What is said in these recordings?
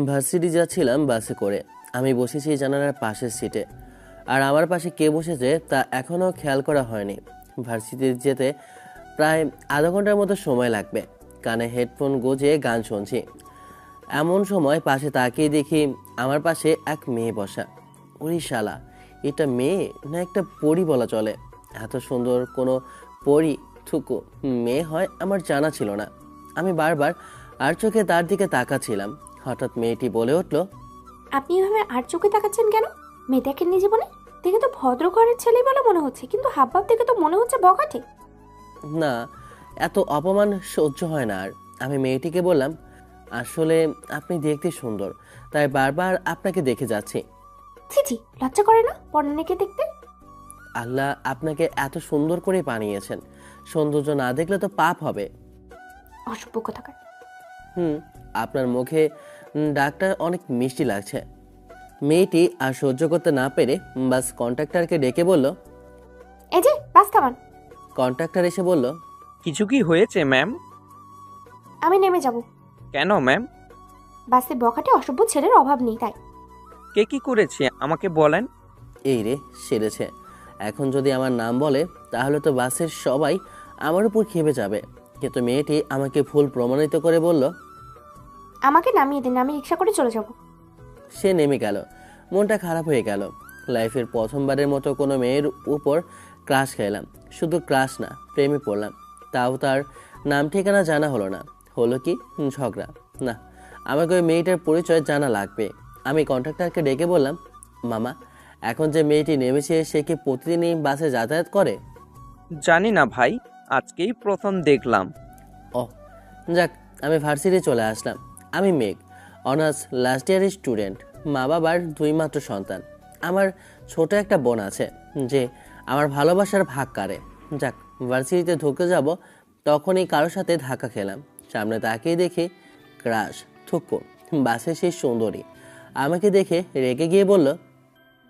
Varsity যাচ্ছিলাম বাসে করে। আমি বসেছি জানালার পাশের সিটে, আর আমার পাশে কে বসেছে তা এখনও খেয়াল করা হয়নি। ভার্সিটি যেতে প্রায় আধা ঘন্টার মতো সময় লাগবে। কানে হেডফোন গুঁজে গান শুনছি। এমন সময় পাশে তাকিয়ে দেখি আমার পাশে এক মেয়ে বসা। ওরে শালা, এটা মেয়ে না একটা পরী বলা চলে। এত সুন্দর কোনো পরী থুকু মেয়ে হয় আমার জানা ছিল না। আমি বারবার আর চোখে তার দিকে তাকাচ্ছিলাম। হঠাৎ মেয়েটি বলে উঠল, আপনি এভাবে আর চোখে তাকাচ্ছেন কেন? মেয়ে দেখেননি জীবনে? দেখে তো ভদ্র ঘরের ছেলে বলে মনে হচ্ছে, কিন্তু হাবভাব দেখে তো মনে হচ্ছে বখাটে। না, এত অপমান সহ্য হয় না আর। আমি মেয়েটিকে বললাম, আসলে আপনি দেখতে সুন্দর, তাই বারবার আপনাকে দেখে যাচ্ছি। ছি ছি, লজ্জা করে না পর্ণানীকে দেখতে? আল্লাহ আপনাকে এত সুন্দর করে বানিয়েছেন, সৌন্দর্য না দেখলে তো পাপ হবে। অসভ্য কোথাকার। আপনার মুখে ডাকটা অনেক মিষ্টি লাগছে। মেয়েটি আর সহ্য করতে না পেরে বাস কন্ট্রাক্টরকে ডেকে বলল। এই যে বাস থামান। কন্ট্রাক্টর এসে বলল, কিছু কি হয়েছে ম্যাম? আমি নেমে যাব। কেন ম্যাম? বাসে বখাটে অসভ্য ছেলের অভাব নেই তাই। কে কি করেছে আমাকে বলেন। এই রে সেরেছে, এখন যদি আমার নাম বলে তাহলে তো বাসের সবাই আমার উপর খেপে যাবে। কিন্তু মেয়েটি আমাকে ভুল প্রমাণিত করে বলল, আমাকে নামিয়ে দিন, আমি রিক্সা করে চলে যাব। সে নেমে গেল। মনটা খারাপ হয়ে গেল। লাইফের প্রথমবারের মতো কোনো মেয়ের উপর ক্রাশ খেলাম। শুধু ক্রাশ না, প্রেমে পড়লাম। তাও তার নাম ঠিকানা জানা হলো না। হলো কি ঝগড়া? না, আমাকে ওই মেয়েটার পরিচয় জানা লাগবে। আমি কন্ট্রাক্টরকে ডেকে বললাম, মামা, এখন যে মেয়েটি নেমেছে সে কি প্রতিদিনই বাসে যাতায়াত করে? জানি না ভাই, আজকেই প্রথম দেখলাম। ও যাক, আমি ভার্সিটি চলে আসলাম। আমি মেঘ, অনার্স লাস্ট ইয়ারের স্টুডেন্ট। মা বাবার দুই মাত্র সন্তান। আমার ছোট একটা বোন আছে যে আমার ভালোবাসার ভাগ কাড়ে। যাক, ভার্সিটিতে ঢুকে যাব তখনই কারোর সাথে ধাক্কা খেলাম। সামনে তাকিয়ে দেখি ক্রাশ থুকু, বাসে সেই সুন্দরী আমাকে দেখে রেগে গিয়ে বলল,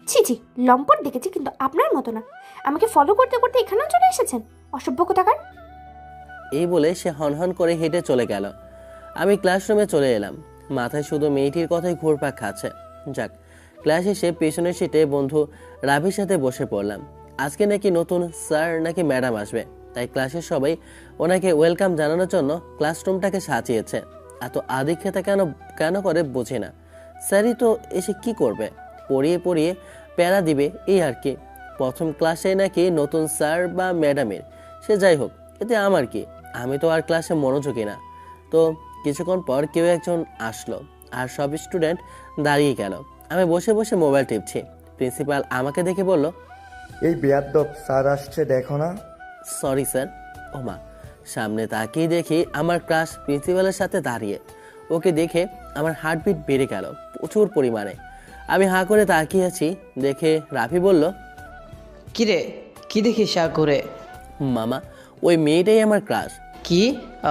ছি ছি, লম্পট দেখেছি কিন্তু আপনার মতো না। আমাকে ফলো করতে করতে এখানেও চলে এসেছেন, অসভ্য কোথাকার। এই বলে সে হনহন করে হেঁটে চলে গেল। আমি ক্লাসরুমে চলে এলাম। মাথায় শুধু মেয়েটির কথাই ঘুরপাক খাচ্ছে। যাক, ক্লাস শেষে পেছনের সিটে বন্ধু রাভির সাথে বসে পড়লাম। আজকে নাকি নতুন স্যার নাকি ম্যাডাম আসবে, তাই ক্লাসের সবাই ওনাকে ওয়েলকাম জানানোর জন্য ক্লাসরুমটাকে সাজিয়েছে। এত আদিক্ষেতা কেন কেন করে বুঝি না। স্যারই তো এসে কি করবে, পড়িয়ে পড়িয়ে প্যারা দিবে এই আর কি। প্রথম ক্লাসে নাকি নতুন স্যার বা ম্যাডামের, সে যাই হোক, এতে আমার কি? আমি তো আর ক্লাসে মনোযোগী না। তো কিছুক্ষণ পর কেউ একজন আসলো আর সব স্টুডেন্ট দাঁড়িয়ে গেল। আমি বসে বসে মোবাইল টিপছি। প্রিন্সিপাল আমাকে দেখে বলল, এই বেয়াদ্দপ স্যার আসছে দেখো না। Sorry sir. ওমা, সামনে তাকিয়ে দেখি আমার ক্লাস প্রিন্সিপালের সাথে দাঁড়িয়ে। ওকে দেখে আমার হার্টবিট বেড়ে গেল প্রচুর পরিমাণে। আমি হাঁ করে তাকিয়ে আছি দেখে রাফি বলল, কিরে, কি দেখিস শাক করে? মামা, ওই মেয়েটাই আমার ক্লাস। কি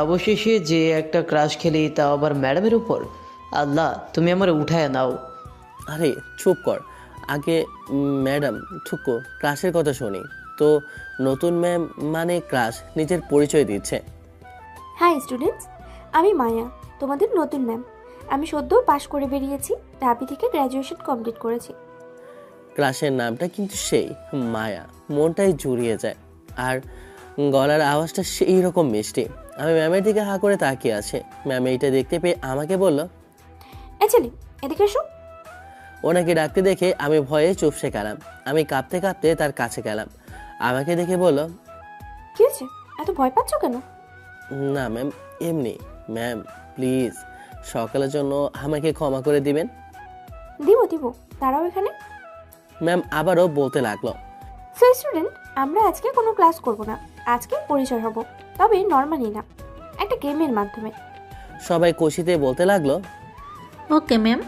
অবশেষে যে একটা ক্রাশ খেলি, তাও আবার ম্যাডামের উপর? আল্লাহ, তুমি আমার উঠায় নাও। আরে চুপ কর, আগে ম্যাডাম ঠুকো ক্লাসের কথা শুনি তো। নতুন ম্যাম মানে ক্লাস নিজের পরিচয় দিচ্ছে। হাই স্টুডেন্টস, আমি মায়া, তোমাদের নতুন ম্যাম। আমি সদ্য পাশ করে বেরিয়েছি, ঢাবি থেকে গ্র্যাজুয়েশন কমপ্লিট করেছি। ক্লাসের নামটা কিন্তু সেই মায়া, মনটাই জুড়িয়ে যায়। আর গলার আওয়াজটা সেই রকম মিষ্টি। আমি ম্যামের দিকে হাঁ করে তাকিয়ে আছে। ম্যাম এইটা দেখতে পেয়ে আমাকে বলল, ছেলে এদিকে এসো। ওনাকে ডাকতে দেখে আমি ভয়ে চুপসে গেলাম। আমি কাঁপতে কাঁপতে তার কাছে গেলাম। আমাকে দেখে বলল, কি হয়েছে, এত ভয় পাচ্ছ কেন? না ম্যাম, এমনি। ম্যাম প্লিজ সকালের জন্য আমাকে ক্ষমা করে দিবেন। দিব দিব, দাঁড়াও এখানে। ম্যাম আবারও বলতে লাগলো, সো স্টুডেন্ট, আমরা আজকে কোনো ক্লাস করব না। আজকে পরিচয় হব, তবে নর্মালি না, একটা গেমের মাধ্যমে। সবাই খুশিতে বলতে লাগলো, ওকে ম্যাম।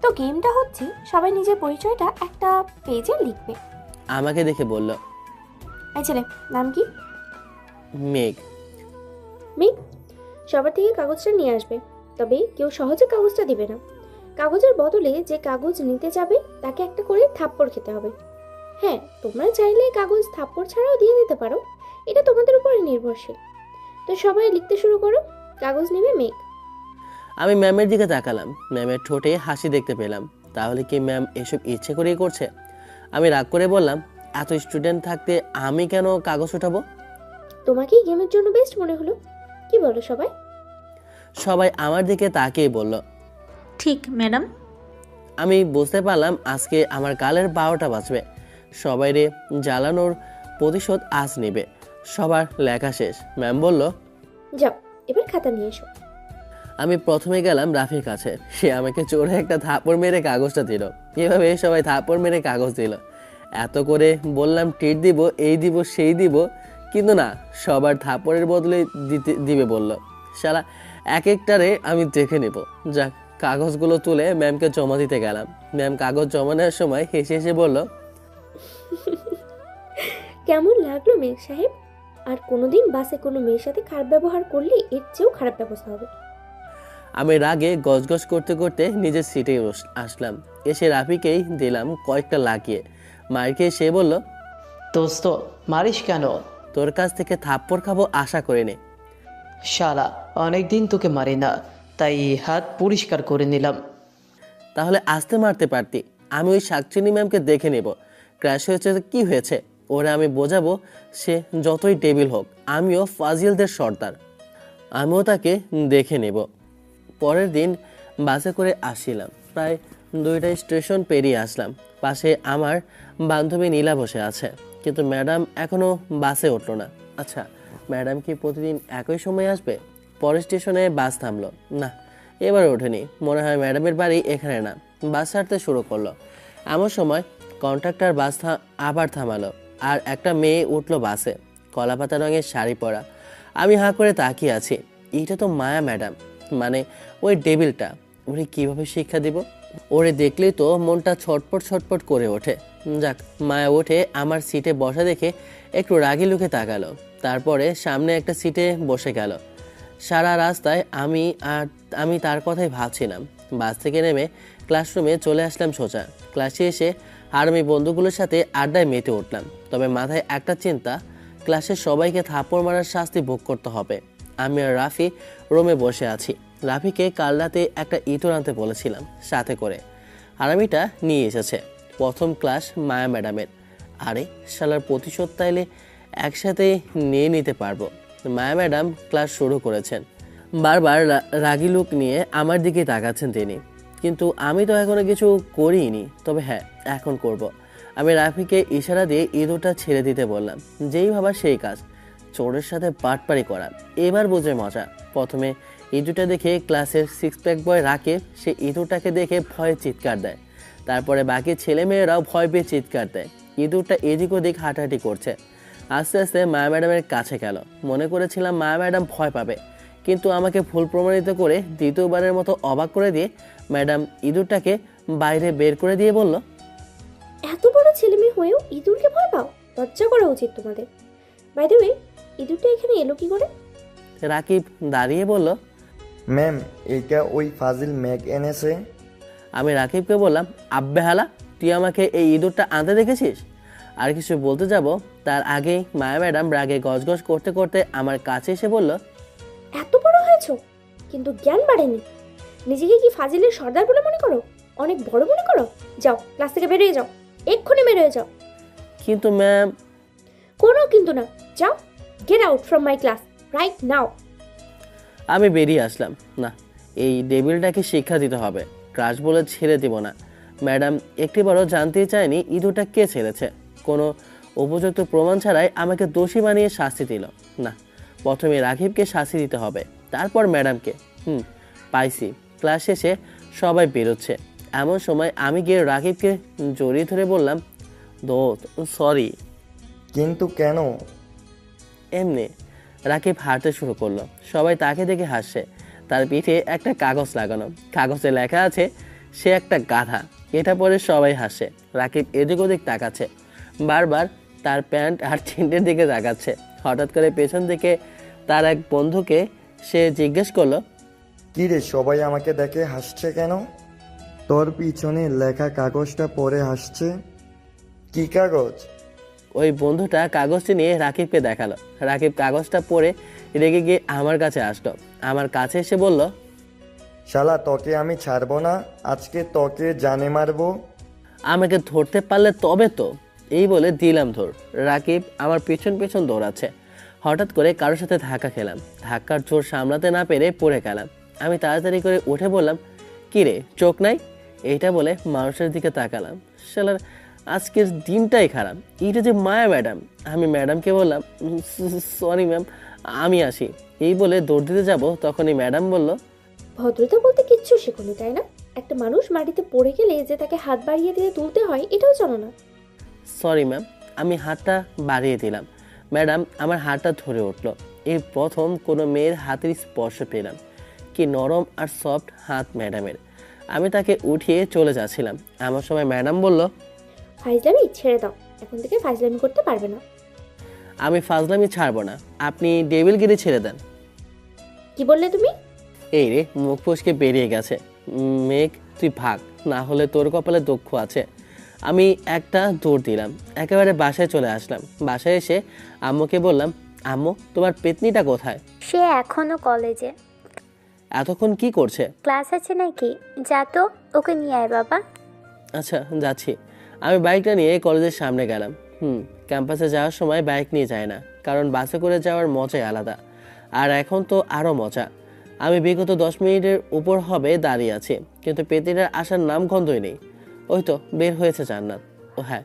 তো গেমটা হচ্ছে সবাই নিজের পরিচয়টা একটা পেজে লিখবে। আমাকে দেখে বলল, এই ছেলে নাম কি? মেঘ। মেঘ, সবার থেকে কাগজটা নিয়ে আসবে, তবে কেউ সহজে কাগজটা দিবে না। কাগজের বদলে যে কাগজ নিতে যাবে তাকে একটা করে থাপ্পড় খেতে হবে। হ্যাঁ, তোমরা চাইলে কাগজ থাপ্পড় ছাড়াও দিয়ে দিতে পারো, এটা তোমাদের উপরে নির্ভরশীল। তো সবাই লিখতে শুরু করো। কাগজ নেবে মেঘ। আমি ম্যামের দিকে তাকালাম। ম্যামের ঠোঁটে হাসি দেখতে পেলাম। তাহলে কি ম্যাম এসব ইচ্ছে করেই করছে? আমি রাগ করে বললাম, এত স্টুডেন্ট থাকতে আমি কেন কাগজ উঠাবো? তোমাকেই গেমের জন্য বেস্ট মনে হলো। কি বলো সবাই? সবাই আমার দিকে তাকিয়ে বলল। ঠিক ম্যাডাম। আমি বুঝতে পারলাম আজকে আমার কালের 12টা বাজবে। সবাইরে জ্বালানোর প্রতিশোধ আজ নেবে। সবার লেখা শেষ। ম্যাম বলল, যাও এবার খাতা নিয়ে এসো। আমি প্রথমে গেলাম রাফির কাছে। সে আমাকে জোরে একটা থাপ্পড় মেরে কাগজটা দিল। এভাবে সবাই থাপ্পড় মেরে কাগজ দিল। এত করে বললাম ট্রিট দিব, এই দিব, সেই দিব, কিন্তু না, সবার থাপ্পড়ের বদলে দিবে বলল। শালা এক একটারে আমি দেখে নেব। যাক, কাগজগুলো তুলে ম্যামকে জমা দিতে গেলাম। ম্যাম কাগজ জমা নেওয়ার সময় হেসে হেসে বলল, কেমন লাগলো মেয়ে সাহেব? আর কোনোদিন বাসে কোনো মেয়ের সাথে খারাপ ব্যবহার করলে এর চেয়েও খারাপ ব্যবস্থা হবে। আমি রাগে গজগজ করতে করতে নিজের সিটে আসলাম। এসে রাফিকেই দিলাম কয়েকটা লাগিয়ে। মারকে সে বলল, দোস্ত মারিস কেন? তোর কাছ থেকে থাপ্পড় খাবো আশা করিনি। শালা অনেকদিন তোকে মারি না, তাই হাত পরিষ্কার করে নিলাম। তাহলে আসতে মারতে পারতি। আমি ওই শাকচুনি ম্যামকে দেখে নেব। ক্র্যাশ হয়েছে তো কি হয়েছে, ওরা আমি বোঝাবো। সে যতই টেবিল হোক, আমিও ফাজিলদের সর্দার। আমিও তাকে দেখে নেব। পরের দিন বাসে করে আসছিলাম। প্রায় 2টা স্টেশন পেরিয়ে আসলাম। পাশে আমার বান্ধবী নীলা বসে আছে, কিন্তু ম্যাডাম এখনও বাসে উঠলো না। আচ্ছা, ম্যাডাম কি প্রতিদিন একই সময় আসবে? পরের স্টেশনে বাস থামলো না, এবার ওঠেনি। মনে হয় ম্যাডামের বাড়ি এখানে না। বাস ছাড়তে শুরু করলো। এমন সময় কন্ট্রাক্টর বাস আবার থামালো, আর একটা মেয়ে উঠলো বাসে, কলাপাতা রঙের শাড়ি পরা। আমি হাঁ করে তাকিয়ে আছি। এইটা তো মায়া ম্যাডাম, মানে ওই ডেবিলটা। ওরে কিভাবে শিক্ষা দিব? ওরে দেখলেই তো মনটা ছটপট ছটপট করে ওঠে। যাক, মায়া ওঠে আমার সিটে বসা দেখে একটু রাগি লুকে তাকালো। তারপরে সামনে একটা সিটে বসে গেল। সারা রাস্তায় আমি তার কথাই ভাবছিলাম। বাস থেকে নেমে ক্লাসরুমে চলে আসলাম সোজা। ক্লাসে এসে আমি বন্ধুগুলোর সাথে আড্ডায় মেতে উঠলাম। তবে মাথায় একটা চিন্তা, ক্লাসের সবাইকে থাপ্পড় মারার শাস্তি ভোগ করতে হবে। আমি আর রাফি রুমে বসে আছি। রাফিকে কাল রাতে একটা ইঁদুর আনতে বলেছিলাম সাথে করে। হারামিটা নিয়ে এসেছে। প্রথম ক্লাস মায়া ম্যাডামের। আরে শালার প্রতিশোধ তাইলে একসাথে নিয়ে নিতে পারবো। মায়া ম্যাডাম ক্লাস শুরু করেছেন। বারবার রাগি লুক নিয়ে আমার দিকে তাকাচ্ছেন তিনি, কিন্তু আমি তো এখনো কিছু করিনি। তবে হ্যাঁ, এখন করব। আমি রাফিকে ইশারা দিয়ে ইঁদুরটা ছেড়ে দিতে বললাম। যেই ভাবা সেই কাজ, চোরের সাথে বাটপারি করা। এবার বোঝে মজা। প্রথমে ইঁদুরটা দেখে ক্লাসের 6 প্যাক বয় রাকিব, সে ইঁদুরটাকে দেখে ভয়ে চিৎকার দেয়। তারপরে বাকি ছেলেমেয়েরাও ভয় পেয়ে চিৎকার দেয়। ইঁদুরটা এদিক ওদিক হাঁটাহাঁটি করছে। আস্তে আস্তে মায়া ম্যাডামের কাছে গেল। মনে করেছিলাম মায়া ম্যাডাম ভয় পাবে, কিন্তু আমাকে ভুল প্রমাণিত করে দ্বিতীয়বারের মতো অবাক করে দিয়ে ম্যাডাম ইঁদুরটাকে বাইরে বের করে দিয়ে বলল, এত বড় ছেলে মেয়ে হয়েও ইঁদুরকে ভয় পাও? লজ্জা করা উচিত তোমাদের। বাই দ্য ওয়ে, ইঁদুরটা এখানে এলো কি করে? রাকিব দাঁড়িয়ে বলল, ম্যাম, এইটা ওই ফাজিল ম্যাগ এনেছে। আমি রাকিবকে বললাম, আব্বে হালা, তুই আমাকে এই ইঁদুরটা আনতে দেখেছিস? আর কিছু বলতে যাব তার আগেই মায়া ম্যাডাম রাগে গজগজ করতে করতে আমার কাছে এসে বলল, এত বড় হয়েছো কিন্তু জ্ঞান বাড়েনি। নিজেকে কি ফাজিলের সর্দার বলে মনে করো? অনেক বড় মনে করো? যাও, ক্লাস থেকে বেরিয়ে যাও, এক্ষুনি বেরিয়ে যাও। কিন্তু ম্যাম। কোনো কিন্তু না, যাও, get out from my class right now. আমি বেরিয়ে আসলাম। না, এই ডেবিলটাকে শিক্ষা দিতে হবে। ক্রাশ বলে ছেড়ে দিব না। ম্যাডাম একটিবারও জানতেই চায়নি ইঁদুরটা কে ছেড়েছে। কোনো উপযুক্ত প্রমাণ ছাড়াই আমাকে দোষী বানিয়ে শাস্তি দিল। না, প্রথমে রাকিবকে শাস্তি দিতে হবে, তারপর ম্যাডামকে। পাইছি। ক্লাস শেষে সবাই বেরোচ্ছে। এমন সময় আমি গিয়ে রাকিবকে জড়িয়ে ধরে বললাম, দোস্ত সরি। কিন্তু কেন? এমনি। রাকিব হাঁটতে শুরু করলো। সবাই তাকে দেখে হাসছে। তার পিঠে একটা কাগজ লাগানো, কাগজে লেখা আছে, সে একটা গাধা। এটা পরে সবাই হাসে। রাকিব এদিক ওদিক তাকাচ্ছে, বারবার তার প্যান্ট আর চিন্টের দিকে তাকাচ্ছে। হঠাৎ করে পেছন থেকে তার এক বন্ধুকে সে জিজ্ঞেস করলো, কি রে, সবাই আমাকে দেখে হাসছে কেন? তোর পিছনে লেখা কাগজটা পড়ে হাসছে। কি কাগজ? ওই বন্ধুটা কাগজটি নিয়ে রাকিবকে দেখালো। রাকিব কাগজটা পড়ে রেগে গিয়ে আমার কাছে আসলো। আমার কাছে এসে বলল, শালা তোকে আমি ছাড়বো না, আজকে তোকে জানে মারবো। আমাকে ধরতে পারলে তবে তো। এই বলে দিলাম ধর। রাকিব আমার পেছন পেছন দৌড়াচ্ছে। হঠাৎ করে কারোর সাথে ধাক্কা খেলাম। ধাক্কার জোর সামলাতে না পেরে পড়ে গেলাম। আমি তাড়াতাড়ি করে উঠে বললাম, কি রে, চোখ নাই? এইটা বলে মানুষের দিকে তাকালাম। শালার আজকের দিনটাই খারাপ। এইটা যে মায়া ম্যাডাম। আমি ম্যাডামকে বললাম, সরি ম্যাম, আমি আসি। এই বলে দৌড় দিতে যাব, তখনই ম্যাডাম বলল, ভদ্রতা বলতে কিচ্ছু শেখোনি তাই না? একটা মানুষ মাটিতে পড়ে গেলে যে তাকে হাত বাড়িয়ে দিয়ে তুলতে হয় এটাও জানো না। Sorry ma'am. আমি হাতটা বাড়িয়ে দিলাম। ম্যাডাম আমার হাতটা ধরে উঠল। এই প্রথম কোনো মেয়ের হাতের স্পর্শ পেলাম। কি নরম আর সফট হাত ম্যাডামের। আমি তাকে উঠিয়ে চলে যাচ্ছিলাম, আমার সময় ম্যাডাম বলল, ফাইজলামি ছেড়ে দাও, এখন থেকে ফাইজলামি করতে পারবে না। আমি ফাজলামি ছাড়বো না, আপনি ডেভিলগিরি ছেড়ে দেন। কি বললে তুমি? এই রে, মুখ ফসকে বেরিয়ে গেছে। মেঘ তুই ভাগ, না হলে তোর কপালে দুঃখ আছে। আমি একটা দৌড় দিলাম, একেবারে বাসায় চলে আসলাম। বাসায় এসে আম্মুকে বললাম, আম্মু তোমার পেতনিটা কোথায়? সে এখনো কলেজে। এতক্ষণ কি করছে? ক্লাস আছে নাকি? যা তো, ওকে নিয়ে আয় বাবা। আচ্ছা যাচ্ছি। আমি বাইকটা নিয়ে কলেজের সামনে গেলাম। ক্যাম্পাসে যাওয়ার সময় বাইক নিয়ে যায় না, কারণ বাসে করে যাওয়ার মজাই আলাদা। আর এখন তো আরও মজা। আমি বিগত 10 মিনিটের উপর হবে দাঁড়িয়ে আছি, কিন্তু পেতনিটার আসার নাম গন্ধই নেই। ওই তো বের হয়েছে জান্নাত। ও হ্যাঁ,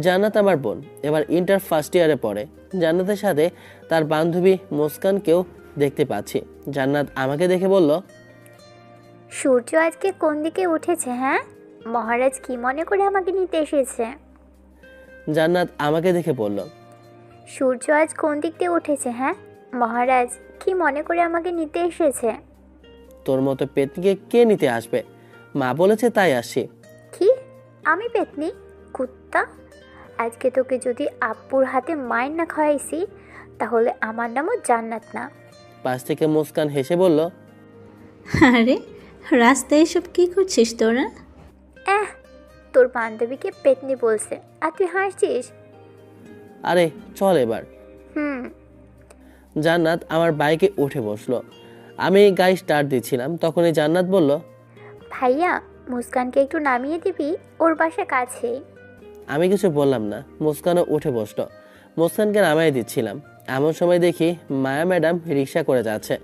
জান্নাত আমার বোন, এবার ইন্টার ফার্স্ট ইয়ারে পড়ে। জান্নাতের সাথে তার বান্ধবী মুস্কানকেও দেখতে পাচ্ছি। জান্নাত আমাকে দেখে বলল, সূর্য আজকে কোন দিকে উঠেছে? হ্যাঁ, মহারাজ কি মনে করে আমাকে নিতে এসেছে? জান্নাত আমাকে দেখে বলল, সূর্য আজ কোন দিক দিয়ে উঠেছে? হ্যাঁ, মহারাজ কি মনে করে আমাকে নিতে এসেছে? তোর মতো পেতনিকে কে নিতে আসবে? মা বলেছে তাই আসছি। কি? আমি পেতনি? কুত্তা! আজকে তোকে যদি আব্বুর হাতে মায়ের না খাওয়াইছি, তাহলে আমার নামও জান্নাত না। পাশ থেকে মুস্কান হেসে বলল, আরে রাস্তায় এসব কি করছিস তোরা? তোর বান্ধবীকে পেতনি বলছে আর তুই হাসছিস? আরে চল এবার। হুম। জান্নাত আমার বাইকে উঠে বসলো। আমি গাড়ি স্টার্ট দিচ্ছিলাম, তখনই জান্নাত বলল, ভাইয়া, মুস্কানকে একটু নামিয়ে দিবি, ওর বাসা কাছেই। আমি কিছু বললাম না। মুস্কানও উঠে বসলো। মুস্কানকে নামাই দিচ্ছিলাম, এমন সময় দেখি মায়া ম্যাডাম রিক্সা করে যাচ্ছে,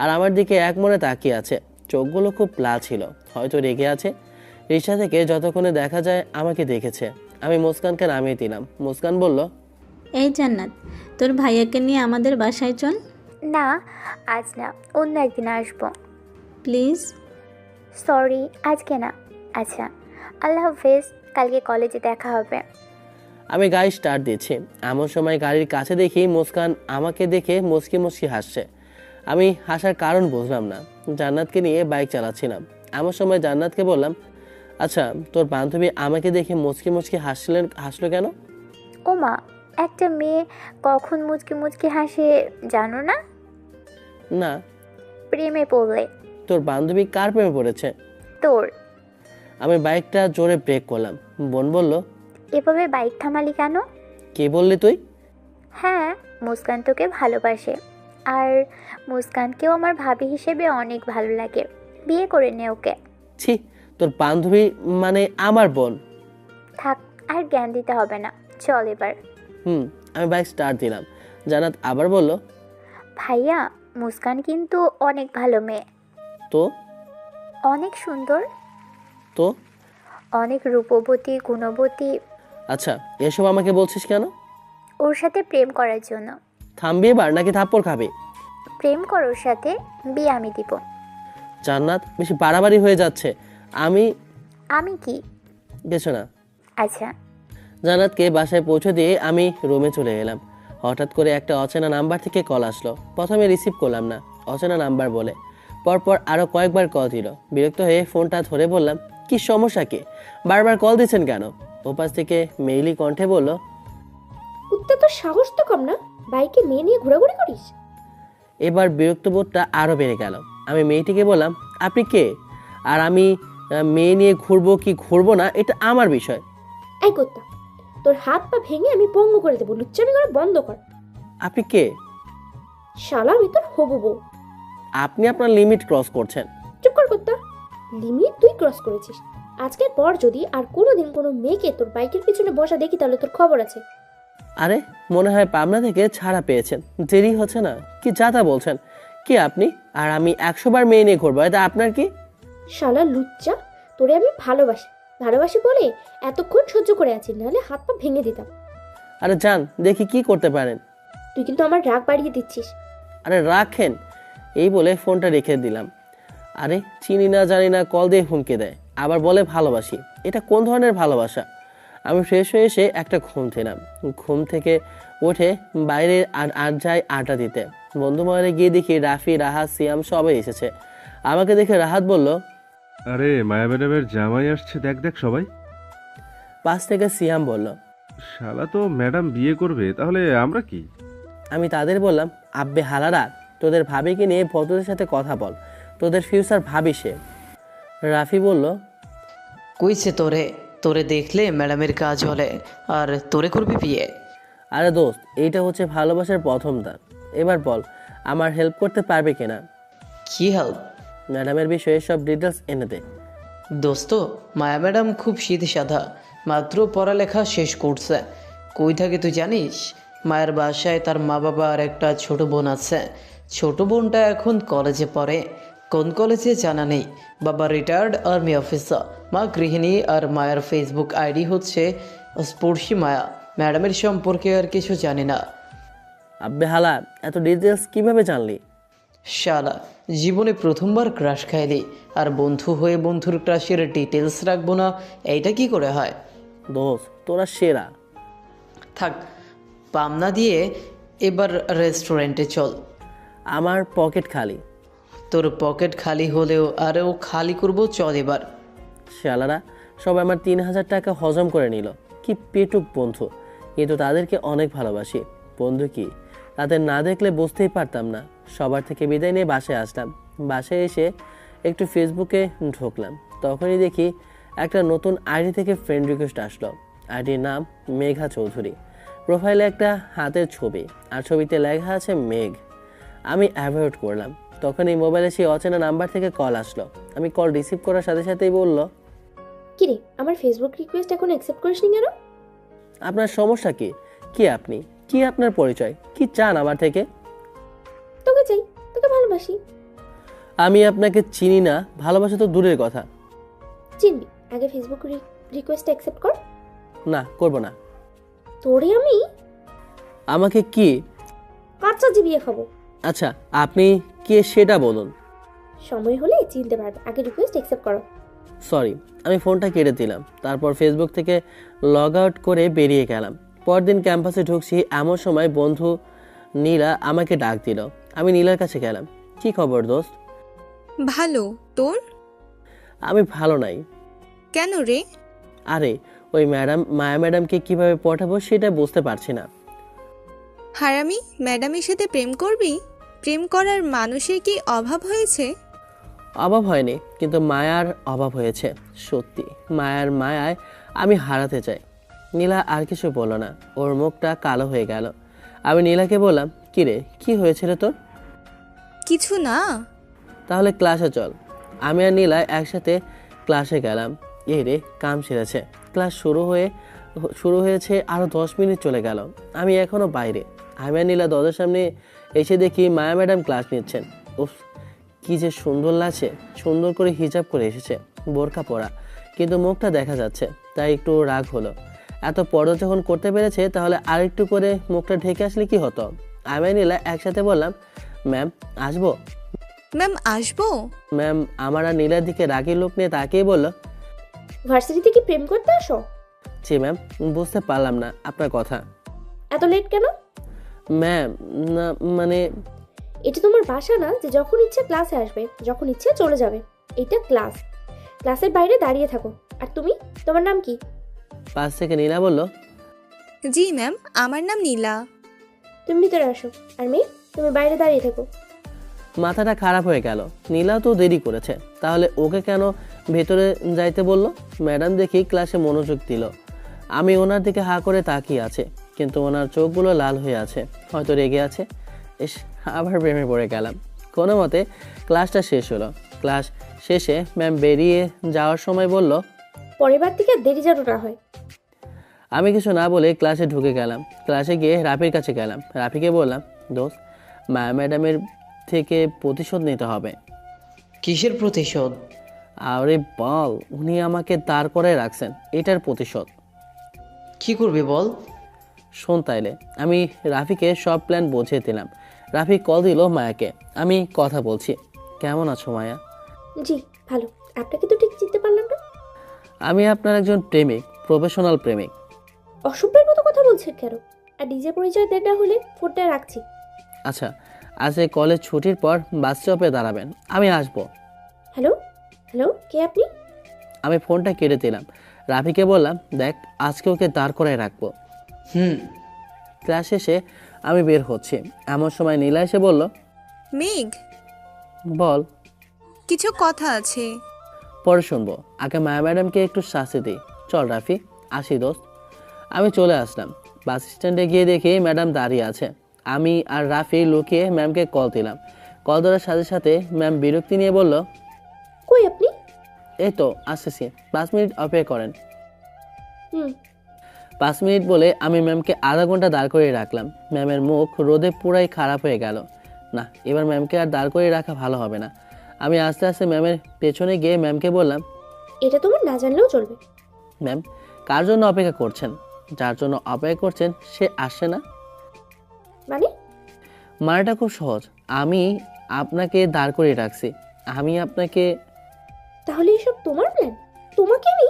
আর আমার দিকে এক মনে তাকিয়ে আছে। চোখগুলো খুব লাল ছিল, হয়তো রেগে আছে। রিক্সা থেকে যতক্ষণে দেখা যায় আমাকে দেখেছে। আমি মুস্কানকে নামিয়ে দিলাম। মুস্কান বলল, এই জান্নাত, তোর ভাইয়াকে নিয়ে আমাদের বাসায় চল না, আজ না, অন্য একদিন আসবো। প্লিজ। সরি, আজকে না। আচ্ছা, আল্লাহ হাফেজ, কালকে কলেজে দেখা হবে। আমি গাড়ি স্টার্ট দিচ্ছি, এমন সময় গাড়ির কাছে দেখি মুস্কান আমাকে দেখে মুচকি মুচকি হাসছে। আমি হাসার কারণ বুঝলাম না। জান্নাতকে নিয়ে বাইক চালাচ্ছিলাম, এমন সময় জান্নাতকে বললাম, আচ্ছা তোর বান্ধবী আমাকে দেখে মুচকি মুচকি হাসলো কেন? ও মা, একটা মেয়ে কখন মুচকি মুচকি হাসে জানো না? না। প্রেমে পড়লে। তোর বান্ধবী কার প্রেমে পড়েছে? তোর। আমি বাইকটা জোরে ব্রেক করলাম। বোন বলল, এভাবে বাইক থামালি কেন? কে বললি তুই? হ্যাঁ, মুস্কান তোকে ভালোবাসে, আর মুস্কানকেও আমার ভাবি হিসেবে অনেক ভালো লাগে। বিয়ে করে নে ওকে। ছি, তোর বান্ধবী মানে আমার বোন। থাক, আর জ্ঞান দিতে হবে না, চল এবার। আমি বাইক স্টার্ট দিলাম। জান্নাত আবার বলল, ভাইয়া, মুস্কান কিন্তু অনেক ভালো মেয়ে। তো? অনেক সুন্দর, তো অনেক রূপবতী, গুণবতী। আচ্ছা, এসব আমাকে বলছিস কেন? ওর সাথে প্রেম করার জন্য। থামবি এবার নাকি থাপ্পড় খাবি? প্রেম কর ওর সাথে, বিয়ে আমি দিব। জান্নাত বেশি বাড়াবাড়ি হয়ে যাচ্ছে। আমি কি? কিছু না। আচ্ছা। জান্নাতকে বাসায় পৌঁছে দিয়ে আমি রুমে চলে এলাম। হঠাৎ করে একটা অচেনা নাম্বার থেকে কল আসলো। প্রথমে রিসিভ করলাম না, অচেনা নাম্বার বলে। পরপর আরও কয়েকবার কল দিল। বিরক্ত হয়ে ফোনটা ধরে বললাম, কি সমস্যা কি, বারবার কল দিচ্ছেন কেন? ওপাশ থেকে মেইলি কণ্ঠে বলল, কুত্তা, তোর সাহস তো কম না, বাইকে মেয়ে নিয়ে ঘোরাঘুরি করিস। এবার বিরক্তবোধটা আরও বেড়ে গেল। আমি মেয়েটিকে বললাম, আপনি কে? আর আমি মেয়ে নিয়ে ঘুরবো কি ঘুরবো না এটা আমার বিষয়। এই কুত্তা, তোর হাত পা ভেঙে আমি পঙ্গু করে দেবো, লুচ্চামি করে বন্ধ কর। আপনি কে? শালা, আমি তোর হবু বউ। আপনি আপনার লিমিট ক্রস করছেন। চুপ কর কুত্তা। লিমিট তুই ক্রস করেছিস। আজকের পর যদি আর কোনোদিন কোনো মেয়েকে তোর বাইকের পিছনে বসা দেখি তাহলে তোর খবর আছে। আরে মনে হয় পাবনা থেকে ছাড়া পেয়েছেন, দেরি হচ্ছে না? কি যাতা বলছেন? কি আপনি আর আমি 100 বার মেয়ে নিয়ে ঘুরবো, এটা আপনার কি? শালা লুচ্চা, তোরে আমি ভালোবাসি, ভালোবাসি বলে এতক্ষণ সহ্য করে আছি, নাহলে হাত পা ভেঙে দিতাম। আরে যান দেখি কি করতে পারেন। তুই কিন্তু আমার রাগ বাড়িয়ে দিচ্ছিস। আরে রাখেন, এই বলে ফোনটা রেখে দিলাম। আরে চিনি না জানি না কল দিয়ে হুমকে দেয়, আবার বলে ভালোবাসি। এটা কোন ধরনের ভালোবাসা? আমি ফ্রেশ হয়ে এসে একটা ঘুম দিলাম। ঘুম থেকে উঠে বাইরে আর যাই আড্ডা দিতে। বন্ধু মহলে গিয়ে দেখি রাফি, রাহাত, সিয়াম সবাই এসেছে। আমাকে দেখে রাহাত বলল, আরে মায়া ম্যাডামের জামাই আসছে, দেখ দেখ সবাই। পাশ থেকে সিয়াম বলল, শালা তো ম্যাডাম বিয়ে করবে, তাহলে আমরা কি? আমি তাদের বললাম, আব্বে হালারা, তোদের ভাবিকে নিয়ে ভদ্রদের সাথে কথা বল, তোদের ফিউচার ভাবি সে। রাফি বলল, কইছে তোরে, তোরে দেখলে ম্যাডামের কাজ হলে আর তোরে করবি বিয়ে? আরে দোস্ত, এইটা হচ্ছে ভালোবাসার প্রথম ধাপ। এবার বল আমার হেল্প করতে পারবে কিনা? কি হেল্প? ম্যাডামের বিষয়ে সব ডিটেলস এনে দে। দোস্ত, মায়া ম্যাডাম খুব সিধে সাধা, মাত্র পড়ালেখা শেষ করছে। কই থাকে তুই জানিস? মায়ের বাসায় তার মা বাবা আর একটা ছোট বোন আছে। ছোট বোনটা এখন কলেজে পড়ে, কোন কলেজে জানা নেই। বাবা রিটায়ার্ড আর্মি অফিসার, মা গৃহিণী, আর মায়ের ফেসবুক আইডি হচ্ছে স্পর্শী মায়া। ম্যাডামের সম্পর্কে আর কিছু জানি না। আব্বে হালা, এত ডিটেলস কিভাবে জানলি? শালা, জীবনে প্রথমবার ক্রাশ খাইলি আর বন্ধু হয়ে বন্ধুর ক্রাশের ডিটেলস রাখবো না, এইটা কি করে হয়? দোস্ত তোরা সেরা। থাক, পামনা দিয়ে এবার রেস্টুরেন্টে চল। আমার পকেট খালি। তোর পকেট খালি হলেও আরও খালি করবো, চল এবার। শালারা সবাই আমার 3000 টাকা হজম করে নিল। কি পেটুক বন্ধু, কিন্তু তাদেরকে অনেক ভালোবাসি। বন্ধু কি তাদের না দেখলে বুঝতেই পারতাম না। সবার থেকে বিদায় নিয়ে বাসায় আসলাম। বাসায় এসে একটু ফেসবুকে ঢুকলাম, তখনই দেখি একটা নতুন আইডি থেকে ফ্রেন্ড রিকোয়েস্ট আসলো। আইডির নাম মেঘা চৌধুরী। প্রোফাইলে একটা হাতের ছবি আর ছবিতে লেখা আছে মেঘ। আমি অ্যাভয়েড করলাম। তখন এই মোবাইলে সেই অচেনা নাম্বার থেকে কল আসলো। আমি কল রিসিভ করার সাথে সাথেই বলল, কিরে, আমার ফেসবুক রিকোয়েস্ট এখন অ্যাকসেপ্ট করিসনি কেন? আপনার সমস্যা কি? কি আপনি, কি আপনার পরিচয়, কি চান আমার থেকে? তোকে চাই, তোকে ভালোবাসি। আমি আপনাকে চিনি না, ভালোবাসা তো দূরের কথা। চিনবি, আগে ফেসবুক রিকোয়েস্ট অ্যাকসেপ্ট কর। না, করব না। তোরে আমি আমাকে কি? কাঁচা জিবিয়ে খাবো। আচ্ছা, আপনি কে সেটা বলুন। সময় হলে চিনতে পারবে, আগে রিকোয়েস্ট অ্যাকসেপ্ট করো। সরি, আমি ফোনটা কেটে দিলাম। তারপর ফেসবুক থেকে লগ আউট করে বেরিয়ে গেলাম। পরদিন ক্যাম্পাসে ঢুকছি, এমন সময় বন্ধু নীলা আমাকে ডাক দিল। আমি নীলার কাছে গেলাম। কি খবর দোস্ত? ভালো, তোর? আমি ভালো নাই। কেন রে? আরে ওই মায়া ম্যাডামকে কিভাবে পটাবো সেটা বুঝতে পারছি না। হারামি, ম্যাডামের সাথে প্রেম করবি? প্রেম করার মানুষের কি অভাব হয়েছে? অভাব হয়নি, কিন্তু মায়ার অভাব হয়েছে। সত্যি মায়ার মায়ায় আমি হারাতে চাই। নীলা আর কিছু বলল না, ওর মুখটা কালো হয়ে গেল। আমি নীলাকে বললাম, কিরে কি হয়েছিল তোর? কিছু না। তাহলে ক্লাসে চল। আমি আর নীলা একসাথে ক্লাসে গেলাম। এই রে, কাম সেরেছে। ক্লাস শুরু হয়েছে, আরও 10 মিনিট চলে গেল। আমি এখনও বাইরে। আমি আর নীলা দরজার সামনে এসে দেখি মায়া ম্যাডাম ক্লাস নিচ্ছেন। উফ, কি যে সুন্দর লাগছে। সুন্দর করে হিজাব করে এসেছে, বোরকা পরা, কিন্তু মুখটা দেখা যাচ্ছে, তাই একটু রাগ হলো। এত পর্দা যখন করতে পেরেছে, তাহলে আর একটু করে মুখটা ঢেকে আসলে কি হতো? আমি আর নীলা একসাথে বললাম, ম্যাম আসবো? ম্যাম আসবো? ম্যাম আমার আর নীলার দিকে রাগি লোক নিয়ে তাকিয়ে বলল, ভার্সিটিতে কি প্রেম করতে আসো? জি ম্যাম, বুঝতে পারলাম না আপনার কথা। এত লেট কেন? ম্যাম না মানে এটা তোমার বাসা না যে যখন ইচ্ছে ক্লাসে আসবে, যখন ইচ্ছে চলে যাবে। এটা ক্লাস, ক্লাসের বাইরে দাঁড়িয়ে থাকো। আর তুমি, তোমার নাম কি? পাশ থেকে নীলা বলল, জি ম্যাম, আমার নাম নীলা। তুমি ভিতরে আসো। আর মেয়ে, তুমি বাইরে দাঁড়িয়ে থাকো। মাথাটা খারাপ হয়ে গেল। নীলা তো দেরি করেছে, তাহলে ওকে কেন ভেতরে যাইতে বলল? ম্যাডাম দেখি ক্লাসে মনোযোগ দিল। আমি ওনার দিকে হা করে তাকিয়ে আছে, কিন্তু ওনার চোখগুলো লাল হয়ে আছে, হয়তো রেগে আছে। আবার প্রেমে পড়ে গেলাম। কোনো মতে ক্লাসটা শেষ হলো। ক্লাস শেষে ম্যাম বেরিয়ে যাওয়ার সময় বলল, পরের বার থেকে আর দেরি যেন না হয়। আমি কিছু না বলে ক্লাসে ঢুকে গেলাম। ক্লাসে গিয়ে রাফির কাছে গেলাম। রাফিকে বললাম, দোস্ত, মায়া ম্যাডামের থেকে প্রতিশোধ নিতে হবে। কিসের প্রতিশোধ? আরে বল, উনি আমাকে দাঁড় করে রাখছেন, এটার প্রতিশোধ। কি করবি বল? শোন তাইলে। আমি রাফিকে সব প্ল্যান বুঝিয়ে দিলাম। রাফি কল দিল মায়াকে। আমি কথা বলছি। কেমন আছো মায়া? জি ভালো, আপনাকে তো ঠিক চিনতে পারলাম না। আমি আপনার একজন প্রেমিক, প্রফেশনাল প্রেমিক। অসভ্যের মতো কথা বলছেন কেন? আর নিজের পরিচয় দেন না হলে ফোনটা রাখছি। আচ্ছা, আজ এই কলেজ ছুটির পর বাস স্টপে দাঁড়াবেন, আমি আসবো। হ্যালো হ্যালো, কে আপনি? আমি ফোনটা কেটে দিলাম। রাফিকে বললাম, দেখ, আজকে ওকে দাঁড় করায় রাখবো। ক্লাস শেষে আমি বের হচ্ছি, এমন সময় নীলা এসে বলল, মেঘ, বল। কিছু কথা আছে। পরে শুনবো, আগে মায়া ম্যাডামকে একটু শাস্তি দিই। চল রাফি, আসি দোস্ত। আমি চলে আসলাম। বাস স্ট্যান্ডে গিয়ে দেখি ম্যাডাম দাঁড়িয়ে আছে। আমি আর রাফি লুকিয়ে ম্যামকে কল দিলাম। কল ধরার সাথে সাথে ম্যাম বিরক্তি নিয়ে বলল, কই আপনি? এই তো আসতেছি, 5 মিনিট অপেক্ষা করেন। হুম। 5 মিনিট বলে আমি ম্যামকে আধা ঘন্টা দাঁড় করিয়ে রাখলাম। ম্যামের মুখ রোদে পুরাই খারাপ হয়ে গেল। না, এবার ম্যামকে আর দাঁড় করিয়ে রাখা ভালো হবে না। আমি আস্তে আস্তে ম্যামের পেছনে গিয়ে ম্যামকে বললাম, এটা তোমার না জানলেও চলবে। ম্যাম, কার জন্য অপেক্ষা করছেন? যার জন্য অপেক্ষা করছেন সে আসছে না। মানে? মানেটা খুব সহজ। আমি আপনাকে দাঁড় করিয়ে রাখছি। আমি আপনাকে তাহলে এসব তোমার প্ল্যান? তোমাকে আমি?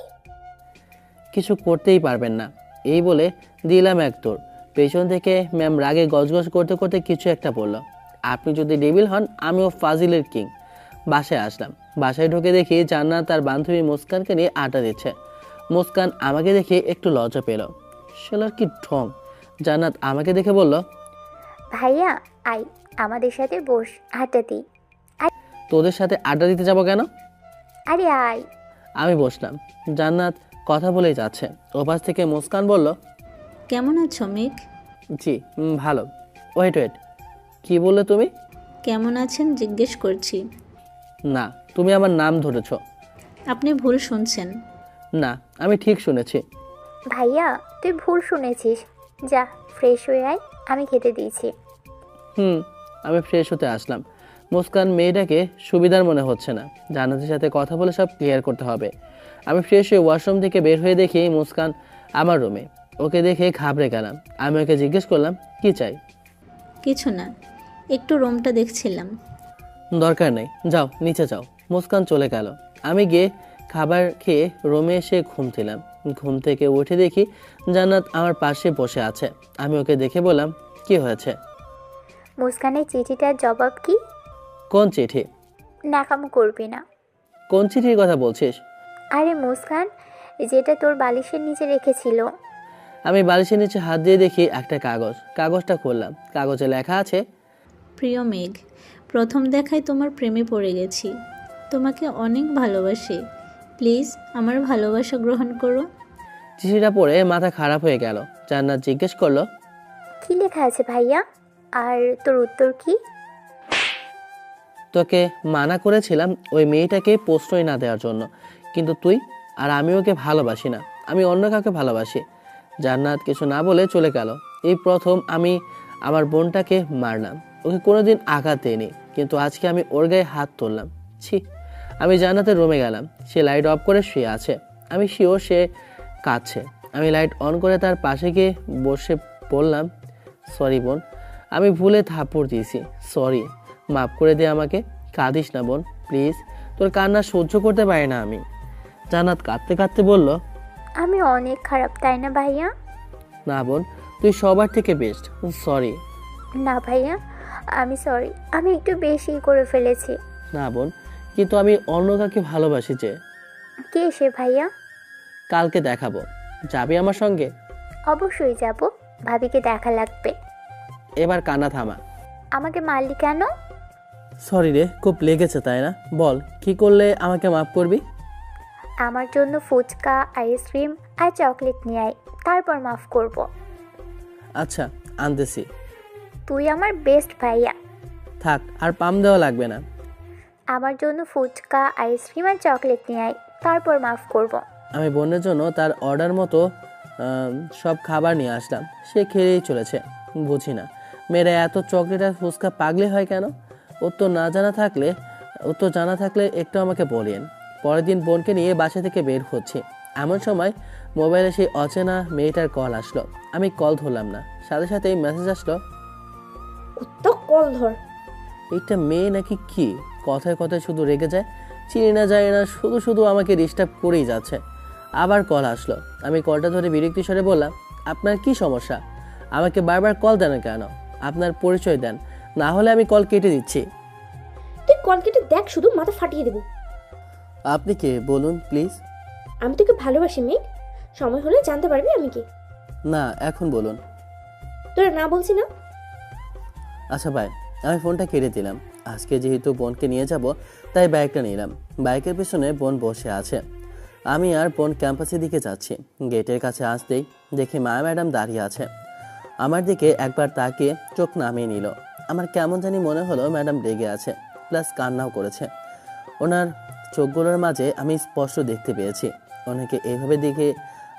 কিছু করতেই পারবেন না। এই বলে দিলাম এক দৌড়। পেছন থেকে ম্যাম রাগে গজগজ করতে করতে কিছু একটা বলল। আপনি যদি ডেভিল হন, আমিও ফাজিলের কিং। বাসায় আসলাম। বাসায় ঢুকে দেখি জান্নাত তার বান্ধবী মুস্কানকে নিয়ে আড্ডা দিচ্ছে। মুস্কান আমাকে দেখে একটু লজ্জা পেল। শালার কি ঢং! জান্নাত আমাকে দেখে বলল, ভাইয়া আই, আমাদের সাথে বস, আড্ডা দিই। তোদের সাথে আড্ডা দিতে যাব কেন? আরে আয়। আমি বসলাম। জান্নাত কথা বলেই যাচ্ছে। ওপাশ থেকে মুস্কান বলল, কেমন আছো মেঘ? জি ভালো। ওয়েট ওয়েট, কি বললে তুমি? কেমন আছেন জিজ্ঞেস করছি। না, তুমি আমার নাম ধরেছ। আপনি ভুল শুনছেন। না, আমি ঠিক শুনেছি। ভাইয়া তুই ভুল শুনেছিস, যা ফ্রেশ হয়ে আয়, আমি খেতে দিয়েছি। আমি ফ্রেশ হতে আসলাম। মুস্কান মেয়েটাকে সুবিধার মনে হচ্ছে না। জান্নাতের সাথে কথা বলে সব ক্লিয়ার করতে হবে। আমি ফ্রেশ হয়ে ওয়াশরুম থেকে বের হয়ে দেখি মুস্কান আমার রুমে। ওকে দেখে ঘাবড়ে গেলাম। আমি ওকে জিজ্ঞেস করলাম, কি চাই? কিছু না, একটু রুমটা দেখছিলাম। দরকার নেই, যাও নিচে যাও। মুস্কান চলে গেল। আমি গিয়ে খাবার খেয়ে রুমে এসে ঘুম দিলাম। ঘুম থেকে উঠে দেখি জান্নাত আমার পাশে বসে আছে। আমি ওকে দেখে বললাম, কি হয়েছে? মুস্কানের চিঠিটার জবাব কি? কোন চিঠি? নাকামো করবি না। কোন চিঠির কথা বলছিস? আরে মুস্কান, যেটা তোর বালিশের নিচে রেখেছিল। আমি বালিশের নিচে হাত দিয়ে দেখি একটা কাগজ। কাগজটা খুললাম। কাগজে লেখা আছে, প্রিয় মেঘ, প্রথম দেখায় তোমার প্রেমে পড়ে গেছি। তোমাকে অনেক ভালোবাসি। প্লিজ আমার ভালোবাসা গ্রহণ করো। চিঠিটা পড়ে মাথা খারাপ হয়ে গেল। জান্নাত জিজ্ঞেস করলো, কি লেখা আছে ভাইয়া? আর তোর উত্তর কি? তোকে মানা করেছিলাম ওই মেয়েটাকে প্রশ্রয় না দেওয়ার জন্য, কিন্তু তুই আর আমি ওকে ভালোবাসি না, আমি অন্য কাউকে ভালোবাসি। জান্নাত কিছু না বলে চলে গেল। এই প্রথম আমি আমার বোনটাকে মারলাম। ওকে কোনোদিন আঘাত দেয়নি, কিন্তু আজকে আমি ওর গায়ে হাত তুললাম। ছি! আমি জান্নাতের রুমে গেলাম। সে লাইট অফ করে শুয়ে আছে। আমি শিওর সে কাঁদছে। আমি লাইট অন করে তার পাশে গিয়ে বসে বললাম, সরি বোন, আমি ভুলে থাপ্পড় দিয়েছি, সরি, মাফ করে দে আমাকে। কাঁদিস না বোন, প্লিজ, তোর কান্না সহ্য করতে পারি না আমি। জান্নাত কাঁদতে কাঁদতে বলল, আমি অনেক খারাপ, তাই না ভাইয়া? না বোন, তুই সবার থেকে বেস্ট, সরি। না ভাইয়া, আমি সরি, আমি একটু বেশি করে ফেলেছি। না বোন, কিন্তু আমি অন্য কাউকে ভালোবাসি যে। কে সে ভাইয়া? কালকে দেখাবো, যাবি আমার সঙ্গে? অবশ্যই যাব, ভাবিকে দেখা লাগবে। এবার কান্না থামা। আমাকে মারলি কেন? সরি রে, খুব লেগেছে তাই না? বল, কি করলে আমাকে মাফ করবি? আমার জন্য ফুচকা, আইসক্রিম আর চকলেট নিয়ে আয়, তারপর মাফ করব। আচ্ছা, আনতেছি। তুই আমার বেস্ট ভাইয়া। থাক, আর পাম দেওয়া লাগবে না। আমার জন্য ফুচকা আইসক্রিম আর চকলেট নিয়ে আয়, তারপর মাফ করব। আমি বোনের জন্য তার অর্ডার মতো সব খাবার নিয়ে আসলাম। সে খেয়েই চলেছে। বুঝি না মেয়েরা এত চকলেট আর ফুচকা পাগলি হয় কেন। ওর তো জানা থাকলে একটু আমাকে বলেন। পরের দিন বোনকে নিয়ে বাসা থেকে বের হচ্ছি, এমন সময় মোবাইলে সেই অচেনা মেয়েটার কল আসলো। আমি কল ধরলাম না, সাথে সাথেই মেসেজ আসলো, কুত্তা কল ধর। এইটা মেয়ে নাকি কি? কথায় কথায় শুধু রেগে যায়, চিনি না যায় না, শুধু শুধু আমাকে ডিস্টার্ব করেই যাচ্ছে। আবার কল আসলো। আমি কলটা ধরে বিরক্তি স্বরে বললাম, আপনার কি সমস্যা? আমাকে বারবার কল দেন কেন? আপনার পরিচয় দেন, না হলে আমি কল কেটে দিচ্ছি। তুই কল কেটে দেখ, শুধু মাথা ফাটিয়ে দেবো। আপনি কে বলুন প্লিজ। আমি তোকে ভালোবাসি মেঘ, সময় হলে জানতে পারবি আমি কে। না, এখন বলুন। তোরা না বলছি না। আচ্ছা ভাই, আমি ফোনটা কেটে দিলাম। আজকে যেহেতু বোনকে নিয়ে যাব, তাই বাইকটা নিলাম। বাইকের পেছনে বোন বসে আছে। আমি আর বোন ক্যাম্পাসের দিকে যাচ্ছি। গেটের কাছে আসতেই দেখি মায়া ম্যাডাম দাঁড়িয়ে আছে। আমার দিকে একবার তাকিয়ে চোখ নামিয়ে নিল। আমার কেমন জানি মনে হলো ম্যাডাম রেগে আছে, প্লাস কান্নাও করেছে। ওনার চোখগুলোর মাঝে আমি স্পষ্ট দেখতে পেয়েছি। ওনাকে এইভাবে দেখে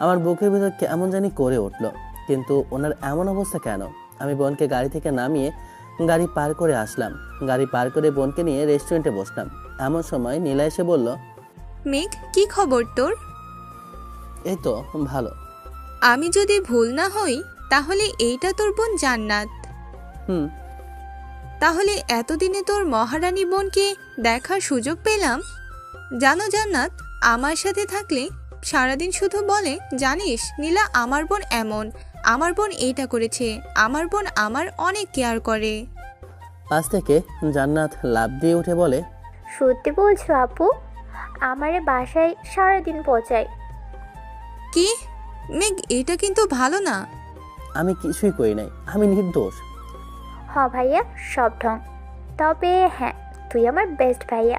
আমার বুকের ভিতর কেমন জানি করে উঠল। কিন্তু ওনার এমন অবস্থা কেন? আমি বোনকে গাড়ি থেকে নামিয়ে গাড়ি পার করে আসলাম। গাড়ি পার করে বোনকে নিয়ে রেস্টুরেন্টে বসলাম। এমন সময় নীলা এসে বলল, মেঘ, কি খবর তোর? এই তো ভালো। আমি যদি ভুল না হই তাহলে এইটা তোর বোন জান্নাত। হুম। তাহলে এতদিনে তোর মহারানী বোনকে দেখার সুযোগ পেলাম। জানো জান্নাত, আমার সাথে থাকলে সারাদিন শুধু বলে, জানিস নীলা, আমার বোন এমন, আমার বোন এইটা করেছে, আমার বোন আমার অনেক কেয়ার করে। পাশ থেকে জান্নাত লাফ দিয়ে উঠে বলে, সত্যি বলছো আপু? আমারে বাসায় সারাদিন পচায়। কি? মেঘ, এটা কিন্তু ভালো না। আমি কিছুই করি নাই, আমি নির্দোষ। ভাইয়া, সব ঢং। তবে হ্যাঁ, তুই আমার বেস্ট ভাইয়া।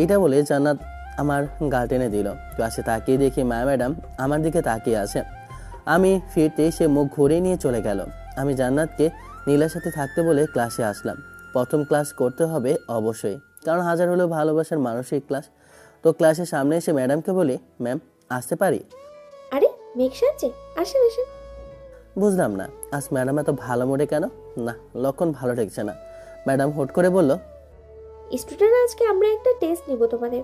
এইটা বলে জান্নাত আমার গা টেনে দিল। ক্লাসে তাকিয়ে দেখি মায়া ম্যাডাম আমার দিকে তাকিয়ে আছে। আমি ফিরতে সে মুখ ঘুরিয়ে নিয়ে চলে গেল। আমি জান্নাতকে নীলার সাথে থাকতে বলে ক্লাসে আসলাম। প্রথম ক্লাস করতে হবে অবশ্যই, কারণ হাজার হলেও ভালোবাসার মানসিক ক্লাস। তো ক্লাসের সামনে এসে ম্যাডামকে বলি, ম্যাম আসতে পারি? আরে মেঘ সাজছে, আসেন আসেন। বুঝলাম না আজ ম্যাডাম এত ভালো মোড়ে কেন? না, লক্ষণ ভালো ঠেকছে না। ম্যাডাম হুট করে বলল, স্টুডেন্ট, আজকে আমরা একটা টেস্ট নিব তোমাদের।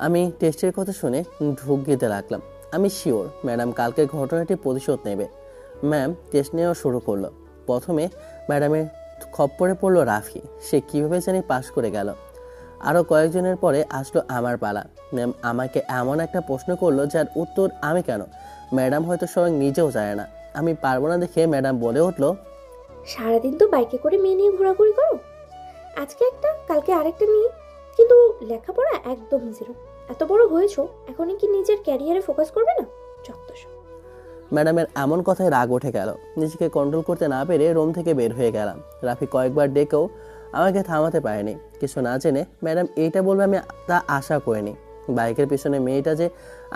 আমি টেস্টের কথা শুনে ঢুক গিতে লাগলাম। আমি শিওর ম্যাডাম কালকের ঘটনাটি প্রতিশোধ নেবে। ম্যাম টেস্ট নেওয়া শুরু করলো। প্রথমে ম্যাডামের খপ্পরে পড়লো রাফি। সে কীভাবে জানি পাশ করে গেল। আরও কয়েকজনের পরে আসলো আমার পালা। ম্যাম আমাকে এমন একটা প্রশ্ন করলো যার উত্তর আমি কেন, ম্যাডাম হয়তো স্বয়ং নিজেও জানে না। আমি পারবো না দেখে ম্যাডাম বলে উঠলো, সারাদিন তো বাইকে করে মেয়ে নিয়ে ঘোরাঘুরি করো, আজকে একটা কালকে আরেকটা নিয়ে, কিন্তু লেখাপড়া একদম জিরো। এত বড় হয়েছো, এখন কি নিজের ক্যারিয়ারে ফোকাস করবে না? যত্তসব। ম্যাডামের এমন কথায় রাগ উঠে গেল। নিজেকে কন্ট্রোল করতে না পেরে রুম থেকে বের হয়ে গেলাম। রাফি কয়েকবার ডেকেও আমাকে থামাতে পারেনি। কিছু না জেনে ম্যাডাম এইটা বলবে আমি তা আশা করিনি। বাইকের পিছনে মেয়েটা যে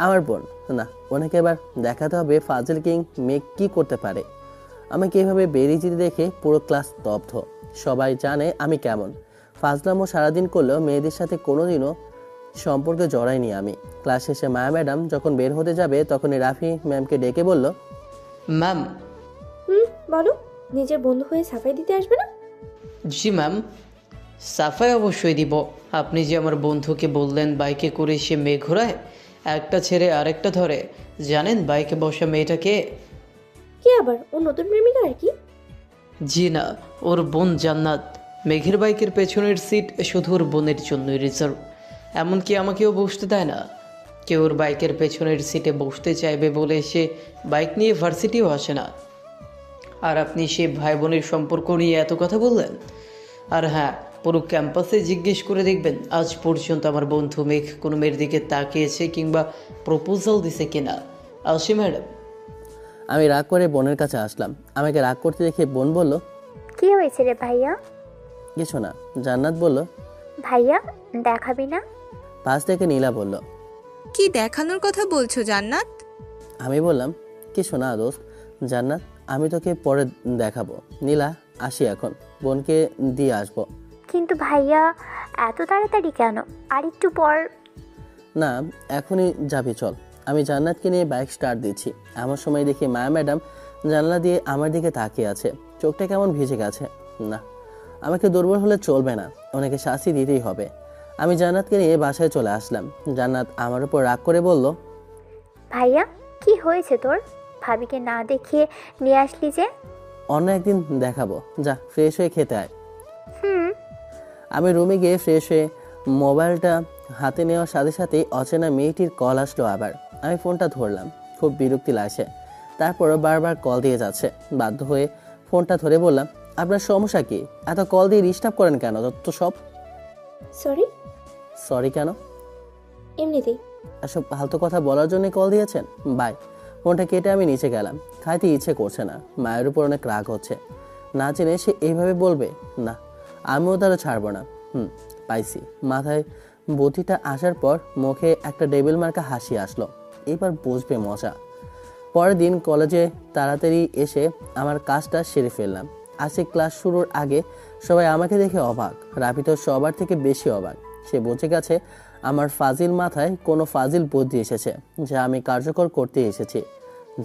আমার বোন, না, ওনাকে এবার দেখাতে হবে ফাজিল কিং মেয়ে কী করতে পারে। আমাকে এভাবে বেরিয়ে যেতে দেখে পুরো ক্লাস স্তব্ধ। সবাই জানে আমি কেমন ফাজলামও সারাদিন করলেও মেয়েদের সাথে কোনোদিনও সম্পর্কে জড়াইনি আমি। ক্লাস শেষে মায়া ম্যাডাম যখন বের হতে যাবে তখনই রাফি ম্যামকে ডেকে বলল, ম্যাম। বলো, নিজের বন্ধু হয়ে সাফাই দিতে আসবে না? জি ম্যাম, সাফাই অবশ্যই দিব। আপনি যে আমার বন্ধুকে বললেন বাইকে করে সে মেয়ে ঘোরায়, একটা ছেড়ে আরেকটা ধরে, জানেন বাইকে বসা মেয়েটাকে? কি আবার ও নতুন প্রেমিকা আর কি? জি না, ওর বোন জান্নাত। মেঘের বাইকের পেছনের সিট শুধু ওর বোনের জন্যই রিজার্ভ। এমনকি আমাকেও বসতে দেয় না। কেউ ওর বাইকের পেছনের সিটে বসতে চাইবে বলে সে বাইক নিয়ে ভার্সিটিও আসে না। আর আপনি সে ভাই বোনের সম্পর্ক নিয়ে এত কথা বললেন? আর হ্যাঁ, পুরো ক্যাম্পাসে জিজ্ঞেস করে দেখবেন আজ পর্যন্ত আমার বন্ধু মেঘ কোনো মেয়ের দিকে তাকিয়েছে কিংবা প্রপোজাল দিছে কিনা। আসি ম্যাডাম। আমি রাগ করে বোনের কাছে আসলাম। আমাকে রাগ করতে দেখে বোন বলল, কি হয়েছে রে ভাইয়া? কিছু না। জান্নাত বলল, ভাইয়া দেখাবি না? পাশ থেকে নীলা বলল, কি দেখানোর কথা বলছো জান্নাত? আমি বললাম, কিছু না দোস্ত। জান্নাত, আমি তোকে পরে দেখাবো। নীলা, আসি এখন, বোনকে দিয়ে আসবো। কিন্তু ভাইয়া, এত তাড়াতাড়ি কেন? আর একটু পর। না, এখনই যাবি, চল। আমি জান্নাতকে নিয়ে বাইক স্টার্ট দিচ্ছি। আমার সময় দেখি মায়া ম্যাডাম জানলা দিয়ে আমার দিকে তাকিয়ে আছে, চোখটা কেমন ভিজে গেছে। না, আমাকে দুর্বল হলে চলবে না, ওনাকে শাস্তি দিতেই হবে। আমি জান্নাতকে নিয়ে বাসায় চলে আসলাম। জান্নাত আমার উপর রাগ করে বলল, ভাইয়া কি হয়েছে তোর? ভাবিকে না দেখিয়ে নিয়ে আসলি যে? অন্য একদিন দেখাবো, যা ফ্রেশ হয়ে খেতে আয়। হুম। আমি রুমে গিয়ে ফ্রেশ হয়ে মোবাইলটা হাতে নেওয়ার সাথে সাথেই অচেনা মেয়েটির কল আসলো আবার। আমি ফোনটা ধরলাম, খুব বিরক্তি লাগছে। তারপরও বারবার কল দিয়ে যাচ্ছে। বাধ্য হয়ে ফোনটা ধরে বললাম, আপনার সমস্যা কি? এত কল দিয়ে ডিস্টার্ব করেন কেন? তো সব সরি। সরি কেন? এমনিতেই। এসব ফালতু কথা বলার জন্য কল দিয়েছেন? বাই। ফোনটা কেটে আমি নিচে গেলাম। খাইতে ইচ্ছে করছে না, মায়ের উপর অনেক রাগ হচ্ছে। না জেনে সে এইভাবে বলবে, না আমিও তারা ছাড়বো না। পাইছি। মাথায় বুদ্ধিটা আসার পর মুখে একটা ডেবিল মার্কা হাসি আসলো। এবার বুঝবে মজা। পরের দিন কলেজে তাড়াতাড়ি এসে আমার কাজটা সেরে ফেললাম। আজকে ক্লাস শুরুর আগে সবাই আমাকে দেখে অবাক। রাফি তো সবার থেকে বেশি অবাক। সে বুঝে গেছে আমার ফাজিল মাথায় কোনো ফাজিল বুদ্ধি এসেছে, যা আমি কার্যকর করতে এসেছি।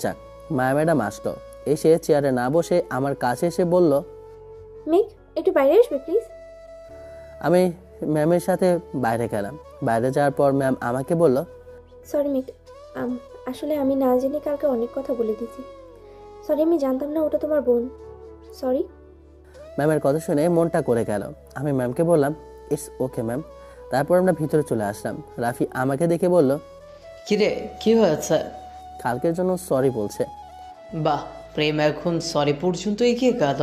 যাক, মায়া ম্যাডাম আসলো। এসে চেয়ারে না বসে আমার কাছে এসে বলল, মেঘ, একটু বাইরে আসবে প্লিজ। আমি ম্যামের সাথে বাইরে গেলাম। বাইরে যাওয়ার পর ম্যাম আমাকে বলল, সরি মেঘ, আসলে আমি না জেনে কালকে অনেক কথা বলে দিয়েছি। সরি, আমি জানতাম না ওটা তোমার বোন। সরি। ম্যামের কথা শুনে মনটা করে গেল। আমি ম্যামকে বললাম, ইটস ওকে ম্যাম। তারপর আমরা ভিতরে চলে আসলাম। রাফি আমাকে দেখে বলল, কিরে কি হয়েছে? কালকের জন্য সরি বলছে। বাহ, প্রেম এখন সরি পর্যন্ত এগিয়ে গেল।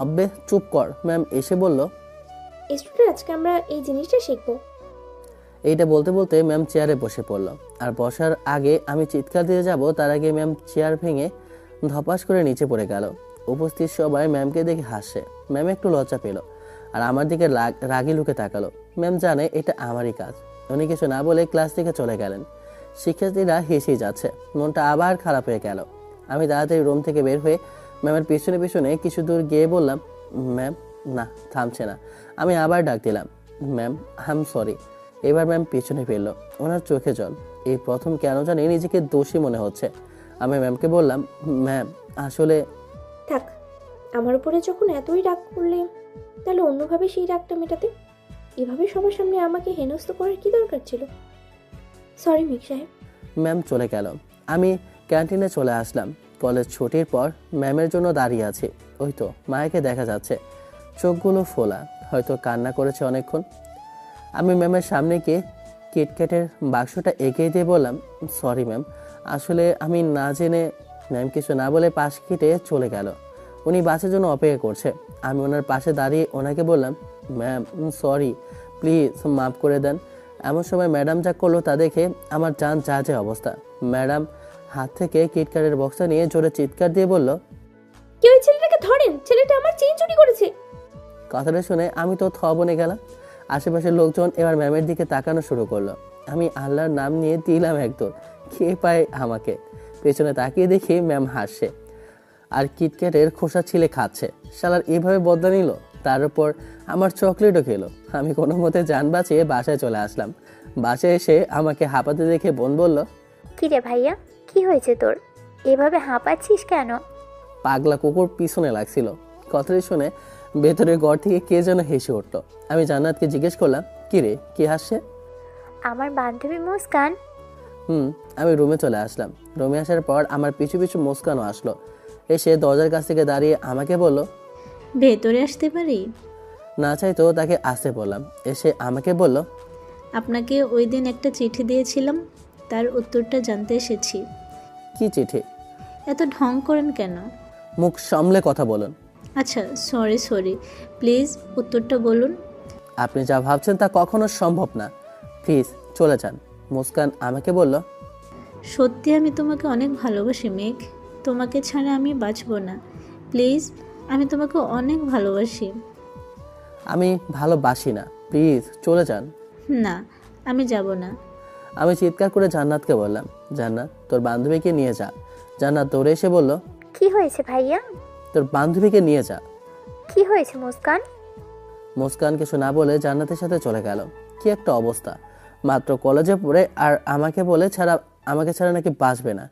আব্বে চুপ কর। ম্যাম এসে বলল, স্টুডেন্ট, আজকে আমরা এই জিনিসটা শিখবো। এইটা বলতে বলতে ম্যাম চেয়ারে বসে পড়ল। আর বসার আগে আমি চিৎকার দিয়ে যাব, তার আগে ম্যাম চেয়ার ভেঙে ধপাস করে নিচে পড়ে গেল। উপস্থিত সবাই ম্যামকে দেখে হাসছে। ম্যাম একটু লজ্জা পেল আর আমার দিকে রাগি লুকে তাকালো। ম্যাম জানে এটা আমারই কাজ। উনি কিছু না বলে ক্লাস থেকে চলে গেলেন। শিক্ষার্থীরা হেসেই যাচ্ছে। মনটা আবার খারাপ হয়ে গেল। আমি তাড়াতাড়ি রুম থেকে বের হয়ে ম্যামের পিছনে পিছনে কিছু দূর গিয়ে বললাম, ম্যাম। না, থামছে না। আমি আবার ডাক দিলাম, ম্যাম আই সরি। এবার ম্যাম পিছনে ফেললো। ওনার চোখে জল। এই প্রথম কেন জানি নিজেকে দোষী মনে হচ্ছে। আমি ম্যামকে বললাম, ম্যাম আসলে। থাক, আমার উপরে যখন এতই রাগ করলে, তাহলে অন্যভাবে সেই রাগটা মেটাতে এভাবে সবার সামনে আমাকে হেনস্থ করার কি দরকার ছিল? সরি মেঘ সাহেব। ম্যাম চলে গেল। আমি ক্যান্টিনে চলে আসলাম। কলেজ ছুটির পর ম্যামের জন্য দাঁড়িয়ে আছি। ওই তো মায়াকে দেখা যাচ্ছে, চোখগুলো ফোলা, হয়তো কান্না করেছে অনেকক্ষণ। আমি ম্যামের সামনে গিয়ে কিটক্যাটের বাক্সটা এগিয়ে দিয়ে বললাম, সরি ম্যাম, আসলে আমি না জেনে। ম্যাম কিছু না বলে পাশ কেটে চলে গেল। উনি বাসের জন্য অপেক্ষা করছে। আমি ওনার পাশে দাঁড়িয়ে ওনাকে বললাম, ম্যাম সরি, প্লিজ মাফ করে দেন। এমন সময় ম্যাডাম যা করলো তা দেখে আমার জান যা অবস্থা। ম্যাডাম হাত থেকে কিটক্যাটের বক্সটা নিয়ে জোরে চিৎকার দিয়ে বলল, কেউ ওই ছেলেটাকে ধরেন, ছেলেটা আমার চেইন চুরি করেছে। কথাটা শুনে আমি তো বনে গেলাম। আশেপাশের লোকজন এবার ম্যামের দিকে তাকানো শুরু করলো। আমি আল্লাহর নাম নিয়ে দিলাম একদৌড়। কে পায় আমাকে? পেছনে তাকিয়ে দেখি ম্যাম হাসছে আর কিটক্যাটের খোসা ছিলে খাচ্ছে। শালার এইভাবে বদলা নিল, তার উপর আমার চকলেটও খেলো। আমি কোনো মতে যান বাঁচিয়ে বাসায় চলে আসলাম। বাসায় এসে আমাকে হাঁপাতে দেখে বোন বলল, কি রে ভাইয়া, কি হয়েছে তোর? এভাবে হাঁপাচ্ছিস কেন? পাগলা কুকুর পিছনে লাগছিল। কথাটি শুনে ভেতরের ঘর থেকে কে যেন হেসে উঠলো। আমি জান্নাতকে জিজ্ঞেস করলাম, কি রে, কি হাসছে? আমার বান্ধবী মুস্কান। আমি রুমে চলে আসলাম। রুমে আসার পর আমার পিছু পিছু মুস্কানও আসলো। এসে দরজার কাছ থেকে দাঁড়িয়ে আমাকে বলল, ভেতরে আসতে পারি? না চাইতো তাকে আসতে বললাম। এসে আমাকে বলল, আপনাকে ওই দিন একটা চিঠি দিয়েছিলাম, তার উত্তরটা জানতে এসেছি। কি চিঠি? এত ঢং করেন কেন? মুখ সামলে কথা বলুন। আচ্ছা সরি, প্লিজ উত্তরটা বলুন। আপনি যা ভাবছেন তা কখনো সম্ভব না, প্লিজ চলে যান। মুস্কান আমাকে বলল, সত্যি আমি তোমাকে অনেক ভালোবাসি মেঘ, তোমাকে ছাড়া আমি বাঁচব না। প্লিজ, আমি তোমাকে অনেক ভালোবাসি। আমি ভালোবাসি না, প্লিজ চলে যান। না, আমি যাব না। আমি চিৎকার করে জান্নাতকে বললাম, জান্নাত তোর বান্ধবীকে নিয়ে যা। জান্নাত দৌড়ে এসে বলল, কি হয়েছে ভাইয়া? তোর বান্ধবীকে নিয়ে যা। কি হয়েছে মুস্কান? মুস্কান কিছু না বলে জান্নাতের সাথে চলে গেল। কি একটা অবস্থা, মাত্র কলেজে পড়ে আর আমাকে ছাড়া নাকি বাঁচবে না।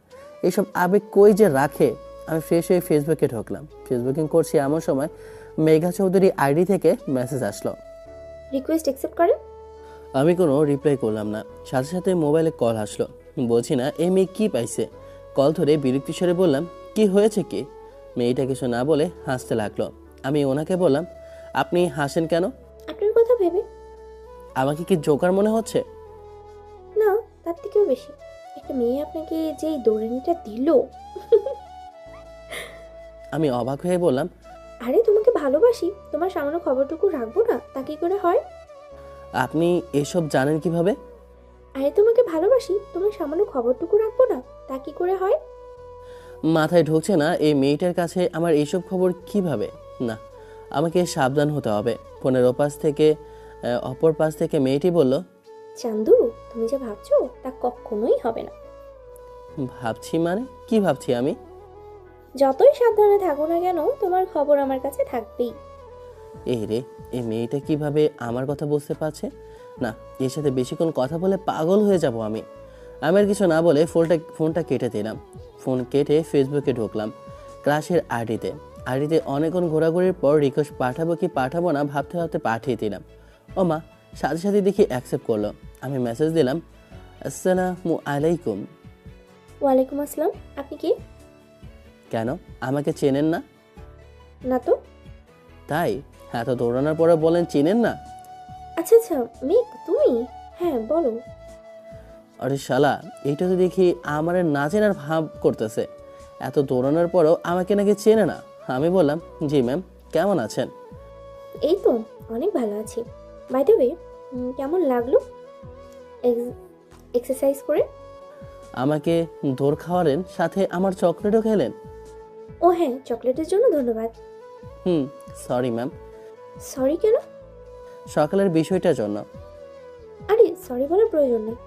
এইসব আবেগ কই যে রাখে। আমি ফ্রেশ হয়ে ফেসবুকে ঢুকলাম। ফেসবুকিং করছি এমন সময় মেঘা চৌধুরী আইডি থেকে মেসেজ আসলো। রিকোয়েস্ট অ্যাকসেপ্ট করেন। আমি কোনো রিপ্লাই করলাম না, সাথে সাথে মোবাইলে কল আসলো। বলছি না এই মেয়ে কী পাইছে। কল ধরে বিরক্তি স্বরে বললাম, কি হয়েছে কি? মেয়েটা কিছু না বলে হাসতে লাগলো। আমি ওনাকে বললাম, আপনি হাসেন কেন? আপনার কথা ভেবে। আমাকে কি জোকার মনে হচ্ছে? না, তার থেকেও বেশি। একটা মেয়ে আপনাকে যে এই দৌড়ানিটা দিল। আমি অবাক হয়ে বললাম, আরে তোমাকে ভালোবাসি, তোমার সামান্য খবরটুকু রাখবো না, তা কি করে হয়? আপনি এসব জানেন কিভাবে? আরে তোমাকে ভালোবাসি, তোমার সামান্য খবরটুকু রাখবো না, তা কি করে হয়? মাথায় ঢুকছে না এই মেয়েটার কাছে আমার এইসব খবর কিভাবে। না, আমাকে সাবধান হতে হবে। ফোনের অপর পাশ থেকে মেয়েটি বলল, চান্দু, তুমি যে ভাবছো তা কখনোই হবে না। ভাবছি মানে কি ভাবছি আমি? যতই সাবধানে থাকো না কেন, তোমার খবর আমার কাছে থাকবেই। এই রে, এই মেয়েটা কিভাবে আমার কথা বুঝতে পারছে? না, এর সাথে বেশিক্ষণ কথা বলে পাগল হয়ে যাব আমি। আমি আর কিছু না বলে ফোনটা কেটে দিলাম। ফোন কেটে ফেসবুকে ঢুকলাম ক্রাশের আইডিতে অনেকক্ষণ ঘোরাঘুরির পর রিকোয়েস্ট পাঠাবো কি পাঠাবো না ভাবতে ভাবতে পাঠিয়ে দিলাম। ও মা, সাথে সাথে দেখি অ্যাকসেপ্ট করলো। আমি মেসেজ দিলাম, আসসালামু আলাইকুম। ওয়ালাইকুম আসসালাম। আপনি কি? কেন, আমাকে চেনেন না? না তো। তাই এত দৌড়ানোর পরে বলেন চেনেন না? আচ্ছা আচ্ছা, মেঘ তুমি? হ্যাঁ বলো। আরে শালা, এইটা তো দেখি আমার না চেনার ভাব করতেছে। এত দৌড়ানোর পরও আমাকে নাকি চেনে না। আমি বললাম, জি ম্যাম, কেমন আছেন? এই তো অনেক ভালো আছি। বাই দ্য ওয়ে, কেমন লাগলো এক্সারসাইজ করে? আমাকে দৌড় খাওয়ালেন, সাথে আমার চকলেটও খেলেন। ও হ্যাঁ, চকলেটের জন্য ধন্যবাদ। Sorry ma'am. সরি কেন? সকালের বিষয়টার জন্য। আরে সরি বলার প্রয়োজন নেই।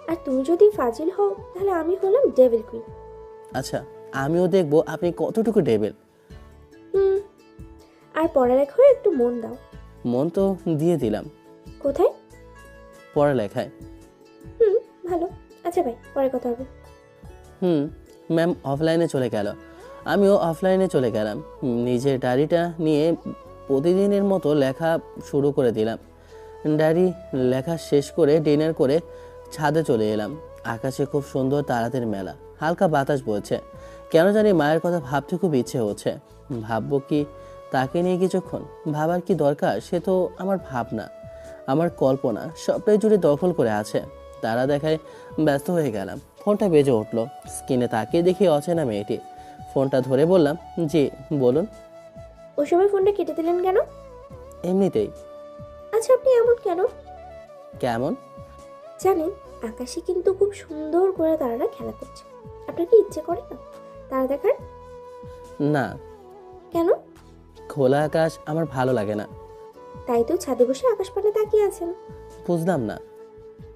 আর তুমি যদি ফাজিল হও তাহলে আমি হলাম ডেভিল কুইন। আচ্ছা, আমিও দেখবো আপনি কতটুকু ডেভিল। আর পড়ালেখায় একটু মন দাও। মন তো দিয়ে দিলাম। কোথায়? পড়ালেখায়। ভালো। আচ্ছা ভাই, পরে কথা হবে। ম্যাম অফলাইনে চলে গেল। আমিও অফলাইনে চলে গেলাম। নিজের ডায়েরিটা নিয়ে প্রতিদিনের মতো লেখা শুরু করে দিলাম। ডায়েরি লেখা শেষ করে ডিনার করে ছাদে চলে এলাম। আকাশে খুব সুন্দর তারাদের মেলা, হালকা বাতাস বইছে। কেন জানি মায়ের কথা ভাবতে খুব ইচ্ছে হচ্ছে। ভাববো কি তাকে নিয়ে কিছুক্ষণ? ভাবার কি দরকার? সে তো আমার ভাবনা, আমার কল্পনা সবটাই জুড়ে দখল করে আছে। তারা দেখায় ব্যস্ত হয়ে গেলাম। ফোনটা বেজে উঠলো। স্ক্রিনে তাকিয়ে দেখি অচেনা মেয়েটি। ফোনটা ধরে বললাম, জি বলুন। ওই সময় ফোনটা কেটে দিলেন কেন? এমনিতেই। আচ্ছা, আপনি এমন কেন? কেমন? জানেন, আকাশে কিন্তু খুব সুন্দর করে তারারা খেলা করছে। আপনার কি ইচ্ছে করে না তারা দেখার? না। কেন? খোলা আকাশ আমার ভালো লাগে না। তাই তো ছাদে বসে আকাশ পানে তাকিয়ে আছেন। বুঝলাম না।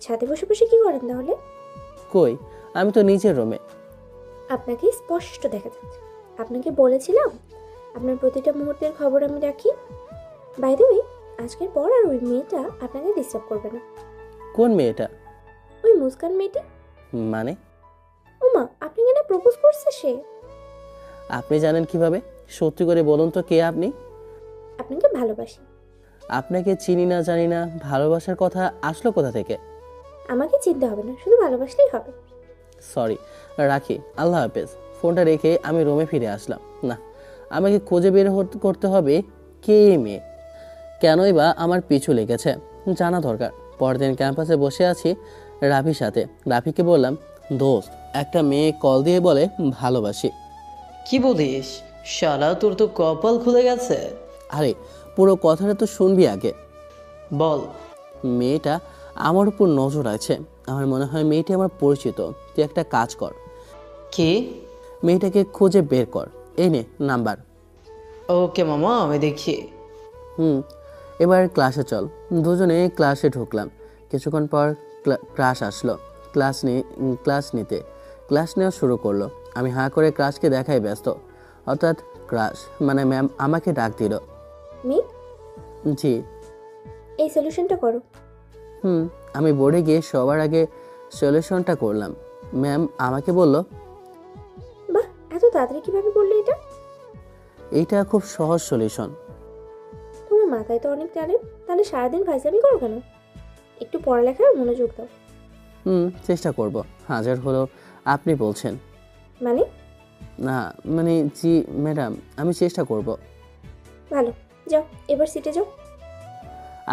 ছাদে বসে বসে কি করেন তাহলে? কই, আমি তো নিচের রুমে। আপনাকে স্পষ্ট দেখা যাচ্ছে। আপনাকে বলেছিলাম আপনার প্রতিটা মুহূর্তের খবর আমি রাখি। বাই দ্য ওয়ে, আজকের পর আর ওই মেয়েটা আপনাকে ডিস্টার্ব করবে না। কোন মেয়েটা? ওই মুস্কান মেয়েটি। মানে? ওমা, আপনি কেন প্রপোজ করছে সে? আপনি জানেন কিভাবে? সত্যি করে বলুন তো, কে আপনি? আপনাকে ভালোবাসি। আপনাকে চিনি না জানি না, ভালোবাসার কথা আসলো কোথা থেকে? আমাকে চিনতে হবে না, শুধু ভালোবাসলেই হবে। সরি, রাখি, আল্লাহ হাফেজ। ফোনটা রেখে আমি রুমে ফিরে আসলাম। না, আমাকে খুঁজে বের করতে হবে কে এই মেয়ে, কেনই বা আমার পিছু লেগেছে, জানা দরকার। পরদিন ক্যাম্পাসে বসে আছি রাফির সাথে। রাফিকে বললাম, দোস্ত, একটা মেয়ে কল দিয়ে বলে ভালোবাসি। কি বলিস? শালা, তোর তো কপাল খুলে গেছে। আরে পুরো কথাটা তো শুনবি আগে। বল। মেয়েটা আমার উপর নজর আছে। আমার মনে হয় মেয়েটি আমার পরিচিত। তুই একটা কাজ কর। কি? মেয়েটাকে খুঁজে বের কর। এই নে নাম্বার। ওকে মামা, আমি দেখি। এবার ক্লাসে চল। দুজনে ক্লাসে ঢুকলাম। কিছুক্ষণ পর ক্লাস আসলো। ক্লাস নেওয়া শুরু করলো। আমি হাঁ করে ক্লাসকে দেখাই ব্যস্ত। অর্থাৎ ক্লাস মানে ম্যাম আমাকে ডাক দিল। মেঘ? জি। এই সলিউশনটা করো। আমি বোর্ডে গিয়ে সবার আগে সলিউশনটা করলাম। ম্যাম আমাকে বলল, বাহ, এত তাড়াতাড়ি কিভাবে করলে এটা? এইটা খুব সহজ সলিউশন। তোমার মাথায় তো অনেক ট্যালেন্ট, তাহলে সারাদিন ফাইজলামি করো কেন? একটু পড়ালেখায় মনোযোগ দাও। চেষ্টা করব। হাজার হলো আপনি বলছেন। মানে? না মানে জি ম্যাডাম, আমি চেষ্টা করব। ভালো, যাও এবার সিটে যাও।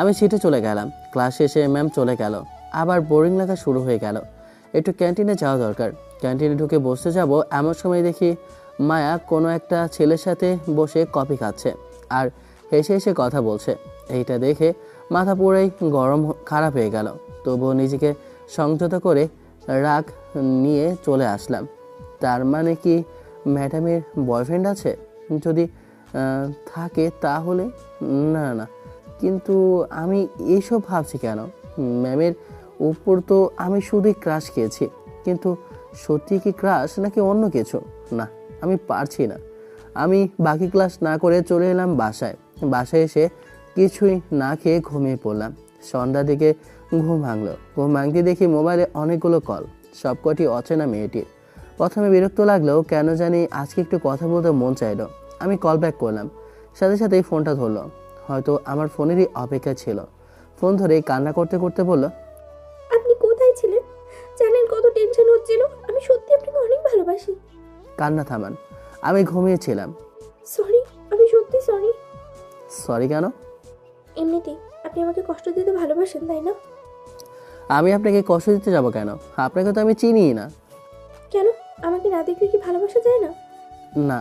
আমি সিটে চলে গেলাম। ক্লাস শেষে ম্যাম চলে গেল। আবার বোরিং লাগা শুরু হয়ে গেল। একটু ক্যান্টিনে যাওয়া দরকার। ক্যান্টিনে ঢুকে বসতে যাব, এমন সময় দেখি মায়া কোনো একটা ছেলের সাথে বসে কফি খাচ্ছে আর হেসে হেসে কথা বলছে। এইটা দেখে মাথা পুরাই খারাপ হয়ে গেল। তবুও নিজেকে সংযত করে রাগ নিয়ে চলে আসলাম। তার মানে কি ম্যাডামের বয়ফ্রেন্ড আছে? যদি থাকে তাহলে না না, কিন্তু আমি এইসব ভাবছি কেন? ম্যামের উপর তো আমি শুধুই ক্রাশ খেয়েছি, কিন্তু সত্যি কি ক্রাশ নাকি অন্য কিছু? না, আমি পারছি না। আমি বাকি ক্লাস না করে চলে এলাম বাসায়। বাসায় এসে কিছুই না খেয়ে ঘুমিয়ে পড়লাম। সন্ধ্যার দিকে ঘুম ভাঙলো। ঘুম ভাঙতে দেখি মোবাইলে অনেকগুলো কল, সবকটি অচেনা মেয়েটির। প্রথমে বিরক্ত লাগলেও কেন জানি আজকে একটু কথা বলতে মন চাইলো। আমি কল ব্যাক করলাম, সাথে সাথেই ফোনটা ধরলো। হয়তো আমার ফোনেরই অপেক্ষা ছিল। ফোন ধরে কান্না করতে করতে বলল, আপনি কোথায় ছিলেন? জানেন কত টেনশন হচ্ছিল? আমি সত্যি আপনাকে অনেক ভালোবাসি। কান্না থামান, আমি ঘুমিয়েছিলাম। সরি, আমি সত্যি সরি। সরি কেন? এমনিতেই আপনি আমাকে কষ্ট দিতে ভালোবাসেন, তাই না? আমি আপনাকে কষ্ট দিতে যাব কেন? আপনাকে তো আমি চিনিই না। কেন? আমাকে না দেখলে কি ভালোবাসা যায় না? না।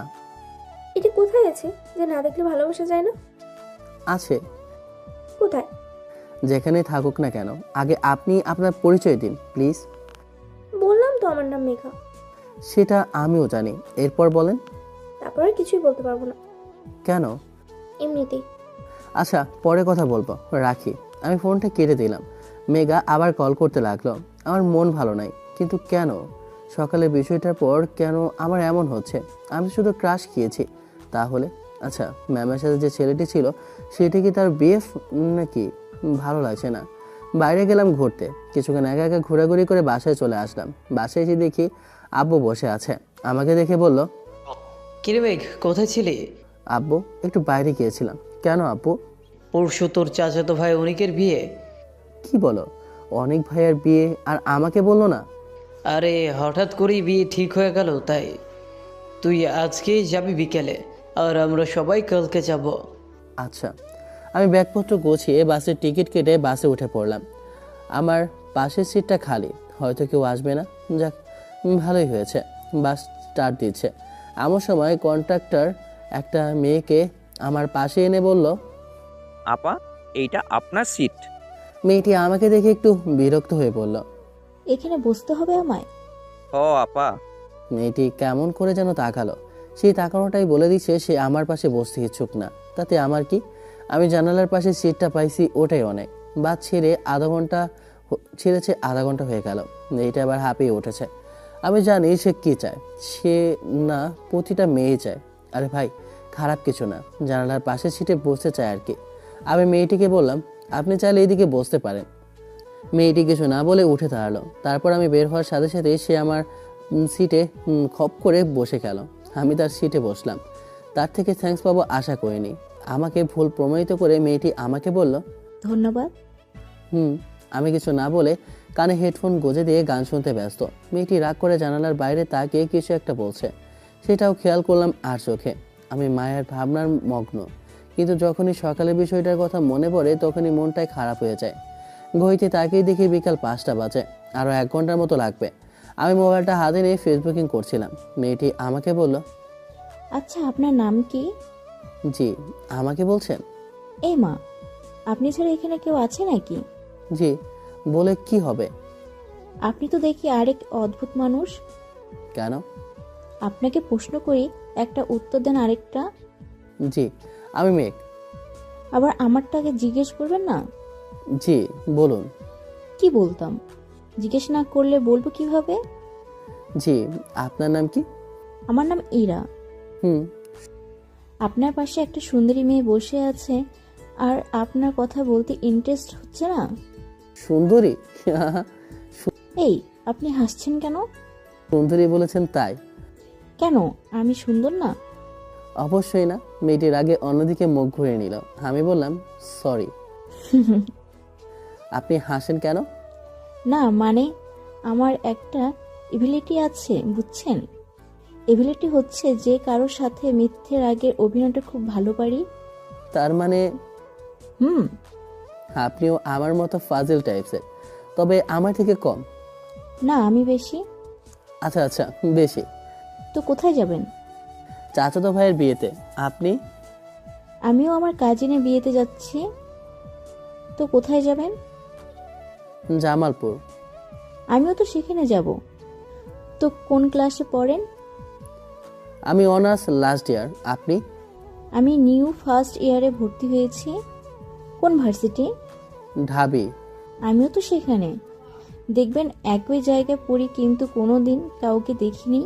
এটা কোথায় আছে যে না দেখলে ভালোবাসা যায় না? আছে। কোথায়? যেখানে থাকুক না কেন, আগে আপনি আপনার পরিচয় দিন প্লিজ। বললাম তো আমার নাম মেঘা। সেটা আমিও জানি, এরপর বলেন। তারপর আর কিছুই বলতে পারবো না। কেন? এমনিতেই। আচ্ছা, পরে কথা বলবো, রাখি। আমি ফোনটা কেটে দিলাম। মেঘা আবার কল করতে লাগলো। আমার মন ভালো নাই, কিন্তু কেন? সকালের বিষয়টার পর কেন আমার এমন হচ্ছে? আমি শুধু ক্রাশ খেয়েছি তাহলে? আচ্ছা, ম্যামের সাথে যে ছেলেটি ছিল সেটি কি তার বিএফ নাকি? ভালো লাগছে না। বাইরে গেলাম ঘুরতে। কিছুক্ষণ একা একা ঘোরাঘুরি করে বাসায় চলে আসলাম। বাসায় এসে দেখি আব্বু বসে আছে। আমাকে দেখে বলল, কিরে মেঘ, কোথায় ছিলি? আব্বু, একটু বাইরে গিয়েছিলাম। কেন আব্বু? পরশু তোর চাচাতো ভাই অনিকের বিয়ে। কি বলো? অনেক ভাইয়ের বিয়ে আর আমাকে বললো না? আরে হঠাৎ করেই বিয়ে ঠিক হয়ে গেল, তাই তুই আজকেই যাবি বিকেলে, আর আমরা সবাই কালকে যাব। আচ্ছা। আমি ব্যাগপত্র গুছিয়ে বাসের টিকিট কেটে বাসে উঠে পড়লাম। আমার পাশের সিটটা খালি, হয়তো কেউ আসবে না। যাক, ভালোই হয়েছে। বাস স্টার্ট দিচ্ছে। এমন সময় কন্ট্রাক্টর একটা মেয়েকে আমার পাশে এনে বলল, আপা, এইটা আপনার সিট। মেয়েটি আমাকে দেখে একটু বিরক্ত হয়ে পড়ল। এখানে বসতে হবে আমায়? ও আপা। মেয়েটি কেমন করে যেন তাকালো। সেই তাকানোটাই বলে দিচ্ছে সে আমার পাশে বসতে ইচ্ছুক না। তাতে আমার কি? আমি জানালার পাশে সিটটা পাইছি, ওটাই অনেক। বাস ছেড়েছে আধা ঘন্টা হয়ে গেল। মেয়েটা আবার হাঁপিয়ে উঠেছে। আমি জানি সে কি চায়। সে না প্রতিটা মেয়ে চায়। আরে ভাই, খারাপ কিছু না, জানালার পাশের সিটে বসতে চায় আর কি। আমি মেয়েটিকে বললাম, আপনি চাইলে এইদিকে বসতে পারেন। মেয়েটি কিছু না বলে উঠে দাঁড়ালো। তারপর আমি বের হওয়ার সাথে সাথে সে আমার সিটে খপ করে বসে গেল। আমি তার সিটে বসলাম। তার থেকে থ্যাঙ্কস পাবো আশা করিনি। আমাকে ভুল প্রমাণিত করে মেয়েটি আমাকে বলল, ধন্যবাদ। আমি কিছু না বলে কানে হেডফোন গুঁজে দিয়ে গান শুনতে ব্যস্ত। মেয়েটি রাগ করে জানালার বাইরে তাকিয়ে কিছু একটা বলছে, সেটাও খেয়াল করলাম আর চোখে। আমি মায়ের ভাবনার মগ্ন, কিন্তু যখনই সকালের বিষয়টার কথা মনে পড়ে তখনই মনটাই খারাপ হয়ে যায়। ঘড়িতে তাকিয়ে দেখি বিকাল 5টা বাজে, আরও 1 ঘন্টার মতো লাগবে। আমি মোবাইলটা হাতে নিয়ে ফেসবুকিং করছিলাম। মেয়েটি আমাকে বলল, আচ্ছা, আপনার নাম কি? জি। আমাকে বলছেন? এই মা, আপনি ছাড়া এখানে কেউ আছে নাকি? জি। বলে কি হবে? আপনি তো দেখি আরেক অদ্ভুত মানুষ। কেন? আপনাকে প্রশ্ন করি, একটা উত্তর দেন আরেকটা। জি। আমি মেঘ। আবার আমারটাকে জিজ্ঞেস করবেন না? জি বলুন। কি বলতাম? জিজ্ঞেস না করলে বলবো কিভাবে? জি। আপনার নাম কি? আমার নাম ইরা। হুম। আপনার পাশে একটা সুন্দরী মেয়ে বসে আছে, আর আপনার কথা বলতে ইন্টারেস্ট হচ্ছে না? সুন্দরী? এই, আপনি হাসছেন কেন? সুন্দরী বলেছেন তাই। কেন, আমি সুন্দর না? অবশ্যই না। মেয়েটির আগে অন্যদিকে মুখ ঘুরিয়ে নিল। আমি বললাম, সরি। আপনি হাসেন কেন? না মানে, আমার একটা এবিলিটি আছে, বুঝছেন? এবিলিটি হচ্ছে যে কারোর সাথে মিথ্যের আগের অভিনয়টা খুব ভালো পারি। তার মানে হুম। আপনিও আমার মতো ফাজিল টাইপসের, তবে আমার থেকে কম। না, আমি বেশি। আচ্ছা আচ্ছা, বেশি। তো কোথায় যাবেন? চাচাতো ভাইয়ের বিয়েতে। আপনি? আমিও আমার কাজিনের বিয়েতে যাচ্ছি। তো কোথায় যাবেন? জামালপুর। আমিও তো সেখানে যাব। তো কোন ক্লাসে পড়েন? আমি অনার্স লাস্ট ইয়ার। আপনি? আমি নিউ ফার্স্ট ইয়ারে ভর্তি হয়েছি। কোন ভার্সিটি? ঢাবি। আমিও তো সেখানে। দেখবেন একই জায়গায় পড়ি কিন্তু কোনো দিন কাউকে দেখিনি।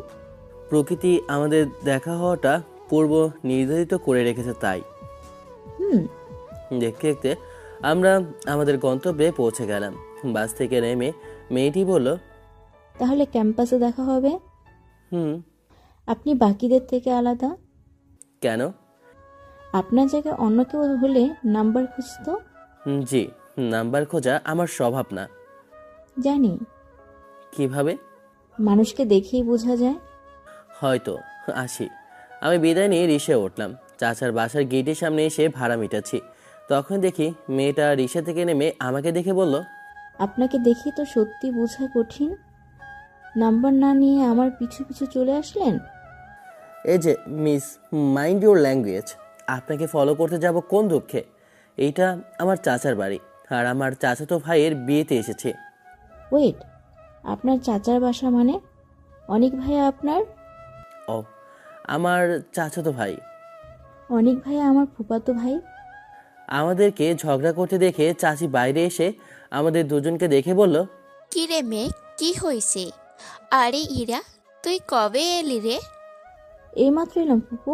প্রকৃতি আমাদের দেখা হওয়াটা পূর্ব নির্ধারিত করে রেখেছে তাই। হুম। দেখতে দেখতে আমরা আমাদের গন্তব্যে পৌঁছে গেলাম। বাস থেকে নেমে মেয়েটি বলল, তাহলে ক্যাম্পাসে দেখা হবে। হুম। আপনি বাকিদের থেকে আলাদা। কেন? আপনার জায়গায় অন্য কেউ হলে নাম্বার খুঁজতো। জি, নাম্বার খোঁজা আমার স্বভাব না। জানি। কিভাবে? মানুষকে দেখেই বোঝা যায়। হয়তো। আসি। আমি বিদায় নিয়ে রিক্সায় উঠলাম। চাচার বাসার গেটের সামনে এসে ভাড়া মেটাচ্ছি। তখন দেখি মেয়েটা রিক্সা থেকে নেমে আমাকে দেখে বলল, আপনাকে দেখি তো সত্যি বোঝা কঠিন। নাম্বার না নিয়ে আমার পিছু পিছু চলে আসলেন। এই যে মিস, মাইন্ড ইউর ল্যাঙ্গুয়েজ। আপনাকে ফলো করতে যাব কোন দুঃখে? এইটা আমার চাচার বাড়ি, আর আমার চাচাতো ভাইয়ের বিয়েতে এসেছে। ওয়েট, আপনার চাচার বাসা মানে? অনিক ভাইয়া আপনার? ও, আমার চাচাতো ভাই। অনিক ভাইয়া আমার ফুফাতো ভাই। আমাদেরকে ঝগড়া করতে দেখে চাচি বাইরে এসে আমাদের দুজনকে দেখে বলল, কি রে মেঘ, কি হয়েছে? আরে ইরা, তুই কবে এলি রে? এইমাত্র এলাম ফুপু।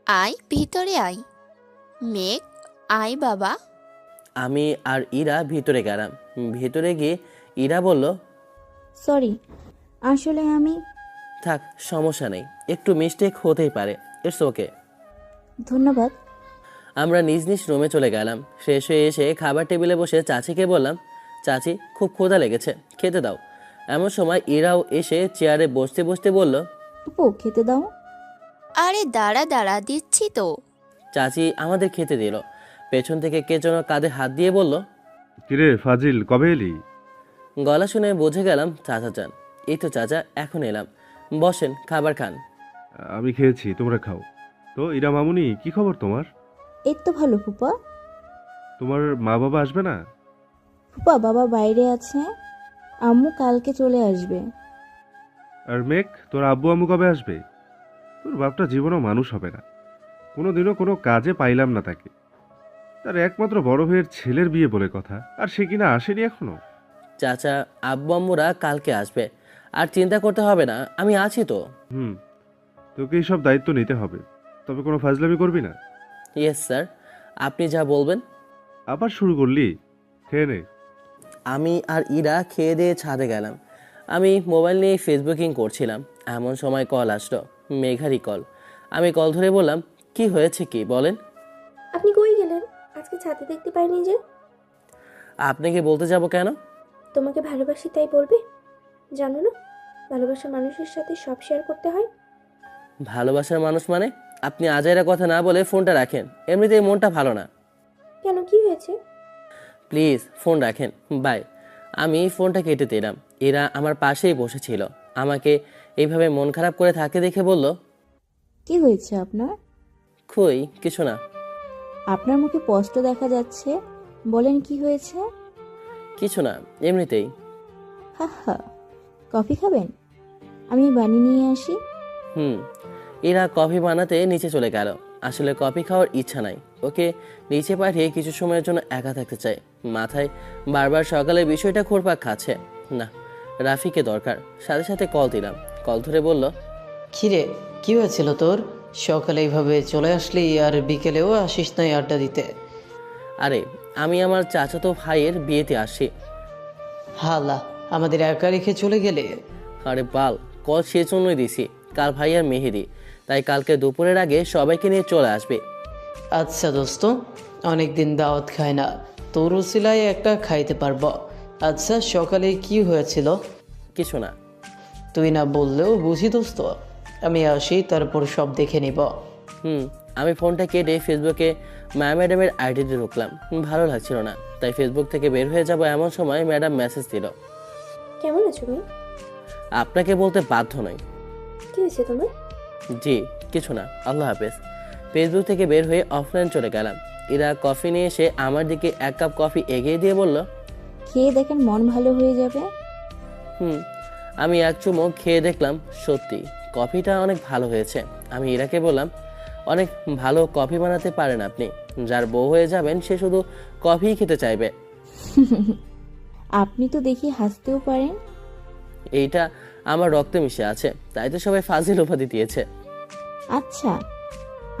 আয় ভিতরে আয়। মেঘ, আয় বাবা। আমি আর ইরা ভিতরে গেলাম। ভিতরে গিয়ে ইরা বলল, সরি, আসলে আমি। থাক, সমস্যা নেই, একটু মিস্টেক হতেই পারে, ইটস ওকে। ধন্যবাদ। আমরা নিজ নিজ রুমে চলে গেলাম। ফ্রেশ হয়ে এসে খাবার টেবিলে বসে চাচিকে বললাম, চাচি খুব ক্ষুধা লেগেছে, খেতে দাও। এমন সময় ইরাও এসে চেয়ারে বসতে বসতে বলল, ফুপু খেতে দাও। আরে দাঁড়া দাঁড়া, দিচ্ছি তো। চাচি আমাদের খেতে দিল। পেছন থেকে কে যেন কাঁধে হাত দিয়ে বলল, কিরে ফাজিল, কবে এলি? গলা শুনে বুঝে গেলাম চাচা যান। এই তো চাচা, এখন এলাম, বসেন, খাবার খান। আমি খেয়েছি, তোমরা খাও। তো ইরা মামুনি, কি খবর তোমার? এই তো ভালো ফুপা। তোমার মা বাবা আসবে না? ফুপা বাবা বাইরে আছে, আম্মু কালকে চলে আসবে। আর মেঘ, তোর আব্বু আম্মু কবে আসবে? তোর বাপটা জীবনও মানুষ হবে না, কোনোদিনও কোনো কাজে পাইলাম না তাকে। তার একমাত্র বড় ভাইয়ের ছেলের বিয়ে বলে কথা, আর সে কিনা আসেনি এখনো। চাচা, আব্বু আম্মুরা কালকে আসবে, আর চিন্তা করতে হবে না, আমি আছি তো। তোকে এইসব দায়িত্ব নিতে হবে, তবে কোনো ফাজলামি করবি না। ইয়েস স্যার, আপনি যা বলবেন। আবার শুরু করলি? খেয়ে নে। আমি আর ইরা খেয়ে দিয়ে ছাদে গেলাম। আমি মোবাইল নিয়ে ফেসবুকিং করছিলাম, এমন সময় কল আসলো, মেঘারই কল। আমি কল ধরে বললাম, কি হয়েছে, কি বলেন? আপনি কই গেলেন? আজকে ছাদে দেখতে পাইনি যে। আপনাকে বলতে যাব কেন? তোমাকে ভালোবাসি তাই বলবে? জানো না, ভালোবাসার মানুষের সাথে সব শেয়ার করতে হয়। ভালোবাসার মানুষ মানে? আপনি আজাইরা কথা না বলে ফোনটা রাখেন, এমনিতেই মনটা ভালো না। কেন, কি হয়েছে? প্লিজ ফোন রাখেন, বাই। আমি ফোনটা কেটে দিলাম। এরা আমার পাশেই বসেছিল। আমাকে এইভাবে মন খারাপ করে থাকতে দেখে বলল, কি হয়েছে আপনার? কই কিছু না। আপনার মুখে কষ্ট দেখা যাচ্ছে, বলেন কি হয়েছে? কিছু না, এমনিতেই। হা হা, কফি খাবেন? আমি বানিয়ে নিয়ে আসি। এরা কফি বানাতে নিচে চলে গেল। আসলে কফি খাওয়ার ইচ্ছা নাই, ওকে নিচে পাঠিয়ে কিছু সময়ের জন্য একা থাকতে চাই। মাথায় বারবার সকালের বিষয়টা ঘুরপাক খাচ্ছে। না, রাফিকে দরকার। সাথে সাথে কল দিলাম। কল ধরে বলল, খিরে, কি হয়েছিল তোর? সকালে এইভাবে চলে আসলি আর বিকেলেও আসিস নাই আড্ডা দিতে? আরে আমি আমার চাচাতো ভাইয়ের বিয়েতে আসি। হালা, আমাদের একা রেখে চলে গেলে? আরে বাল, কল সে জন্যই দিছি, কাল ভাইয়ার মেহেদি, তাই কালকে দুপুরের আগে সবাইকে নিয়ে চলে আসবে। আচ্ছা দোস্ত, অনেক দিন দাওয়াত খায় না, তোর উসিলায় একটা খাইতে পারবো। আচ্ছা, সকালে কি হয়েছিল? কিছু না। তুই না বললেও বুঝি দোস্ত। আমি আসি, তারপর সব দেখে নিব। আমি ফোনটা কেটে ফেসবুকে ম্যাডামের আইডিতে ঢুকলাম। ভালো লাগছিল না, তাই ফেসবুক থেকে বের হয়ে যাব এমন সময় ম্যাডাম মেসেজ দিল। কেমন আছো মেয়ে? আপনাকে বলতে বাধ্য নই। কি হয়েছে তোমার? জি কিছু না, আল্লাহ হাফেজ। ফেসবুক থেকে বের হয়ে অফলাইন চলে গেলাম। এরা কফি নিয়ে এসে আমার দিকে এক কাপ কফি এগিয়ে দিয়ে বলল, খেয়ে দেখেন মন ভালো হয়ে যাবে। আমি এক চুমুক খেয়ে দেখলাম সত্যি কফিটা অনেক ভালো হয়েছে। আমি ইরাকে বললাম, অনেক ভালো কফি বানাতে পারেন আপনি, যার বউ হয়ে যাবেন সে শুধু কফিই খেতে চাইবে। আপনি তো দেখি হাসতেও পারেন। এইটা আমার রক্তে মিশে আছে, তাই তো সবাই ফাজিল উপাধি দিয়েছে। আচ্ছা,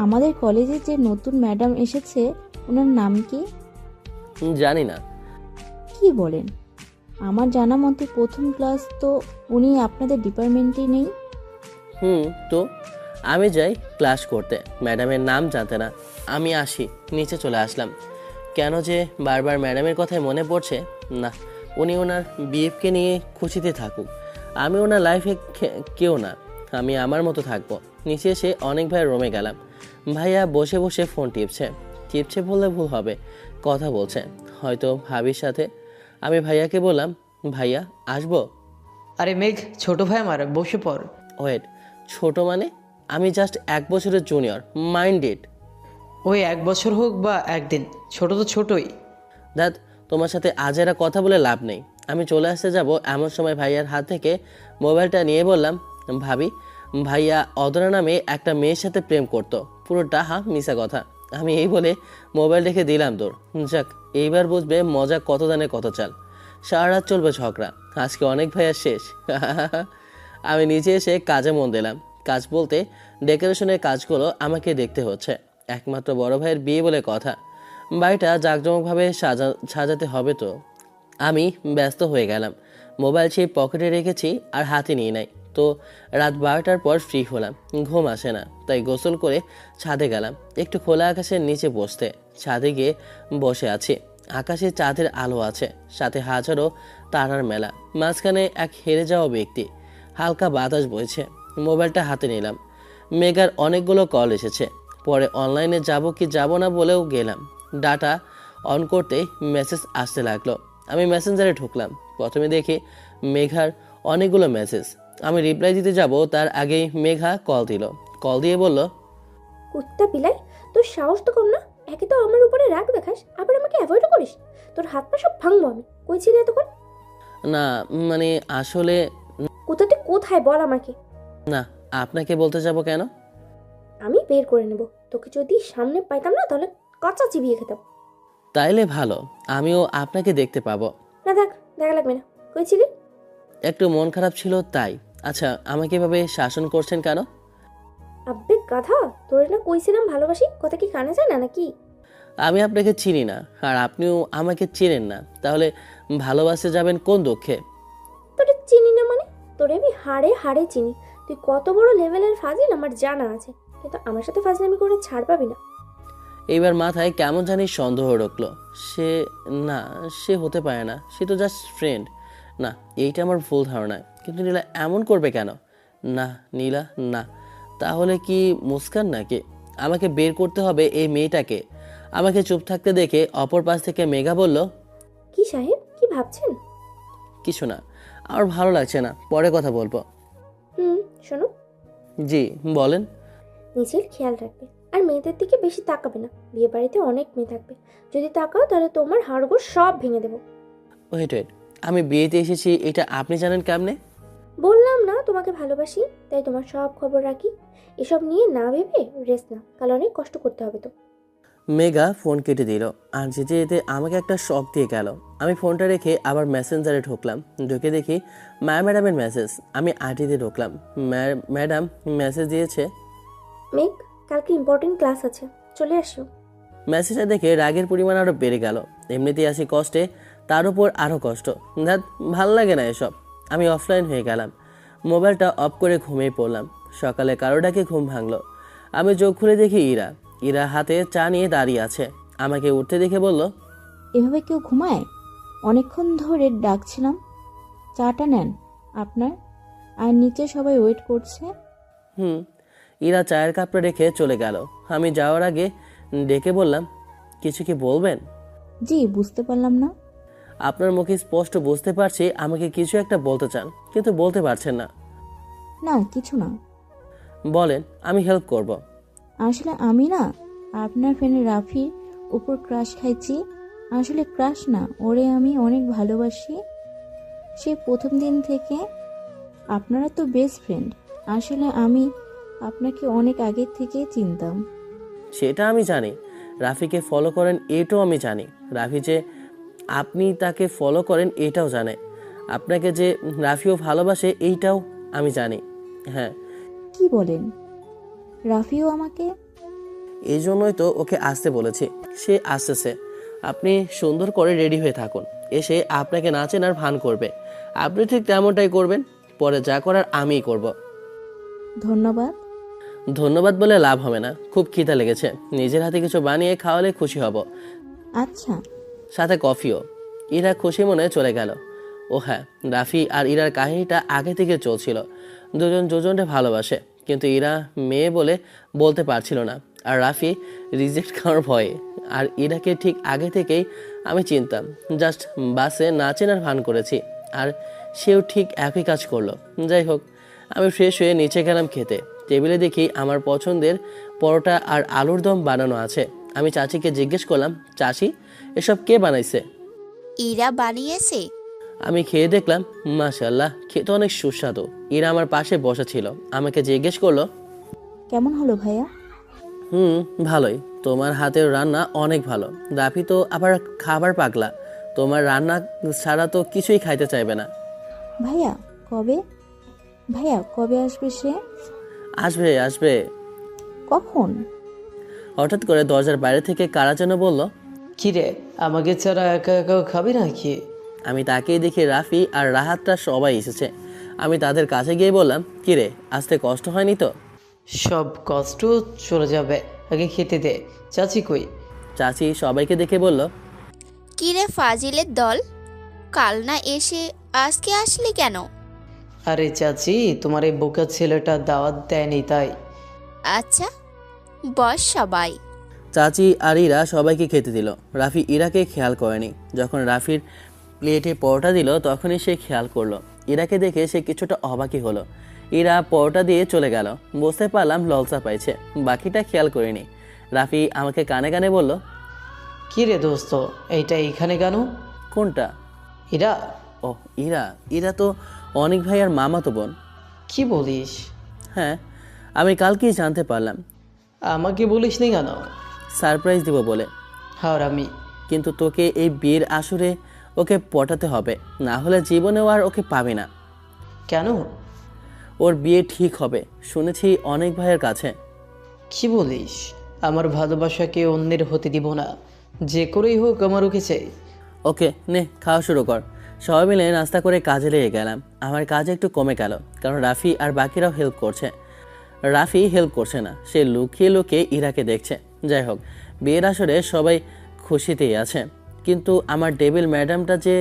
আমাদের কলেজে যে নতুন ম্যাডাম এসেছে ওনার নাম কি? জানি না। কি বলেন? আমার জানা মতে প্রথম ক্লাস তো উনি আপনাদের ডিপার্টমেন্টে নেই। তো আমি যাই ক্লাস করতে, ম্যাডামের নাম জানতে না। আমি আসি, নিচে চলে আসলাম। কেন যে বারবার ম্যাডামের কথাই মনে পড়ছে। না, উনি ওনার বিএফকে নিয়ে খুশিতে থাকুক, আমি ওনার লাইফে কেউ না, আমি আমার মতো থাকবো। নিচে এসে অনেক ভাইয়ের রুমে গেলাম। ভাইয়া বসে বসে ফোন টিপছে বললে ভুল হবে, কথা বলছে হয়তো ভাবির সাথে। আমি ভাইয়াকে বললাম, ভাইয়া আসবো? আরে মেঘ, ছোট ভাই আমার, বসে পড়। ওয়েট, ছোট মানে? আমি জাস্ট 1 বছরের জুনিয়র, মাইন্ডেড। ওই 1 বছর হোক বা একদিন, ছোট তো ছোটই। দাদ, তোমার সাথে আজ এরা কথা বলে লাভ নেই। আমি চলে আসতে যাব এমন সময় ভাইয়ার হাত থেকে মোবাইলটা নিয়ে বললাম, ভাবি, ভাইয়া অদরা নামে একটা মেয়ের সাথে প্রেম করতো, পুরোটা মিশা কথা। আমি এই বলে মোবাইল রেখে দিলাম দৌড়। যাক, এইবার বুঝবে মজা কত দানে কত চাল। সারা রাত চলবে ঝগড়া, আজকে অনেক ভাইয়ার শেষ। আমি নিচে এসে কাজে মন দিলাম। কাজ বলতে ডেকোরেশনের কাজগুলো আমাকে দেখতে হচ্ছে, একমাত্র বড় ভাইয়ের বিয়ে বলে কথা, বাড়িটা জাঁকজমকভাবে সাজাতে হবে। তো আমি ব্যস্ত হয়ে গেলাম। মোবাইল সেই পকেটে রেখেছি আর হাতে নিয়ে নাই। তো রাত 12টার পর ফ্রি হলাম, ঘুম আসে না, তাই গোসল করে ছাদে গেলাম একটু খোলা আকাশের নিচে বসতে। ছাদে গিয়ে বসে আছি, আকাশে চাঁদের আলো আছে, সাথে হাজারো তারার মেলা, মাঝখানে এক হেরে যাওয়া ব্যক্তি। হালকা বাতাস বইছে। মোবাইলটা হাতে নিলাম। মেগার অনেকগুলো কল এসেছে। পরে অনলাইনে যাব কি যাব না বলেও গেলাম। ডাটা অন করতেই মেসেজ আসতে লাগলো। আমি মেসেঞ্জারে ঢুকলাম। প্রথমে দেখি মেঘার অনেকগুলো মেসেজ। আমি রিপ্লাই দিতে যাব তার আগেই মেঘা কল দিয়ে বলল, কুত্তা বিলাই, তোর সাহস তো কম না। একে তো আমার উপরে রাগ দেখাস, আবার আমাকে অ্যাভয়েডও করিস। তোর হাত পা সব ভাঙবো আমি। কই ছিলি এতক্ষণ? না মানে আসলে কোথা তুই কোথায় বল আমাকে। না, আপনাকে বলতে যাব কেন? আমি বের করে নেব। তোকে যদি সামনে পাইতাম না তাহলে কাঁচা চিবিয়ে খেতাম। তাইলে ভালো, আমিও আপনাকে দেখতে পাবো। না থাক, দেখা লাগবে না। কই ছিলি? একটু মন খারাপ ছিল তাই। আচ্ছা, আমাকে এভাবে শাসন করছেন কেন? আব্বে গাধা, তোরে না কইছিলাম ভালোবাসি, কথা কি কানে যায় না নাকি? আমি আপনাকে চিনি না, আর আপনিও আমাকে চেনেন না, তাহলে ভালোবাসতে যাবেন কোন দুঃখে? তোরে চিনি না মানে? তোরে আমি হাড়ে হাড়ে চিনি। তুই কত বড় লেভেলের ফাজিল আমার জানা আছে, কিন্তু আমার সাথে ফাজলামি করে ছাড় পাবি না। এইবার মাথায় কেমন জানি সন্দেহ ঢুকলো। সে হতে পারে না, সে তো জাস্ট ফ্রেন্ড। না, এইটা আমার ভুল ধারণা। কিন্তু নীলা এমন করবে কেন? না নীলা না, তাহলে কি মুস্কান নাকি? আমাকে বের করতে হবে এই মেয়েটাকে। আমাকে চুপ থাকতে দেখে অপর পাশ থেকে মেঘা বলল, কি সাহেব, কি ভাবছেন? কিছু না, আমার ভালো লাগছে না, পরে কথা বলবো। শোনো। জি বলেন। নিজের খেয়াল রাখবে, আর মেয়েদের দিকে বেশি তাকাবে না। বিয়ে বাড়িতে অনেক মেয়ে থাকবে, যদি তাকাও তাহলে তোমার হাড়গোড় সব ভেঙে দেবো। ওয়েট, আমি বিয়েতে এসেছি এটা আপনি জানেন কেমনে? বললাম না তোমাকে ভালোবাসি, তাই তোমার সব খবর রাখি। এসব নিয়ে না ভেবে রেস্ট না, কাল অনেক কষ্ট করতে হবে তো। মেঘা ফোন কেটে দিল আর যেতে যেতে আমাকে একটা শক দিয়ে গেল। আমি ফোনটা রেখে আবার মেসেঞ্জারে ঢুকলাম। ঢুকে দেখি ম্যাডামের মেসেজ। আমি আইডিতে ঢুকলাম। ম্যাডাম মেসেজ দিয়েছে, মেঘ, কালকে ইম্পর্টেন্ট ক্লাস আছে, চলে আসো। মেসেজটা দেখে রাগের পরিমাণ আরও বেড়ে গেল। এমনিতেই আসি কষ্টে, তার উপর আরও কষ্ট। ধ্যাত, ভাল লাগে না এসব। আমি অফলাইন হয়ে গেলাম। মোবাইলটা অফ করে ঘুমিয়ে পড়লাম। সকালে কারোটাকে ঘুম ভাঙলো। আমি চোখ খুলে দেখি ইরা। ইরা হাতে চা নিয়ে দাঁড়িয়ে আছে। আমাকে উঠতে দেখে বলল, এভাবে কেউ ঘুমায়? অনেকক্ষণ ধরে ডাকছিলাম। চাটা নেন আপনার, আর নিচে সবাই ওয়েট করছে। ইরা চায়ের কাপটা রেখে চলে গেল। আমি যাওয়ার আগে ডেকে বললাম, কিছু কি বলবেন? জি, বুঝতে পারলাম না। আপনার মুখে স্পষ্ট বুঝতে পারছি আমাকে কিছু একটা বলতে চান, কিন্তু বলতে পারছেন না। না, কিছু না। বলেন, আমি হেল্প করব। আসলে আমি না আপনার ফ্রেন্ড রাফির উপর ক্রাশ খাইছি। আসলে ক্রাশ না, ওরে আমি অনেক ভালোবাসি সে প্রথম দিন থেকে। আপনারা তো বেস্ট ফ্রেন্ড। আসলে আমি আপনাকে অনেক আগে থেকে চিনতাম। সেটা আমি জানি। রাফিকে ফলো করেন এটাও আমি জানি। রাফি যে আপনি তাকে ফলো করেন এটাও জানে। আপনাকে যে রাফিও ভালোবাসে এইটাও আমি জানি। হ্যাঁ। কি বলেন? রাফিও আমাকে? এই জন্যই তো ওকে আসতে বলেছি। সে আসতেছে। আপনি সুন্দর করে রেডি হয়ে থাকুন। এসে আপনাকে না চেনার ভান করবে। আপনি ঠিক তেমনটাই করবেন। পরে যা করার আমিই করব। ধন্যবাদ। ধন্যবাদ বলে লাভ হবে না। খুব খিদা লেগেছে। নিজের হাতে কিছু বানিয়ে খাওয়ালে খুশি হব। আচ্ছা। সাথে কফিও। ইরা খুশি মনে চলে গেল। ও হ্যাঁ, রাফি আর ইরার কাহিনীটা আগে থেকে চলছিল। দুজন দুজনকে ভালোবাসে, কিন্তু ইরা মেয়ে বলে বলতে পারছিল না, আর রাফি রিজেক্ট খাওয়ার ভয়ে। আর ইরাকে ঠিক আগে থেকেই আমি চিনতাম। জাস্ট বাসে না চেনার ভান করেছি, আর সেও ঠিক একই কাজ করলো। যাই হোক, আমি ফ্রেশ হয়ে নিচে গেলাম খেতে। টেবিলে দেখি আমার পছন্দের পরোটা আর আলুর দম বানানো আছে। আমি চাচিকে জিজ্ঞেস করলাম, চাচি, এসব কে বানাইছে? ইরা বানিয়েছে। আমি খেয়ে দেখলাম, মাশাআল্লাহ, খেতে অনেক সুস্বাদু। ইরা আমার পাশে বসা ছিল। আমাকে জিজ্ঞেস করলো, কেমন হলো ভাইয়া? ভালোই। তোমার হাতের রান্না অনেক ভালো। রাফি তো আবার খাবার পাগলা। তোমার রান্না ছাড়া তো কিছুই খাইতে চাইবে না। ভাইয়া কবে? ভাইয়া কবে আসবে সে? আসবে আসবে। কখন? হঠাৎ করে দরজার বাইরে থেকে কারা যেন বলল, কিরে, আমাকে ছাড়া একা একাও খাবি নাকি? আমি তাকেই দেখি রাফি আর রাহাতটা সবাই এসেছে। আমি তাদের কাছে গিয়ে বললাম, কিরে, আসতে কষ্ট হয়নি তো? সব কষ্ট চলে যাবে, আগে খেতে দে। চাচি কই? চাচি সবাইকে দেখে বলল, কিরে ফাজিলের দল, কাল না এসে আজকে আসলি কেন? আরে চাচি, তোমার এই বোকা ছেলেটা দাওয়াত দেয়নি তাই। আচ্ছা, বস সবাই। চাচি আর ইরা সবাইকে খেতে দিল। রাফি ইরাকে খেয়াল করেনি। যখন রাফির প্লেটে পরোটা দিল তখনই সে খেয়াল করলো। ইরাকে দেখে সে কিছুটা অবাকই হলো। ইরা পরোটা দিয়ে চলে গেল। বুঝতে পারলাম ললচা পাইছে। বাকিটা খেয়াল করিনি। রাফি আমাকে কানে কানে বলল, কি রে দোস্ত, এইটা এইখানে কেন? কোনটা? এরা? ও ইরা, ইরা তো অনেক ভাইয়ার মামাতো বোন। কি বলিস? হ্যাঁ, আমি কালকেই জানতে পারলাম। আমাকে বলিস নি কেন? সারপ্রাইজ দিব বলে। হারামি। কিন্তু তোকে এই বিয়ের আসরে ওকে পটাতে হবে, না হলে জীবনেও আর ওকে পাবে না। কেন? ওর বিয়ে ঠিক হবে শুনেছি অনেক ভাইয়ের কাছে। কি বলিস? আমার ভালোবাসাকে অন্যের হতে দিব না, যে করেই হোক আমার ওকে চাই। ওকে নে, খাওয়া শুরু কর। সবাই মিলে নাস্তা করে কাজে লেগে গেলাম। আমার কাজ একটু কমে গেল, কারণ রাফি আর বাকিরাও হেল্প করছে। রাফি হেল্প করছে না, সে লুকিয়ে লুকিয়ে ইরাকে দেখছে। যাই হোক, বিয়ের আসরে সবাই খুশিতেই আছে, কিন্তু আমার ডেবিল ম্যাডামটা যে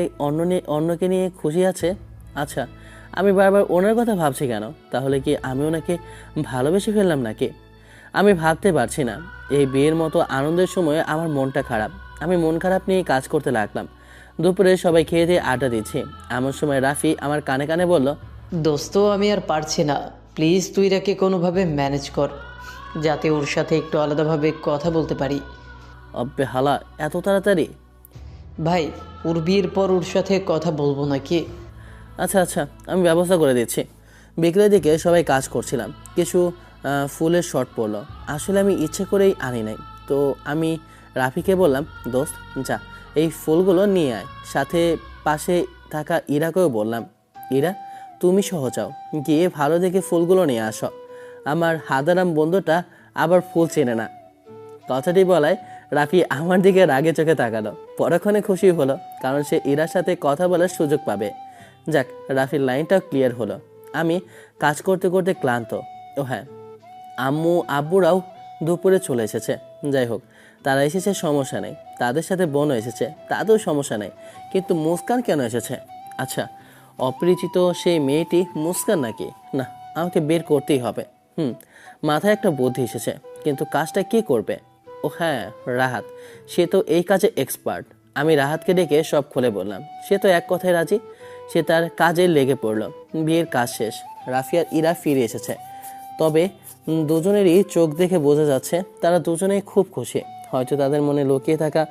অন্যকে নিয়ে খুশি আছে। আচ্ছা, আমি বারবার ওনার কথা ভাবছি কেন? তাহলে কি আমি ওনাকে ভালোবেসে ফেললাম নাকি? আমি ভাবতে পারছি না। এই বিয়ের মতো আনন্দের সময় আমার মনটা খারাপ। আমি মন খারাপ নিয়ে কাজ করতে লাগলাম। দুপুরে সবাই খেয়ে দিয়ে আড্ডা দিচ্ছি। এমন সময় রাফি আমার কানে কানে বলল, দোস্ত, আমি আর পারছি না, প্লিজ তুই এটাকে কোনোভাবে ম্যানেজ কর, যাতে ওর সাথে একটু আলাদাভাবে কথা বলতে পারি। অব্বে হালা, এত তাড়াতাড়ি? ভাই, ওর বিয়ের পর ওর সাথে কথা বলবো নাকি? আচ্ছা আচ্ছা, আমি ব্যবস্থা করে দিচ্ছি। বিকেলের দিকে সবাই কাজ করছিলাম। কিছু ফুলের শর্ট পড়লো। আসলে আমি ইচ্ছে করেই আনি নাই। তো আমি রাফিকে বললাম, দোস্ত যা, এই ফুলগুলো নিয়ে আয়। সাথে পাশে থাকা ইরাকেও বললাম, ইরা তুমি সহ যাও, গিয়ে ভালো দেখে ফুলগুলো নিয়ে আসো। আমার হাদারাম বন্ধুটা আবার ফুল চেনে না। কথাটি বলায় রাফি আমার দিকে রাগে চোখে তাকালো। পরক্ষণে খুশি হলো, কারণ সে ইরার সাথে কথা বলার সুযোগ পাবে। যাক, রাফির লাইনটাও ক্লিয়ার হলো। আমি কাজ করতে করতে ক্লান্ত। ও হ্যাঁ, আম্মু আব্বুরাও দুপুরে চলে এসেছে। যাই হোক, তারা এসেছে সমস্যা নেই, তাদের সাথে বোনও এসেছে, তাতেও সমস্যা নেই। কিন্তু মুস্কান কেন এসেছে? আচ্ছা, অপরিচিত সেই মেয়েটি মুস্কান নাকি? না, আমাকে বের করতেই হবে। মাথায় একটা বুদ্ধি এসেছে, কিন্তু কাজটা কে করবে? ও হ্যাঁ, রাহাত। সে তো এই কাজে এক্সপার্ট। আমি রাহাতকে ডেকে সব খুলে বললাম। সে তো এক কথায় রাজি। সে তার কাজে লেগে পড়ল। বিয়ের কাজ শেষ, রাফি আর ইরা ফিরে এসেছে। তবে দুজনেরই চোখ দেখে বোঝা যাচ্ছে তারা দুজনেই খুব খুশি। হয়তো তাদের মনে লুকিয়ে থাকা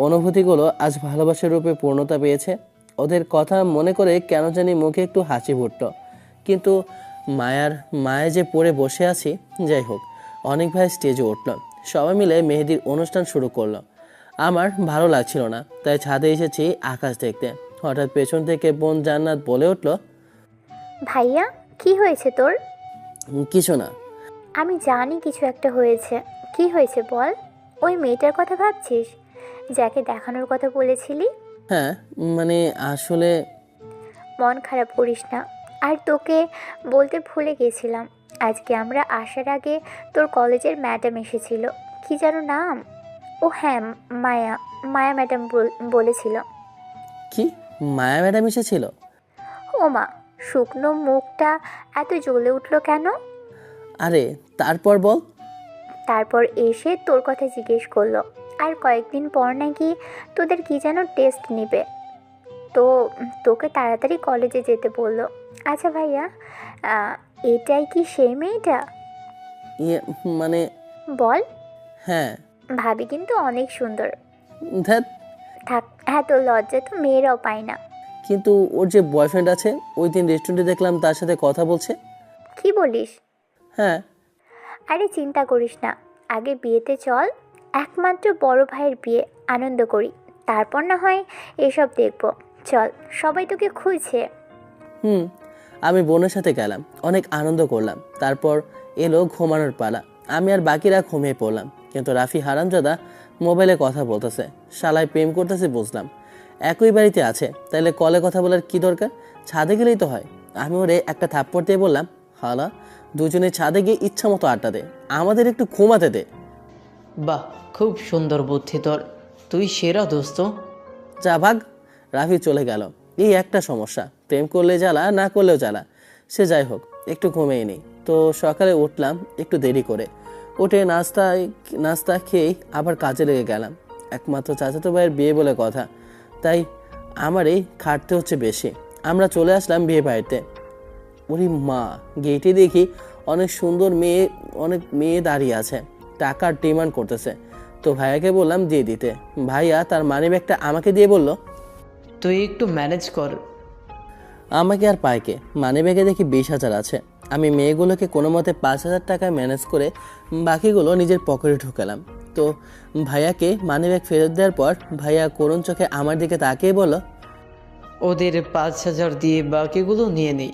অনুভূতিগুলো আজ ভালোবাসার রূপে পূর্ণতা পেয়েছে। ওদের কথা মনে করে কেন জানি মুখে একটু হাসি ফুটল। কিন্তু মায়া যে পড়ে বসে আছি। যাই হোক, অনেক ভাই স্টেজে উঠল। সবাই মিলে মেহেদির অনুষ্ঠান শুরু করলো। আমার ভালো লাগছিল না, তাই ছাদে এসেছি আকাশ দেখতে। হঠাৎ পেছন থেকে বোন জান্নাত বলে উঠল, ভাইয়া কি হয়েছে তোর? কিছু না। আমি জানি কিছু একটা হয়েছে। কি হয়েছে বল? ওই মেয়েটার কথা ভাবছিস, যাকে দেখানোর কথা বলেছিলি? হ্যাঁ, মানে আসলে মন খারাপ করিস না। আর তোকে বলতে ভুলে গেছিলাম, আজকে আমরা আসার আগে তোর কলেজের ম্যাডাম এসেছিল। কি যেন নাম? ও হ্যাঁ, মায়া। মায়া ম্যাডাম বলেছিল। কি? মায়া ম্যাডাম এসেছিল? ও মা, শুকনো মুখটা এত জ্বলে উঠলো কেন? আরে তারপর বল। তারপর এসে তোর কথা জিজ্ঞেস করলো। আর কয়েকদিন পর নাকি তোদের কি যেন টেস্ট নেবে, তো তোকে তাড়াতাড়ি কলেজে যেতে বললো। আচ্ছা ভাইয়া, এটাই কি সেই মেয়েটা? ইয়ে মানে বল। হ্যাঁ। ভাবি কিন্তু অনেক সুন্দর। ধ্যাত, থাক, এত লজ্জা তো মেয়েরাও পায় না। কিন্তু ওর যে বয়ফ্রেন্ড আছে, ওই দিন রেস্টুরেন্টে দেখলাম তার সাথে কথা বলছে। কি বলিস? হ্যাঁ। আরে চিন্তা করিস না, আগে বিয়েতে চল। একমাত্র বড় ভাইয়ের বিয়ে, আনন্দ করি, তারপর না হয় এসব দেখবো। চল, সবাই তোকে খুঁজছে। আমি বোনের সাথে গেলাম, অনেক আনন্দ করলাম। তারপর এলো ঘুমানোর পালা। আমি আর বাকিরা ঘুমিয়ে পড়লাম। কিন্তু রাফি হারামজাদা মোবাইলে কথা বলতেছে, শালায় প্রেম করতেছে বুঝলাম। একই বাড়িতে আছে, তাইলে কলে কথা বলার কি দরকার? ছাদে গেলেই তো হয়। আমি ওরে একটা থাপ্পড় দিয়ে বললাম, হালা, দুজনে ছাদে গিয়ে ইচ্ছা মতো আড্ডা দে, আমাদের একটু ঘুমাতে দে। বাহ, খুব সুন্দর বুদ্ধি তোর, তুই সেরা দোস্ত। যা ভাগ। রাফি চলে গেল। এই একটা সমস্যা, প্রেম করলে জ্বালা, না করলেও জ্বালা। সে যাই হোক, একটু ঘুমিয়ে নিই। তো সকালে উঠলাম একটু দেরি করে। উঠে নাস্তা খেয়েই আবার কাজে লেগে গেলাম। একমাত্র চাচাতো ভাইয়ের বিয়ে বলে কথা, তাই আমারই খাটতে হচ্ছে বেশি। আমরা চলে আসলাম বিয়ে বাড়িতে। ওরে মা, গেটে দেখি অনেক মেয়ে দাঁড়িয়ে আছে, টাকার ডিমান্ড করতেছে। তো ভাইয়াকে বললাম দিয়ে দিতে। ভাইয়া তার মানিব্যাগটা আমাকে দিয়ে বলল, তুই একটু ম্যানেজ কর। আমাকে আর পাইকে। মানিব্যাগে দেখি 20,000 আছে। আমি মেয়েগুলোকে কোনো মতে 5,000 টাকা ম্যানেজ করে বাকিগুলো নিজের পকেটে ঢুকালাম। তো ভাইয়াকে মানিব্যাগ ফেরত দেওয়ার পর ভাইয়া করুণ চোখে আমার দিকে তাকিয়ে বলল, ওদের 5,000 দিয়ে বাকিগুলো নিয়ে নিই।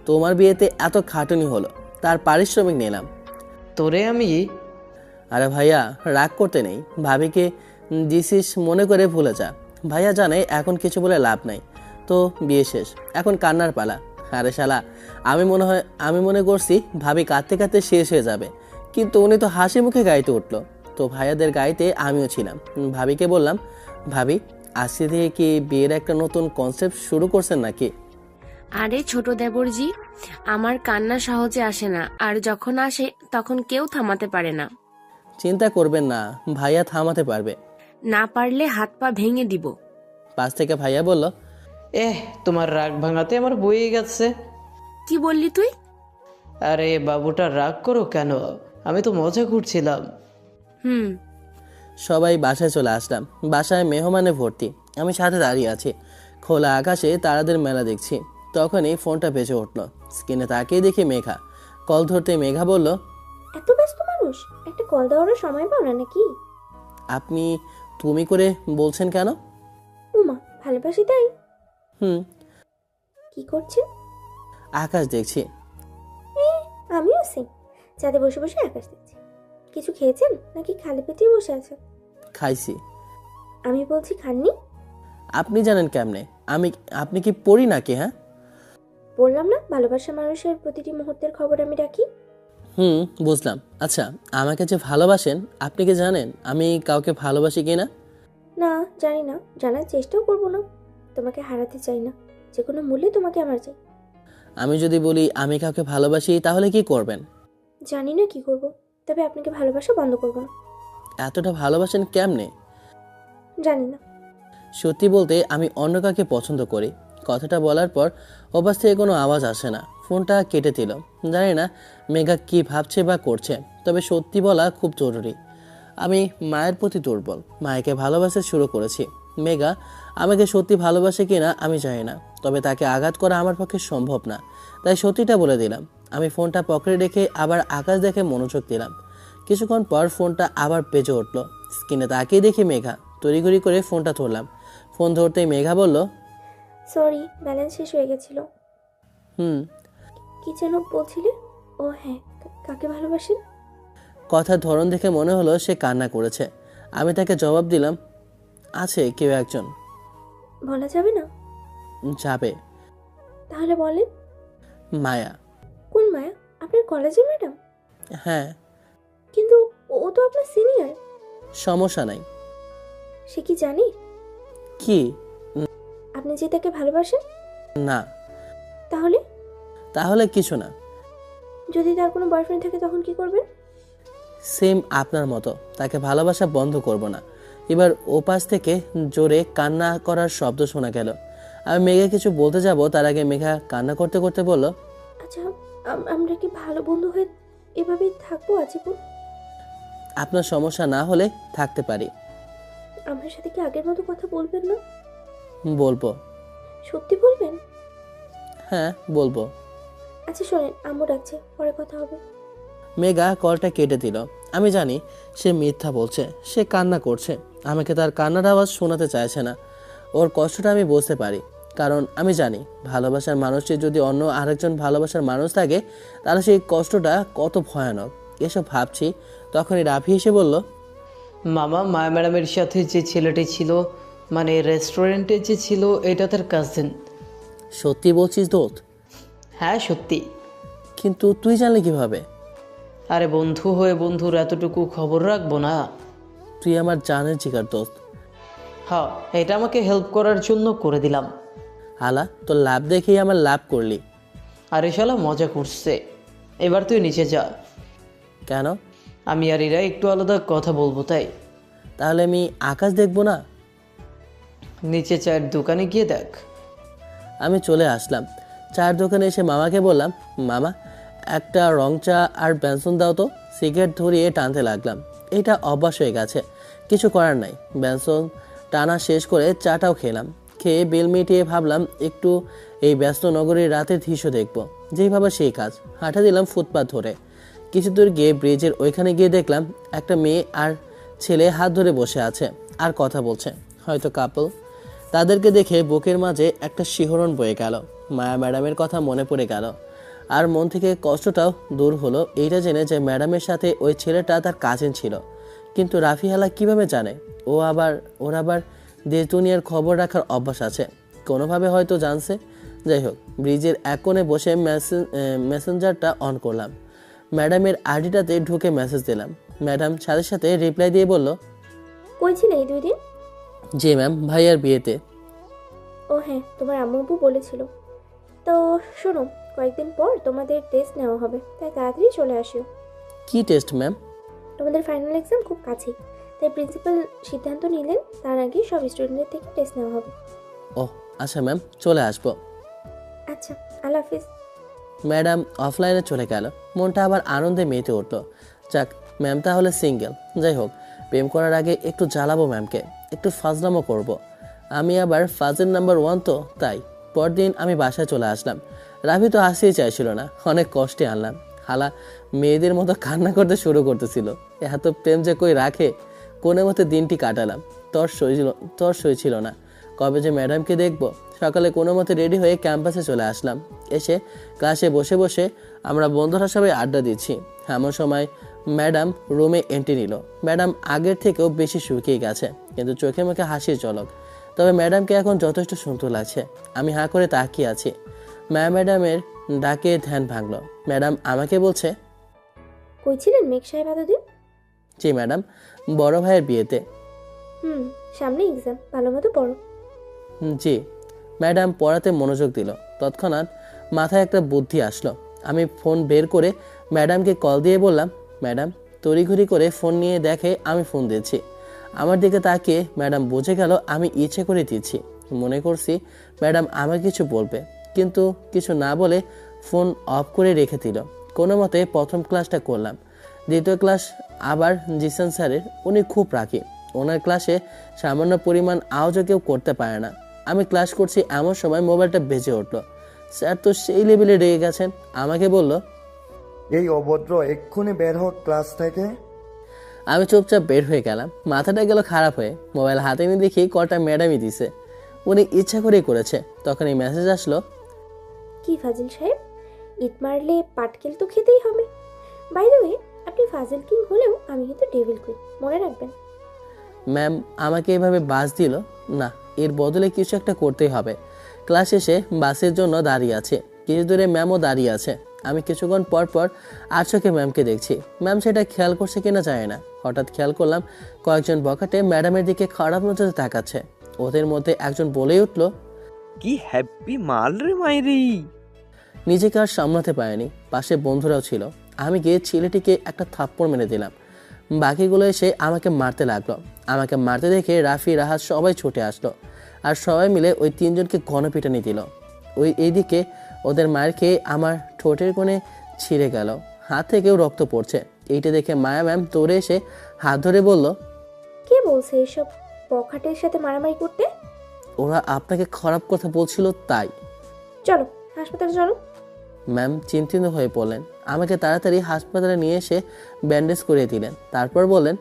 তোমার বিয়েতে এত খাটুনি হলো, তার পারিশ্রমিক নিলাম। তোরে আমি। আরে ভাইয়া, রাগ করতে নেই। ভাবিকে দিছিস মনে করে ভুলে যা। ভাইয়া জানে এখন কিছু বলে লাভ নাই। তো বিয়ে শেষ, এখন কান্নার পালা। আরে শালা, আমি মনে করছি ভাবি কাঁদতে কাঁদতে শেষ হয়ে যাবে, কিন্তু উনি তো হাসি মুখে গাইতে উঠলো। তো ভাইয়াদের গাইতে আমিও ছিলাম। ভাবিকে বললাম, ভাবি, আজকে থেকে কি বিয়ের একটা নতুন কনসেপ্ট শুরু করছেন নাকি? আরে ছোট দেবরজি, আমার কান্না সহজে আসে না, আর যখন আসে তখন কেউ থামাতে পারে না। চিন্তা করবেন না, ভাইয়া থামাতে পারবে। না পারলে হাত পা ভেঙে দিব। পাশ থেকে ভাইয়া বলল, তোমার রাগ ভাঙাতে আমার বয়ে গেছে। কি বললি তুই? আরে বাবুটা রাগ করো কেন, আমি তো মজা করছিলাম। সবাই বাসায় চলে আসলাম। বাসায় মেহমানে ভর্তি। আমি সাথে দাঁড়িয়ে আছি, খোলা আকাশে তারাদের মেলা দেখছি। তখনই ফোনটা বেজে উঠলো। স্ক্রিনে তাকিয়ে দেখি মেঘা। কল ধরতে মেঘা বলল, এত ব্যস্ত মানুষ, একটা কল দেওয়ারও সময় পাও না নাকি? আপনি তুমি করে বলছেন কেন? উমা, ভালোবাসি তাই। কি করছেন? আকাশ দেখছি। আমিও সেম, ছাদে বসে বসে আকাশ দেখছি। কিছু খেয়েছেন নাকি খালি পেটেই বসে আছেন? খাইছি। আমি বলছি খাননি? আপনি জানেন কেমনে? আপনি কি পড়ি নাকি? হ্যাঁ, বললাম না ভালোবাসা মানুষের প্রতিটি মুহূর্তের খবর আমি রাখি। বুঝলাম। আচ্ছা, আমাকে যে ভালোবাসেন আপনি কি জানেন আমি কাউকে ভালোবাসি কিনা? না, জানি না, জানার চেষ্টাও করব না। তোমাকে হারাতে চাই না, যে কোনো মূল্যে তোমাকে আমার চাই। আমি যদি বলি আমি কাউকে ভালোবাসি তাহলে কি করবেন? জানি না কি করব, তবে আপনাকে ভালোবাসা বন্ধ করব না। এতটা ভালোবাসেন কেমনে? জানি না। সত্যি বলতে আমি অন্য কাউকে পছন্দ করি। কথাটা বলার পর ওপাশ থেকে কোনো আওয়াজ আসে না। ফোনটা কেটে দিল। জানি না মেঘা কি ভাবছে বা করছে, তবে সত্যি বলা খুব জরুরি। আমি মায়ের প্রতি দুর্বল, মায়েকে ভালোবাসতে শুরু করেছি। মেঘা আমাকে সত্যি ভালোবাসে কিনা আমি জানি না, তবে তাকে আঘাত করা আমার পক্ষে সম্ভব না, তাই সত্যিটা বলে দিলাম। আমি ফোনটা পকেটে রেখে আবার আকাশ দেখে মনোযোগ দিলাম। কিছুক্ষণ পর ফোনটা আবার বেজে উঠল। স্ক্রিনে তাকিয়ে দেখি মেঘা। তড়িঘড়ি করে ফোনটা ধরলাম। ফোন ধরতেই মেঘা বলল, সরি, ব্যালেন্স শেষ হয়ে গেছিল। কি যেন বলছিলে? ও হ্যাঁ, কাকে ভালোবাসেন? কথার ধরন দেখে মনে হলো সে কান্না করেছে। আমি তাকে জবাব দিলাম, আছে কেউ একজন। বলা যাবে না? যাবে। তাহলে বলেন। মায়া। কোন মায়া? আপনার কলেজের ম্যাডাম? হ্যাঁ। কিন্তু ও তো আপনার সিনিয়র। সমস্যা নাই। সে কি জানে কি? আপনি যে তাকে ভালোবাসেন? না। তাহলে কিছু না। যদি তার কোনো বয়ফ্রেন্ড থাকে তখন কি করবেন? সেম আপনার মতো তাকে ভালোবাসা বন্ধ করব না। এবার ওপাশ থেকে জোরে কান্না করার শব্দ শোনা গেল। আমি মেঘা কিছু বলতে যাব, তার আগে মেঘা কান্না করতে করতে বলল, আচ্ছা, আমরা কি ভালো বন্ধু হয়ে এভাবেই থাকবো আজীবন? আপনার সমস্যা না হলে থাকতে পারি। আমার সাথে কি আগের মতো কথা বলবেন না? বলবো। সত্যি বলবেন? হ্যাঁ, বলবো। আচ্ছা শোনেন, আম্মু ডাকছে, পরে কথা হবে। মেঘা কলটা কেটে দিল। আমি জানি সে মিথ্যা বলছে, সে কান্না করছে। আমাকে তার কান্নার আওয়াজ শোনাতে চাইছে না। ওর কষ্টটা আমি বুঝতে পারি, কারণ আমি জানি ভালোবাসার মানুষটি যদি অন্য আরেকজন ভালোবাসার মানুষ থাকে তাহলে সেই কষ্টটা কত ভয়ানক। এসব ভাবছি তখনই রাফি এসে বলল, মামা, মায়া ম্যাডামের সাথে যে ছেলেটি ছিল, মানে রেস্টুরেন্টে যে ছিল, এটা তার কাজিন। সত্যি বলছিস দোস্ত? হ্যাঁ সত্যি। কিন্তু তুই জানলি কিভাবে? আরে বন্ধু হয়ে বন্ধুর এতটুকু খবর রাখবো না? তুই আমার জানের জিগার দোস্ত। হ্যাঁ, এটা আমাকে হেল্প করার জন্য করে দিলাম। হালা, তোর লাভ দেখেই আমার লাভ করলি। আরে শালা মজা করছে। এবার তুই নিচে যা। কেন? আমি আর এরা একটু আলাদা কথা বলবো তাই। তাহলে আমি আকাশ দেখবো না? নিচে চায়ের দোকানে গিয়ে দেখ। আমি চলে আসলাম। চায়ের দোকানে এসে মামাকে বললাম, মামা একটা রং চা আর বেনসন দাও তো। সিগারেট ধরিয়ে টানতে লাগলাম। এটা অভ্যাস হয়ে গেছে, কিছু করার নাই। বেনসন টানা শেষ করে চাটাও খেলাম। খেয়ে বেল মিটিয়ে ভাবলাম একটু এই ব্যস্ত নগরীর রাতের দৃশ্য দেখব। যেইভাবে সেই কাজ। হাঁটা দিলাম ফুটপাথ ধরে। কিছু দূর গিয়ে ব্রিজের ওইখানে গিয়ে দেখলাম একটা মেয়ে আর ছেলে হাত ধরে বসে আছে আর কথা বলছে, হয়তো কাপল। তাদেরকে দেখে বুকের মাঝে একটা শিহরণ বয়ে গেল। মায়া ম্যাডামের কথা মনে পড়ে গেল, আর মন থেকে কষ্টটাও দূর হলো এইটা জেনে যে ম্যাডামের সাথে ওই ছেলেটা তার কাজিন ছিল। কিন্তু রাফি হালা কীভাবে জানে? ওর আবার দেশ দুনিয়ার খবর রাখার অভ্যাস আছে, কোনোভাবে হয়তো জানছে। যাই হোক, ব্রিজের এক কোণে বসে মেসেঞ্জারটা অন করলাম। ম্যাডামের আইডিটাতে ঢুকে মেসেজ দিলাম। ম্যাডাম সাথে সাথে রিপ্লাই দিয়ে বলল, কই ছিলে এই 2 দিন? জি ম্যাম, ভাইয়ার বিয়েতে। ও হ্যাঁ, তোমার আম্মু বলেছিল। তো শোনো, কয়েকদিন পর তোমাদের টেস্ট নেওয়া হবে, তাই তাড়াতাড়ি চলে আসিও। কি টেস্ট ম্যাম? তোমাদের ফাইনাল এক্সাম খুব কাছেই, তাই প্রিন্সিপাল সিদ্ধান্ত নিলেন তার আগে সব স্টুডেন্টদের থেকে টেস্ট নেওয়া হবে। ও আচ্ছা ম্যাম, চলে আসবো। আচ্ছা, আল্লাহ হাফিজ। ম্যাডাম অফলাইনে চলে গেল। মনটা আবার আনন্দে মেতে উঠল। যাক, ম্যাম তাহলে সিঙ্গেল। যাই হোক, প্রেম করার আগে একটু জ্বালাবো ম্যামকে, একটু ফাজলামো করব। আমি আবার ফাজের নাম্বার 1 তো, তাই। পরদিন আমি বাসায় চলে আসলাম। রাভি তো আসতেই চাইছিল না, অনেক কষ্টে আনলাম। হালা মেয়েদের মতো কান্না করতে শুরু করতেছিল। এত প্রেম যে কই রাখে। কোনো মতে দিনটি কাটালাম। তর সইছিল না কবে যে ম্যাডামকে দেখব। সকালে কোনো মতে রেডি হয়ে ক্যাম্পাসে চলে আসলাম। এসে ক্লাসে বসে বসে আমরা বন্ধুরা সবাই আড্ডা দিচ্ছি। এমন সময় ম্যাডাম রুমে এন্ট্রি নিল। ম্যাডাম আগের থেকেও বেশি শুকিয়ে গেছে, কিন্তু চোখে মুখে হাসির ঝলক। তবে ম্যাডামকে এখন যথেষ্ট সুন্দর লাগছে। আমি হাঁ করে তাকিয়ে আছি। ম্যাডামের ডাকে ধ্যান ভাঙল। ম্যাডাম আমাকে বলছে, কই ছিলেন মেঘ সাহেব এতদিন? জি ম্যাডাম, বড় ভাইয়ের বিয়েতে। সামনে এক্সাম, ভালো মতো পড়ো। জি। ম্যাডাম পড়াতে মনোযোগ দিল। তৎক্ষণাৎ মাথায় একটা বুদ্ধি আসলো। আমি ফোন বের করে ম্যাডামকে কল দিয়ে বললাম, ম্যাডাম। তড়িঘড়ি করে ফোন নিয়ে দেখে আমি ফোন দিয়েছি। আমার দিকে তাকিয়ে ম্যাডাম বুঝে গেল আমি ইচ্ছে করে দিচ্ছি। মনে করছি ম্যাডাম আমাকে কিছু বলবে, কিন্তু কিছু না বলে ফোন অফ করে রেখে দিল। কোনো মতে প্রথম ক্লাসটা করলাম। দ্বিতীয় ক্লাস আবার জিসান স্যারের। উনি খুব রাগী। ওনার ক্লাসে সামান্য পরিমাণ আওয়াজও কেউ করতে পারে না। আমি ক্লাস করছি এমন সময় মোবাইলটা বেজে উঠল। স্যার তো সেই লেভেলে রেগে গেছেন। আমাকে বলল, এই অভদ্র এক্ষুনি বের হোক ক্লাস থেকে। আমি চুপচাপ বের হয়ে গেলাম। মাথাটা গেল খারাপ হয়ে। মোবাইল হাতে নিয়ে দেখি কলটা ম্যাডামই দিছে। উনি ইচ্ছা করেই করেছে। তখন এই মেসেজ আসলো, কি ফাজিল সাহেব, ইট মারলে পাটকেল তো খেতেই হবে। বাই দ্য ওয়ে, আপনি ফাজিল কিং হলেও আমি কিন্তু ডেভিল কুইন, মনে রাখবেন। ম্যাম আমাকে এভাবে বাস দিল না, এর বদলে কিছু একটা করতেই হবে। ক্লাস শেষে বাসের জন্য দাঁড়িয়ে আছে। কিছু দূরে ম্যামও দাঁড়িয়ে আছে। আমি কিছুক্ষণ পর পর আর চোখে ম্যামকে দেখছি। ম্যাম সেটা খেয়াল করছে কিনা জানি না। হঠাৎ খেয়াল করলাম কয়েকজন বখাটে ম্যাডামের দিকে খারাপ নজরে তাকাচ্ছে। ওদের মধ্যে একজন বলেই উঠল, কি হ্যাপি মাল রে মাইরি। নিজেকে আর সামলাতে পারেনি। পাশে বন্ধুরাও ছিল। আমি গিয়ে ছেলেটিকে একটা থাপ্পড় মেরে দিলাম। বাকিগুলো এসে আমাকে মারতে লাগলো। আমাকে মারতে দেখে রাফি, রাহাত সবাই ছুটে আসলো। আর সবাই মিলে ওই তিনজনকে গণপিটানি দিল। এইদিকে ওদের মার খেয়ে আমার ঠোঁটের কোণে ছিঁড়ে গেল। হাত থেকেও রক্ত পড়ছে। এইটা দেখে মায়া ম্যাম দৌড়ে এসে হাত ধরে বলল, কে বলছে এসব বখাটের সাথে মারামারি করতে? ওরা আপনাকে খারাপ কথা বলছিল তাই। চলো হাসপাতালে চলো। ম্যাম চিন্তিত হয়ে পড়লেন। আমাকে তাড়াতাড়ি হাসপাতালে নিয়ে এসে ব্যান্ডেজ করিয়ে দিলেন। তারপর বললেন,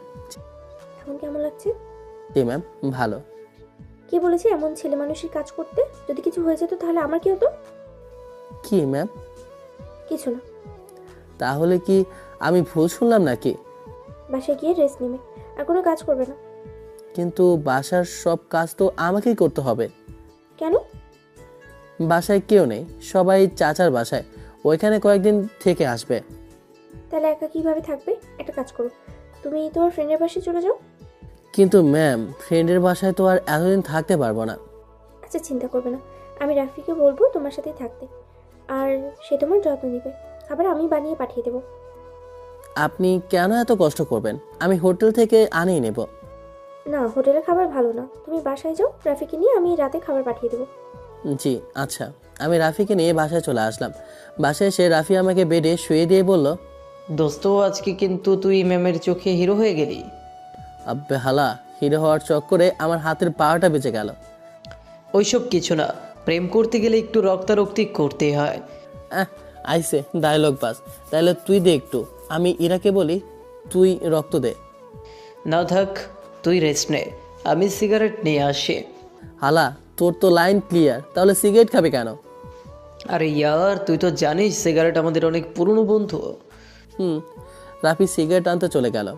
এখন কেমন লাগছে? জি ম্যাম, ভালো। কে বলেছে এমন ছেলে মানুষের কাজ করতে? যদি কিছু হয়ে যেত তাহলে আমার কি হতো? কি ম্যাম? কিছু না। তাহলে কি আমি ভুল শুনলাম নাকি? বাসায় গিয়ে রেস্ট নেবে, আর কোনো কাজ করবে না। কিন্তু বাসার সব কাজ তো আমাকেই করতে হবে। কেন? বাসায় কেউ নেই, সবাই চাচার বাসায়। ওইখানে কয়েকদিন থেকে আসবে। তাহলে একা কিভাবে থাকবে? একটা কাজ করো, তুমি তোমার ফ্রেন্ডের বাসায় চলে যাও। কিন্তু ম্যাম, ফ্রেন্ডের বাসায় তো আর এতদিন থাকতে পারবো না। আচ্ছা চিন্তা করবে না, আমি রাফিকে বলবো তোমার সাথেই থাকতে, আর সে তোমার যত্ন নেবে। খাবার আমি বানিয়ে পাঠিয়ে দেবো। আপনি কেন এত কষ্ট করবেন? আমি হোটেল থেকে আনিয়ে নেব। না, হোটেলের খাবার ভালো না। তুমি বাসায় যাও, রাফিকে নিয়ে আমি রাতে খাবার পাঠিয়ে দেবো। জি আচ্ছা। আমি রাফিকে নিয়ে বাসায় চলে আসলাম। বাসায় এসে রাফি আমাকে বেডে শুয়ে দিয়ে বলল, দোস্ত আজকে কিন্তু তুই ম্যামের চোখে হিরো হয়ে গেলি। আব্বে হালা, হিরো হওয়ার চক্করে আমার হাতের পাওয়াটা বেঁচে গেল। ওইসব কিছু না, প্রেম করতে গেলে একটু রক্তারক্তি করতেই হয়। আইসে ডায়লগ বাস। তাহলে তুই দে একটু, আমি ইরাকে বলি তুই রক্ত দে। না থাক, তুই রেস্ট নে, আমি সিগারেট নিয়ে আসি। হালা, তোর তো লাইন ক্লিয়ার, তাহলে সিগারেট খাবে কেন? আরে ইয়ার, তুই তো জানিস সিগারেট আমাদের অনেক পুরনো বন্ধু। রাফি সিগারেট আনতে চলে গেল।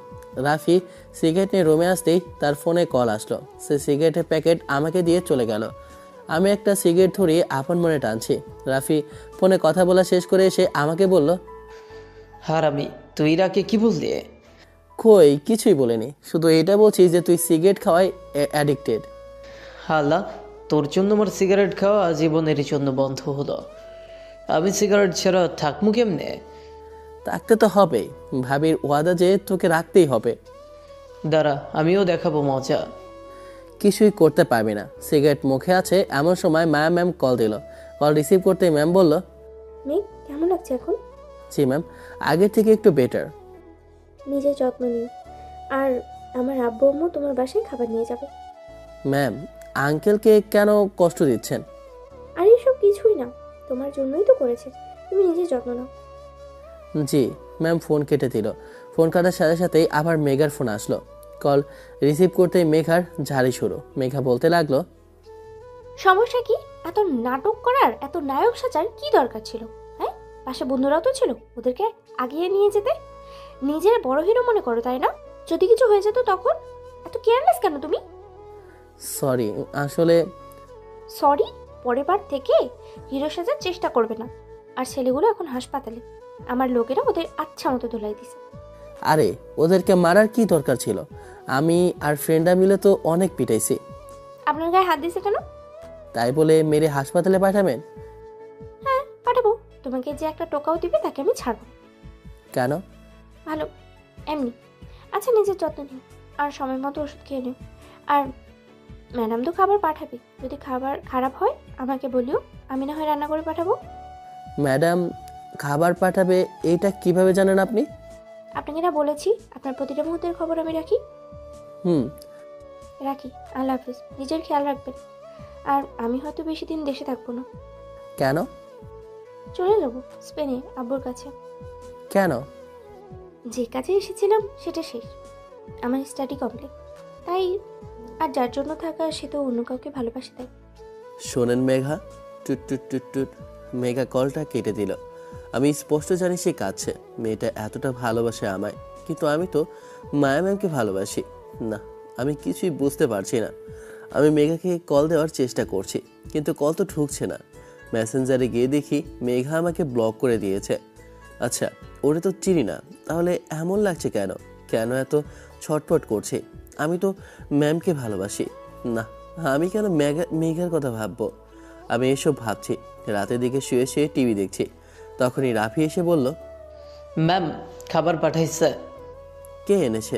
রাফি সিগারেট নিয়ে রুমে আসতেই তার ফোনে কল আসলো। সে সিগারেটের প্যাকেট আমাকে দিয়ে চলে গেল। আমি একটা সিগারেট ধরিয়ে আপন মনে টানছি। রাফি ফোনে কথা বলা শেষ করে এসে আমাকে বলল, হারামি, তুই ইরাকে কি বললি? কই কিছুই বলিনি, শুধু এটা বলছি যে তুই সিগারেট খাওয়ায় অ্যাডিক্টেড। হালা, তোর জন্য আমার সিগারেট খাওয়া জীবনের জন্য বন্ধ হলো। আমি সিগারেট ছাড়া থাকবো কেমনে? থাকতে তো হবেই, ভাবির ওয়াদা যে তোকে রাখতেই হবে। দাঁড়া, আমিও দেখাবো মজা। কিছুই করতে পারবি না। সিগারেট মুখে আছে এমন সময় মায়া ম্যাম কল দিল। কল রিসিভ করতে ম্যাম বলল, মেঘ কেমন লাগছে এখন? জি ম্যাম, আগের থেকে একটু বেটার। নিজের যত্ন নিও, আর আমার আব্বু আম্মু তোমার বাসায় খাবার নিয়ে যাবে। ম্যাম, আঙ্কেলকে কেন কষ্ট দিচ্ছেন? আর এসব কিছুই না, তোমার জন্যই তো করেছে। তুমি নিজের যত্ন নাও। জি ম্যাম। ফোন কেটে দিল। ফোন কাটার সাথে সাথেই আবার মেঘার ফোন আসলো। কল রিসিভ করতেই মেঘার ঝাড়ি শুরু। মেঘা বলতে লাগলো, সমস্যা কি? এত নাটক করার, এত নায়ক সাজার কি দরকার ছিল? হ্যাঁ, পাশে বন্ধুরাও তো ছিল, ওদেরকে আগিয়ে নিয়ে যেতে। নিজের বড় হিরো মনে করো, তাই না? যদি কিছু হয়ে যেত তখন? এত কেয়ারলেস কেন তুমি? সরি, আসলে সরি? পরের বার থেকে হিরো সাজার চেষ্টা করবে না। আর ছেলেগুলো এখন হাসপাতালে, আমার লোকেরা ওদের আচ্ছা মতো ধুলাই দিছে। আরে ওদেরকে মারার কি দরকার ছিল? আমি আর ফ্রেন্ডরা মিলে তো অনেক পিটাইছি। আপনার গায়ে হাত দিছে কেন? তাই বলে মেরে হাসপাতালে পাঠাবেন? হ্যাঁ পাঠাবো। তোমাকে যে একটা টোকাও দিবে তাকে আমি ছাড়বো। কেন? ভালো, এমনি। আচ্ছা নিজের যত্ন নিও আর সময় মতো ওষুধ খেয়ে নিও। আর ম্যাডাম তো খাবার পাঠাবে, যদি খাবার খারাপ হয় আমাকে বলিও, আমি না হয় রান্না করে পাঠাবো। ম্যাডাম খাবার পাঠাবে এইটা কিভাবে জানেন আপনি? আপনাকে না বলেছি আপনার প্রতিটা মুহূর্তের খবর আমি রাখি। হুম। রাখি। আল্লাহ হাফিজ, নিজের খেয়াল রাখবেন। আর আমি হয়তো বেশি দিন দেশে থাকবো না। কেন? চলে যাবো স্পেনে, আব্বুর কাছে। কেন? যে কাজে এসেছিলাম সেটা শেষ, আমার স্টাডি কমপ্লিট। তাই আর যার জন্য থাকা সে তো অন্য কাউকে ভালোবাসে। তাই শোনেন মেঘা, টুট টুট টুট টুট। মেঘা কলটা কেটে দিল। আমি স্পষ্ট জানি সে কাঁদছে। মেয়েটা এতটা ভালোবাসে আমায়, কিন্তু আমি তো মায়া ম্যামকে ভালোবাসি না। আমি কিছুই বুঝতে পারছি না। আমি মেঘাকে কল দেওয়ার চেষ্টা করছি, কিন্তু কল তো ঢুকছে না। মেসেঞ্জারে গিয়ে দেখি মেঘা আমাকে ব্লক করে দিয়েছে। আচ্ছা, ওরে তো চিনি না, তাহলে এমন লাগছে কেন? কেন এত ছটফট করছে? আমি তো ম্যামকে ভালোবাসি না। আমি কেন মেঘার কথা ভাববো? আমি এসব ভাবছি। রাতের দিকে শুয়ে শুয়ে টিভি দেখছি। তখনই রাফি এসে বলল, ম্যাম খাবার পাঠাইছে। কে এনেছে?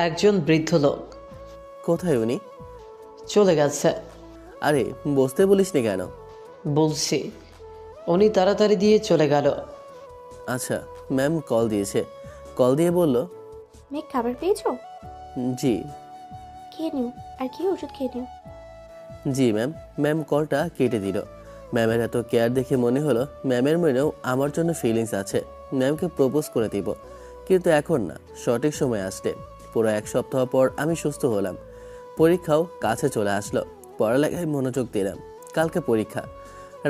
একজন বৃদ্ধ লোক। কোথায় উনি? চলে গেছে। আরে বসতে বলিস নি কেন? বলছি, উনি তাড়াতাড়ি দিয়ে চলে গেল। আচ্ছা, ম্যাম কল দিয়েছে। কল দিয়ে বলল, মেঘ খাবার পেয়েছো? জি। খেয়ে নিও, আর কি ওষুধ খেয়ে নিও। জি ম্যাম। ম্যাম কলটা কেটে দিল। ম্যামের এত কেয়ার দেখে মনে হলো ম্যামের মনেও আমার জন্য ফিলিংস আছে। ম্যামকে প্রপোজ করে দিব, কিন্তু এখন না, সঠিক সময় আসলে। পুরো 1 সপ্তাহ পর আমি সুস্থ হলাম। পরীক্ষাও কাছে চলে আসলো। পড়ালেখায় মনোযোগ দিলাম। কালকে পরীক্ষা।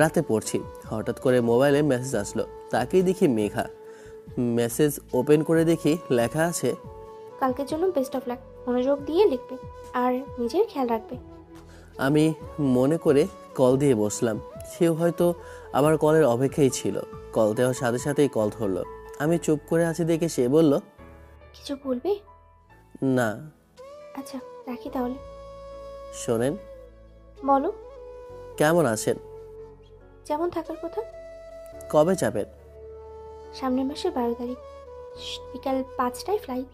রাতে পড়ছি, হঠাৎ করে মোবাইলে মেসেজ আসলো। তাকেই দেখি মেঘা। মেসেজ ওপেন করে দেখি লেখা আছে, কালকের জন্য বেস্ট অফ লাক, মনোযোগ দিয়ে লিখবে আর নিজের খেয়াল রাখবে। আমি মনে করে কল দিয়ে বসলাম। সেও হয়তো আমার কলের অপেক্ষায় ছিল। কল দেওয়ার সাথে সাথেই কল ধরলো। আমি চুপ করে আছি দেখে সে বলল, কিছু বলবে? না। আচ্ছা রাখি তাহলে। শোনেন। বলো। কেমন আছেন? যেমন থাকার কথা। কবে যাবেন? সামনের মাসের 12 তারিখ, বিকাল 5টায় ফ্লাইট।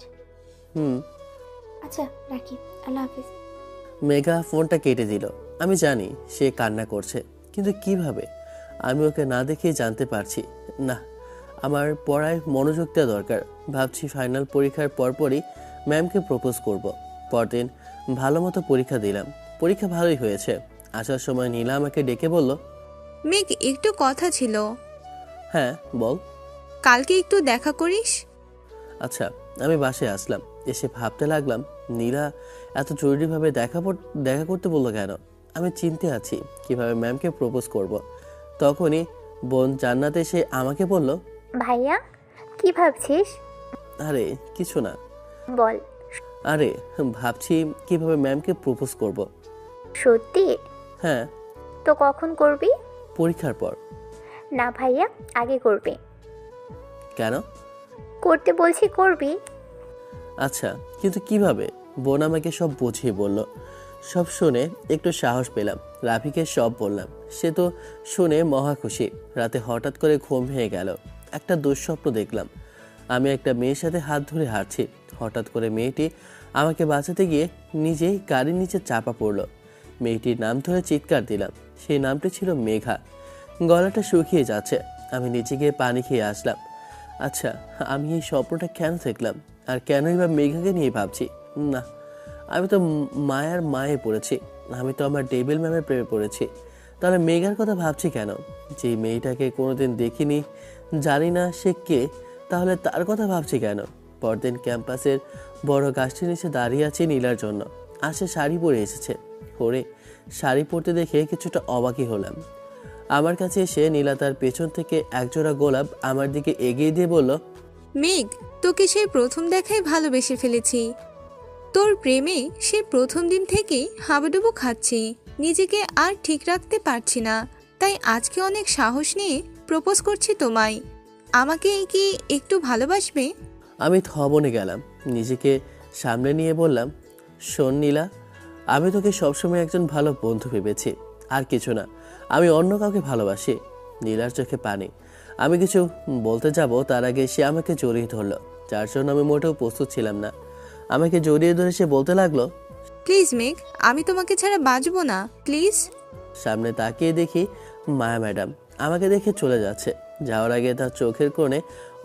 হুম। আচ্ছা রাখি, আল্লাহ হাফিজ। মেঘা ফোনটা কেটে দিল। আমি জানি সে কান্না করছে, কিন্তু কিভাবে? আমি ওকে না দেখেই জানতে পারছি না, আমার পড়ায় মনোযোগ দেওয়া দরকার। ভাবছি ফাইনাল পরীক্ষার পরপরই ম্যামকে প্রপোজ করব। পরদিন ভালো মতো পরীক্ষা দিলাম। পরীক্ষা ভালোই হয়েছে। আসার সময় নীলা আমাকে ডেকে বলল, মেঘ একটু কথা ছিল। হ্যাঁ বল। কালকে একটু দেখা করিস। আচ্ছা। আমি বাসায় আসলাম। এসে ভাবতে লাগলাম নীলা এত জরুরিভাবে দেখা করতে বললো কেন। আমি চিন্তে আছি কিভাবে ম্যামকে প্রপোজ করব। তখনই বোন জান্নাত এসে আমাকে বলল, ভাইয়া কি ভাবছিস? আরে কিছু না। বল। আরে ভাবছি কিভাবে ম্যামকে প্রপোজ করব। সত্যি? হ্যাঁ। তো কখন করবি? পরীক্ষার পর। না ভাইয়া, আগে করবি। কেন? করতে বলছি, করবি। আচ্ছা, কিন্তু কিভাবে? বোন আমাকে সব বুঝিয়ে বলল। সব শুনে একটু সাহস পেলাম। রাফিকে সব বললাম। সে তো শুনে মহা খুশি। রাতে হঠাৎ করে ঘুম ভেঙে গেল। একটা দুঃস্বপ্ন দেখলাম। আমি একটা মেয়ের সাথে হাত ধরে হাঁটছি। হঠাৎ করে মেয়েটি আমাকে বাঁচাতে গিয়ে নিজেই গাড়ির নিচে চাপা পড়ল। মেয়েটির নাম ধরে চিৎকার দিলাম। সেই নামটি ছিল মেঘা। গলাটা শুকিয়ে যাচ্ছে। আমি নিচে গিয়ে পানি খেয়ে আসলাম। আচ্ছা, আমি এই স্বপ্নটা কেন দেখলাম? আর কেনই বা মেঘাকে নিয়ে ভাবছি? না, আমি তো মায়ার মায়ে পড়েছি। আমি তো আমার টেবিল ম্যামের প্রেমে পড়েছি। তাহলে মেঘার কথা ভাবছি কেন? যে মেয়েটাকে কোনোদিন দেখিনি, জানি না সে কে, তাহলে তার কথা ভাবছি কেন? পরদিন ক্যাম্পাসের বড় গাছটির নিচে দাঁড়িয়ে আছি নীলার জন্য। আর সে শাড়ি পরে এসেছে। ওরে, শাড়ি পরতে দেখে কিছুটা অবাকই হলাম। আমার কাছে এসে নীলা তার পেছন থেকে একজোড়া গোলাপ আমার দিকে এগিয়ে দিয়ে বলল, মেঘ, তোকে সেই প্রথম দেখায় ভালোবেসে ফেলেছি। তোর প্রেমে সে প্রথম দিন থেকেই হাবুডুবু খাচ্ছি, নিজেকে আর ঠিক রাখতে পারছি না। তাই আজকে অনেক সাহস নিয়ে প্রপোজ করছি তোমায়। আমাকে কি একটু ভালোবাসবে? আমি থবনে গেলাম, নিজেকে সামনে নিয়ে বললাম, শোন নীলা, আমি তোকে সবসময় একজন ভালো বন্ধু ভেবেছি, আর কিছু না। আমি অন্য কাউকে ভালোবাসি। নীলার চোখে পানি। আমি কিছু বলতে যাব তার আগে সে আমাকে জড়িয়ে ধরলো, যার জন্য আমি মোটেও প্রস্তুত ছিলাম না। আমাকে জড়িয়ে ধরে সে বলতে লাগলো, প্লিজ মেঘ, আমি তোমাকে ছাড়া বাঁচবো না, প্লিজ। সামনে তাকিয়ে দেখি মায়া ম্যাডাম আমাকে দেখে চলে যাচ্ছে। যাওয়ার আগে তার চোখের কোণে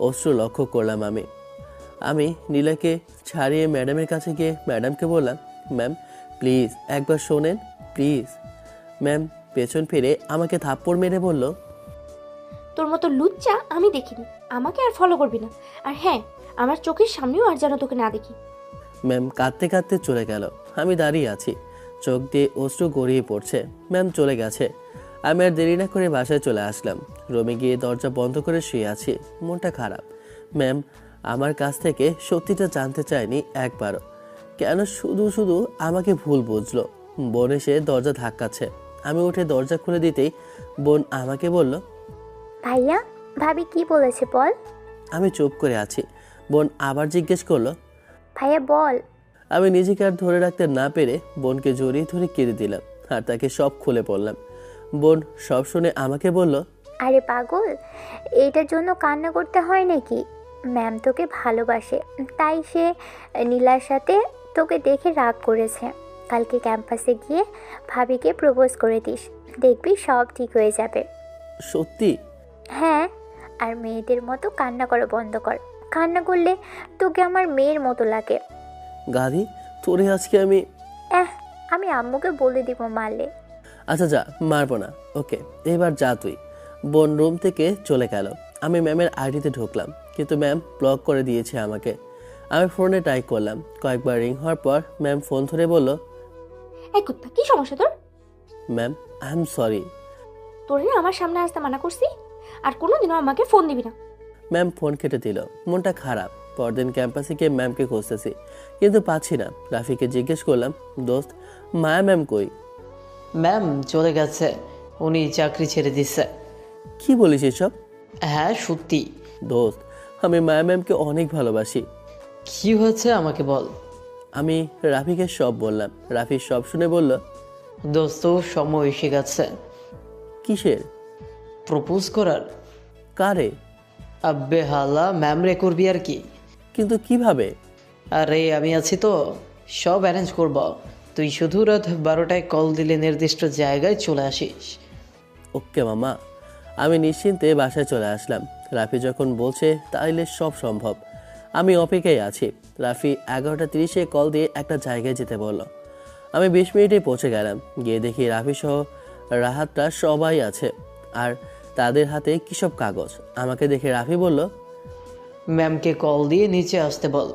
অশ্রু লক্ষ্য করলাম। আমি নীলাকে ছাড়িয়ে ম্যাডামের কাছে গিয়ে ম্যাডামকে বললাম, ম্যাম প্লিজ একবার শোনেন, প্লিজ। ম্যাম পেছন ফিরে আমাকে থাপ্পড় মেরে বলল, তোর মতো লুচ্চা আমি দেখিনি, আমাকে আর ফলো করবি না। আর হ্যাঁ, আমার চোখের সামনেও আর যেন তোকে না দেখি। ম্যাম কাঁদতে কাঁদতে চলে গেল। আমি দাঁড়িয়ে আছি, চোখ দিয়ে অশ্রু গড়িয়ে পড়ছে। ম্যাম চলে গেছে। আমি আর দেরি না করে বাসায় চলে আসলাম। রুমে গিয়ে দরজা বন্ধ করে শুয়ে আছি, মনটা খারাপ। ম্যাম আমার কাছ থেকে সত্যিটা জানতে চায়নি একবারও। কেন শুধু শুধু আমাকে ভুল বুঝলো। বোন এসে দরজা ধাক্কাচ্ছে। আমি উঠে দরজা খুলে দিতেই বোন আমাকে বলল, ভাইয়া, ভাবি কি বলেছে বল। আমি চুপ করে আছি। বোন আবার জিজ্ঞেস করলো, ভাইয়া বল। আমি নিজেকে আর ধরে রাখতে না পেরে বোনকে জড়িয়ে ধরে কেঁদে দিলাম আর তাকে সব খুলে পড়লাম। বোন সব শুনে আমাকে বলল, আরে পাগল, এইটার জন্য কান্না করতে হয় নাকি? ম্যাম তোকে ভালোবাসে, তাই সে নীলার সাথে তোকে দেখে রাগ করেছে। কালকে ক্যাম্পাসে গিয়ে ভাবিকে প্রপোজ করে দিস, দেখবি সব ঠিক হয়ে যাবে। সত্যি? হ্যাঁ, আর মেয়েদের মতো কান্না করা বন্ধ কর। কান্না করলে তোকে আমার মেয়ের মতো লাগে। গাধি, তোরে আজকে আমি। আমি আম্মুকে বলে দিব মারলে। আচ্ছা যা, মারবো না। ওকে এবার যা তুই। বোন রুম থেকে চলে গেল। আমি ম্যামের আইডিতে ঢুকলাম, কিন্তু ম্যাম ব্লক করে দিয়েছে আমাকে। আমি ফোনে ট্রাই করলাম। কয়েকবার রিং হওয়ার পর ম্যাম ফোন ধরে বলল, এই কুত্তা, কি সমস্যা তোর? Ma'am I am sorry. তোর না আমার সামনে আসতে মানা করছি, আর কোনোদিনও আমাকে ফোন দিবি না। ম্যাম ফোন কেটে দিল। মনটা খারাপ। পরদিন ক্যাম্পাসে গিয়ে ম্যামকে খুঁজতেছি, কিন্তু পাচ্ছি না। রাফিকে জিজ্ঞেস করলাম, দোস্ত মায়া ম্যাম কই? ম্যাম চলে গেছে, উনি চাকরি ছেড়ে দিচ্ছে। কি বলিস এসব? হ্যাঁ সত্যি। দোস্ত আমি মায়া ম্যামকে অনেক ভালোবাসি। কি হয়েছে আমাকে বল। আমি রাফিকে সব বললাম। রাফি সব শুনে বলল, দোস্ত সময় এসে গেছে। কিসের? প্রপোজ করার। কারে? আব্বে হালা, ম্যাম রে করবি আর কি। কিন্তু কিভাবে? আরে আমি আছি তো, সব অ্যারেঞ্জ করব। তুই শুধু রাত 12টায় কল দিলে নির্দিষ্ট জায়গায় চলে আসিস। ওকে মামা। আমি নিশ্চিন্তে বাসায় চলে আসলাম। রাফি যখন বলছে তাইলে সব সম্ভব। আমি অপেক্ষায় আছি। রাফি 11:30-এ কল দিয়ে একটা জায়গায় যেতে বলল। আমি 20 মিনিটে পৌঁছে গেলাম। গিয়ে দেখি রাফি সহ রাহাতটা সবাই আছে, আর তাদের হাতে কী সব কাগজ। আমাকে দেখে রাফি বলল, ম্যামকে কল দিয়ে নিচে আসতে বল।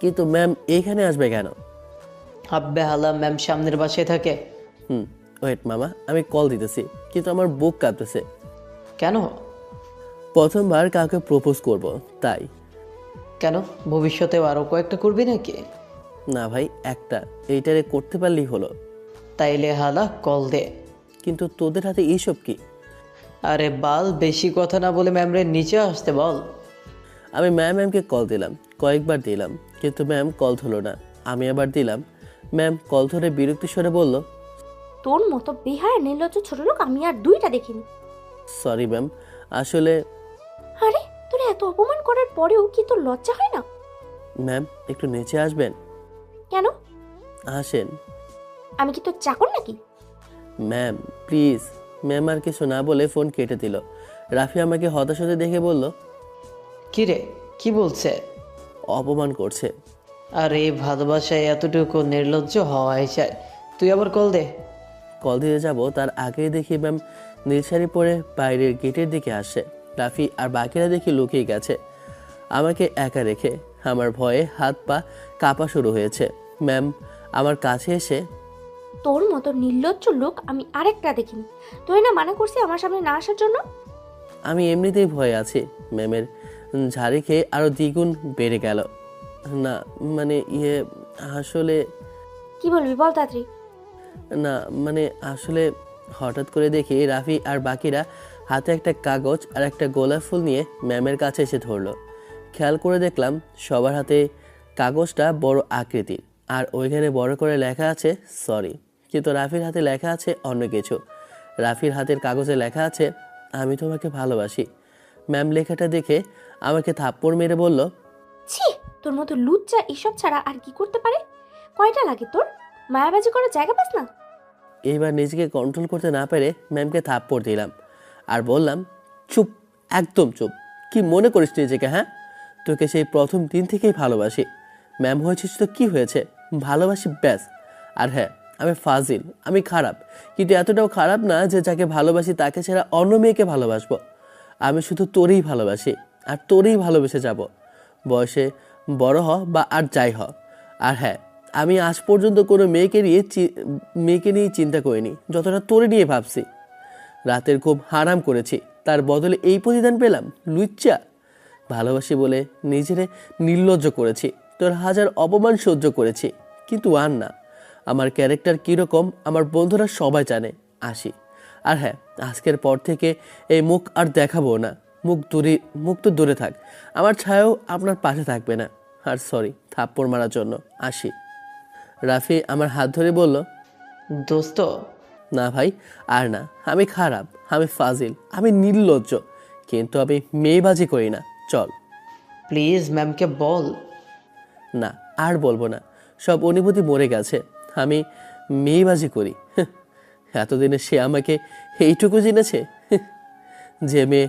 কিন্তু ম্যাম এইখানে আসবে কেন? আব্বে হালা, ম্যাম সামনের বাসায় থাকে। ওয়েট মামা, আমি কল দিতেছি, কিন্তু আমার বুক কাঁপতেছে। কেন? প্রথমবার কাউকে প্রপোজ করব, তাই। কেন, ভবিষ্যতেও আরও কয়েকটা করবি নাকি? না ভাই, একটা, এইটারে করতে পারলেই হলো। তাইলে হালা কল দে। কিন্তু তোদের হাতে এইসব কি? আরে বাল, বেশি কথা না বলে ম্যামরে নিচে আসতে বল। আমি ম্যামকে কল দিলাম, কয়েকবার দিলাম, কিন্তু ম্যাম কল ধরলো না। আমি আবার দিলাম। ম্যাম কল ধরে বিরক্তি স্বরে বলল, তোর মতো বেহায়া নির্লজ্জ ছোট লোক আমি আর দুইটা দেখিনি। সরি ম্যাম, আসলে। আরে তোর এত অপমান করার পরেও কি তোর লজ্জা হয় না? ম্যাম একটু নিচে আসবেন? কেন? আসেন। আমি কি তোর চাকর নাকি? Ma'am please. ম্যাম আর কিছু না বলে ফোন কেটে দিল। রাফি আমাকে হতাশ হতে দেখে বলল, কি রে, কি বলছে? অপমান করছে। আরে ভালোবাসায় এতটুকু নির্লজ্জ হওয়াই চায়। তুই আবার কল দে। কল দিতে যাব তার আগেই দেখি ম্যাম নীলশাড়ি পরে বাইরের গেটের দিকে আসে। রাফি আর বাকিরা দেখি লুকিয়ে গেছে আমাকে একা রেখে। আমার ভয়ে হাত পা কাঁপা শুরু হয়েছে। ম্যাম আমার কাছে এসে, তোর মতো নির্লজ্জ লোক আমি আরেকটা দেখিনি। তুই না মানা করছি আমার সামনে না আসার জন্য? আমি এমনিতেই ভয়ে আছি। ম্যামের ঝাড়ি খেয়ে আরও দ্বিগুণ বেড়ে গেল। না মানে আসলে কি বলবি বল তাড়াতাড়ি। না মানে আসলে হঠাৎ করে দেখি রাফি আর বাকিরা হাতে একটা কাগজ আর একটা গোলাপ ফুল নিয়ে ম্যামের কাছে এসে ধরলো। খেয়াল করে দেখলাম সবার হাতে কাগজটা বড় আকৃতির, আর ওইখানে বড় করে লেখা আছে সরি, কিন্তু রাফির হাতে লেখা আছে অন্য কিছু। রাফির হাতের কাগজে লেখা আছে আমি তোমাকে ভালোবাসি। ম্যাম লেখাটা দেখে আমাকে থাপ্পড় মেরে বলল, ছি, তোর মতো লুচ্চা এসব ছাড়া আর কি করতে পারে? কয়টা লাগে তোর? মায়াবাজি করার জায়গা পাস না? এইবার নিজেকে কন্ট্রোল করতে না পেরে ম্যামকে থাপ্পড় দিলাম আর বললাম, চুপ, একদম চুপ। কি মনে করিস নিজেকে? হ্যাঁ, তোকে সেই প্রথম দিন থেকেই ভালোবাসি। ম্যাম হয়েছিস তো কি হয়েছে, ভালোবাসি ব্যাস। আর হ্যাঁ, আমি ফাজিল, আমি খারাপ, কিন্তু এতটাও খারাপ না যে যাকে ভালোবাসি তাকে ছাড়া অন্য মেয়েকে ভালোবাসবো। আমি শুধু তোরেই ভালোবাসি আর তোরেই ভালোবেসে যাব, বয়সে বড় হ বা আর যাই হ। আর হ্যাঁ, আমি আজ পর্যন্ত কোনো মেয়েকে নিয়ে চিন্তা করিনি যতটা তোরে নিয়ে ভাবছি। রাতের খুব হারাম করেছি, তার বদলে এই প্রতিদান পেলাম? লুচ্চা। ভালোবাসি বলে নিজেরে নির্লজ্জ করেছি, তোর হাজার অপমান সহ্য করেছি, কিন্তু আর না। আমার ক্যারেক্টার কীরকম আমার বন্ধুরা সবাই জানে। আসি। আর হ্যাঁ, আজকের পর থেকে এই মুখ আর দেখাবো না। মুখ তো দূরে থাক, আমার ছায়াও আপনার পাশে থাকবে না। আর সরি থাপ্পড় মারার জন্য। আসি। রাফি আমার হাত ধরে বলল, দোস্ত। না ভাই, আর না। আমি খারাপ, আমি ফাজিল, আমি নির্লজ্জ, কিন্তু আমি মেয়েবাজি করি না। চল। প্লিজ ম্যামকে বল। না, আর বলবো না, সব অনুভূতি মরে গেছে। আমি মেয়েবাজি করি। এতদিনে সে আমাকে এইটুকু চিনেছে। যে মেয়ে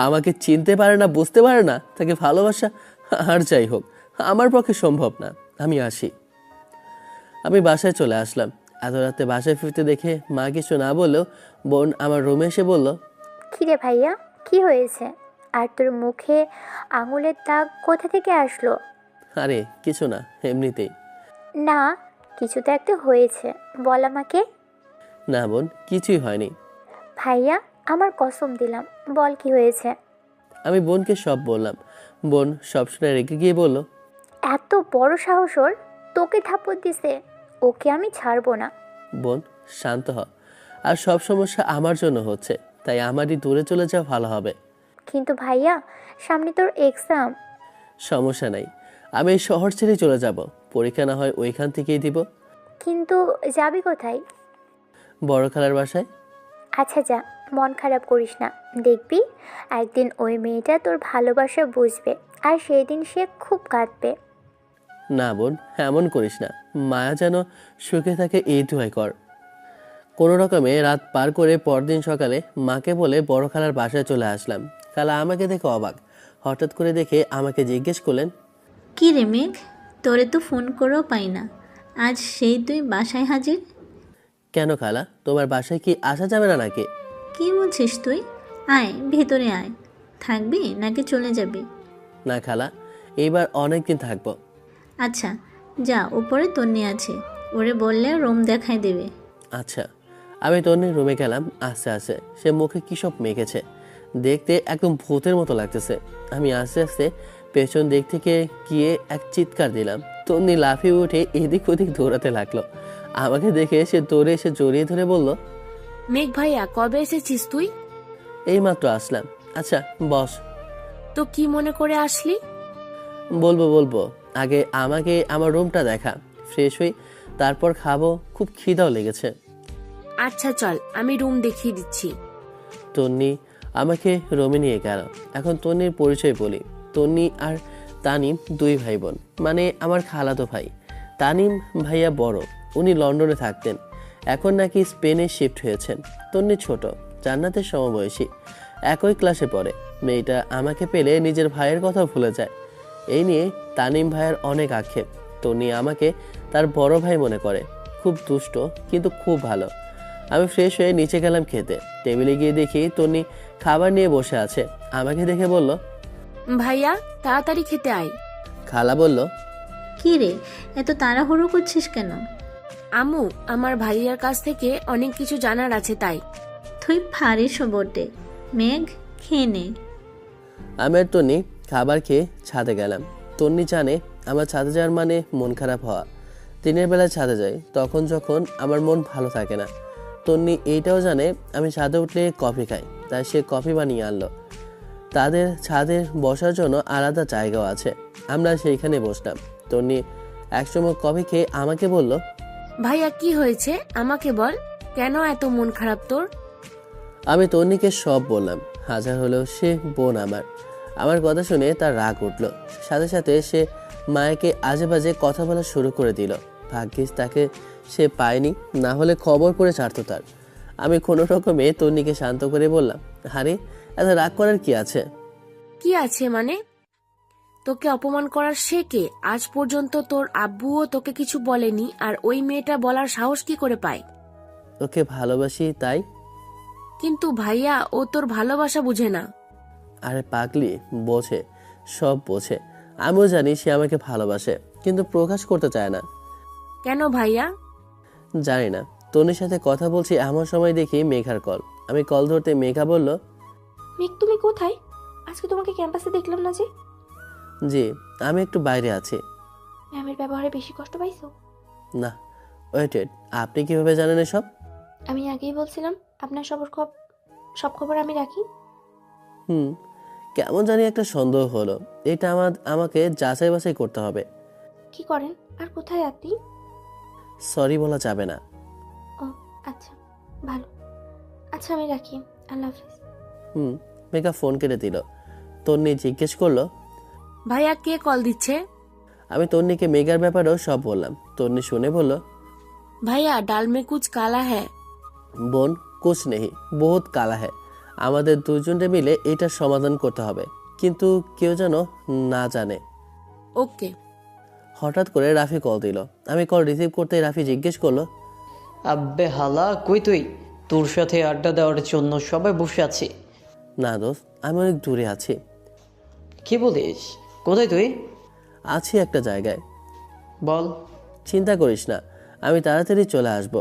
আমাকে চিনতে পারে না, বুঝতে পারে না, তাকে ভালোবাসা আর যাই হোক আমার পক্ষে সম্ভব না। আমি আসি। আমি বাসায় চলে আসলাম। এত রাতে বাসায় ফিরতে দেখে মা কিছু না বললেও বোন আমার রুমে এসে বলল, কিরে ভাইয়া, কি হয়েছে? আর তোর মুখে আঙুলের দাগ কোথা থেকে আসলো? আরে কিছু না, এমনিতেই। না, কিছু তো একটা হয়েছে, বল আমাকে। না বোন, কিছুই হয়নি। ভাইয়া, আমার কসম দিলাম, বল কি হয়েছে। আমি বোনকে সব বললাম। বোন সব শুনে রেগে গিয়ে বলল, এত বড় সাহস ওর, তোকে থাপ্পড় দিছে, ওকে আমি ছাড়বো না। বোন শান্ত হ, আর সব সমস্যা আমার জন্য হচ্ছে, তাই আমারই দূরে চলে যাওয়া ভালো হবে। কিন্তু ভাইয়া, সামনে তোর এক্সাম। সমস্যা নাই, আমি এই শহর ছেড়ে চলে যাব। পরীক্ষা না হয় ওইখান থেকেই দিব। কিন্তু যাবি কোথায়? বড় খালার বাসায়। আচ্ছা যা, মন খারাপ করিস না, দেখবি একদিন ওই মেয়েটা তোর ভালোবাসা বুঝবে, আর সেই দিন সে খুব কাঁদবে। না বোন, এমন করিস না, মায়া যেন সুখে থাকে এই দোয়াই কর। কোনো রকমে রাত পার করে পরদিন সকালে মাকে বলে বড় খালার বাসায় চলে আসলাম। খালা আমাকে দেখে অবাক, হঠাৎ করে দেখে আমাকে জিজ্ঞেস করলেন, কি রে মেঘ, তোরে তো ফোন করেও পাই না, আজ সেই তুই বাসায় হাজির? কেন খালা, তোমার বাসায় কি আসা যাবে না নাকি? কি বলছিস তুই? আয় ভেতরে আয়। থাকবি নাকি চলে যাবি? না খালা, এইবার অনেক দিন থাকবো। আচ্ছা যা, উপরে তন্নি আছে, ওরে বললে রুম দেখাই দেবে। আচ্ছা। আমি তন্নির রুমে গেলাম। আস্তে আস্তে সে মুখে কী সব মেখেছে, দেখতে একদম ভূতের মতো লাগতেছে। আমি আস্তে আস্তে পেছন দিক থেকে গিয়ে এক চিৎকার দিলাম। তন্নি লাফিয়ে উঠে এদিক ওদিক দৌড়াতে লাগলো। আমাকে দেখে সে দৌড়ে এসে জড়িয়ে ধরে বলল, মেঘ ভাইয়া, কবে এসেছিস তুই? এইমাত্র আসলাম। আচ্ছা বস। তো কি মনে করে আসলি? বলবো, আগে আমাকে আমার রুমটা দেখা, ফ্রেশ হই, তারপর খাবো, খুব খিদাও লেগেছে। আচ্ছা চল, আমি রুম দেখিয়ে দিচ্ছি। তন্নি আমাকে রুমে নিয়ে গেল। এখন তন্নির পরিচয় বলি। তন্নি আর তানিম দুই ভাই বোন, মানে আমার খালাতো ভাই। তানিম ভাইয়া বড়, উনি লন্ডনে থাকতেন, এখন নাকি স্পেনে শিফট হয়েছেন। তন্নি ছোট, জান্নাতের সমবয়সী, একই ক্লাসে পড়ে। মেয়েটা আমাকে পেলে নিজের ভাইয়ের কথা ভুলে যায়। এই নিয়ে তানিম ভাইয়ের অনেক আক্ষেপ। তন্নি আমাকে তার বড় ভাই মনে করে। খুব দুষ্ট কিন্তু খুব ভালো। আমি ফ্রেশ হয়ে নিচে গেলাম খেতে। টেবিলে গিয়ে দেখি তন্নি খাবার নিয়ে বসে আছে। আমাকে দেখে বলল, ভাইয়া তাড়াতাড়ি খেতে আয়। খালা বলল, কি রে, এত তাড়াহুড়ো করছিস কেন? আমু, আমার ভাইয়ার কাছ থেকে অনেক কিছু জানার আছে তাই। তুই পারিস বটে। মেঘ, খেয়ে নে। আমি আর তন্নি খাবার খেয়ে ছাদে গেলাম। তন্নি জানে আমার ছাদে যাওয়ার মানে মন খারাপ হওয়া। দিনের বেলায় ছাদে যাই তখন যখন আমার মন ভালো থাকে না। তন্নি এইটাও জানে আমি ছাদে উঠলে কফি খাই, তাই সে কফি বানিয়ে আনলো। তাদের ছাদে বসার জন্য আলাদা জায়গাও আছে, আমরা সেইখানে বসলাম। তন্নি একসময় কফি খেয়ে আমাকে বলল, ভাইয়া কি হয়েছে আমাকে বল, কেন এত মন খারাপ তোর? আমি তন্নিকে সব বললাম। হাজার হলেও সে বোন আমার। আমার কথা শুনে তার রাগ উঠল। সাথে সাথে সে মায়াকে আজে বাজে কথা বলা শুরু করে দিল। ভাগ্যিস তাকে সে পায়নি, না হলে খবর করে ছাড়তো তার। আমি কোনো রকমে তন্নিকে শান্ত করে বললাম, আরে এত রাগ করার কি আছে? কি আছে মানে? তোকে অপমান করার সে কে? আজ পর্যন্ত তোর আব্বুও তোকে কিছু বলেনি, আর ওই মেয়েটা বলার সাহস কি করে পায়? ওকে ভালোবাসি তাই। কিন্তু ভাইয়া, ও তোর ভালোবাসা বুঝে না। আরে পাগলি, বোঝে, সব বোঝে। আমিও জানি সে আমাকে ভালোবাসে, কিন্তু প্রকাশ করতে চায় না। কেন ভাইয়া? জানি না। তনির সাথে কথা বলছি এমন সময় দেখি মেঘার কল। আমি কল ধরতে মেঘা বলল, মেঘ তুমি কোথায়? আজকে তোমাকে ক্যাম্পাসে দেখলাম না যে। জি আমি একটু বাইরে আছি। ম্যামের ব্যবহারে বেশি কষ্ট পাইছো? না, ওয়েটেড, আপনি কিভাবে জানেন এসব? আমি আগেই বলছিলাম আপনার সব খবর আমি রাখি। কেমন জানি একটা সন্দেহ হলো। এটা আমাকে যাচাই বাছাই করতে হবে। কি করেন আর কোথায় আপনি? সরি বলা যাবে না। ও আচ্ছা, ভালো। আচ্ছা আমি রাখি, আল্লাহ হাফিজ। মেঘা ফোন কেটে দিল। তন্নি জিজ্ঞেস করলো, ভাইয়া কে কল দিচ্ছে? আমি তন্নিকে মেঘার ব্যাপারেও সব বললাম। তন্নি শুনে বলল, ভাইয়া ডাল মে কুছ কালা হ্যায়। বোন কুছ নেহি, বহুত কালা হ্যায়। আমাদের দুজনে মিলে এটার সমাধান করতে হবে, কিন্তু কেউ যেন না জানে। ওকে। হঠাৎ করে রাফি কল দিল। আমি কল রিসিভ করতে রাফি জিজ্ঞেস করলো, আব্বে হালা, কই তুই? তোর সাথে আড্ডা দেওয়ার জন্য সবাই বসে আছি। না দোস্ত, আমি অনেক দূরে আছি। কি বলিস? কোথায় তুই? আছি একটা জায়গায়। বল। চিন্তা করিস না, আমি তাড়াতাড়ি চলে আসব।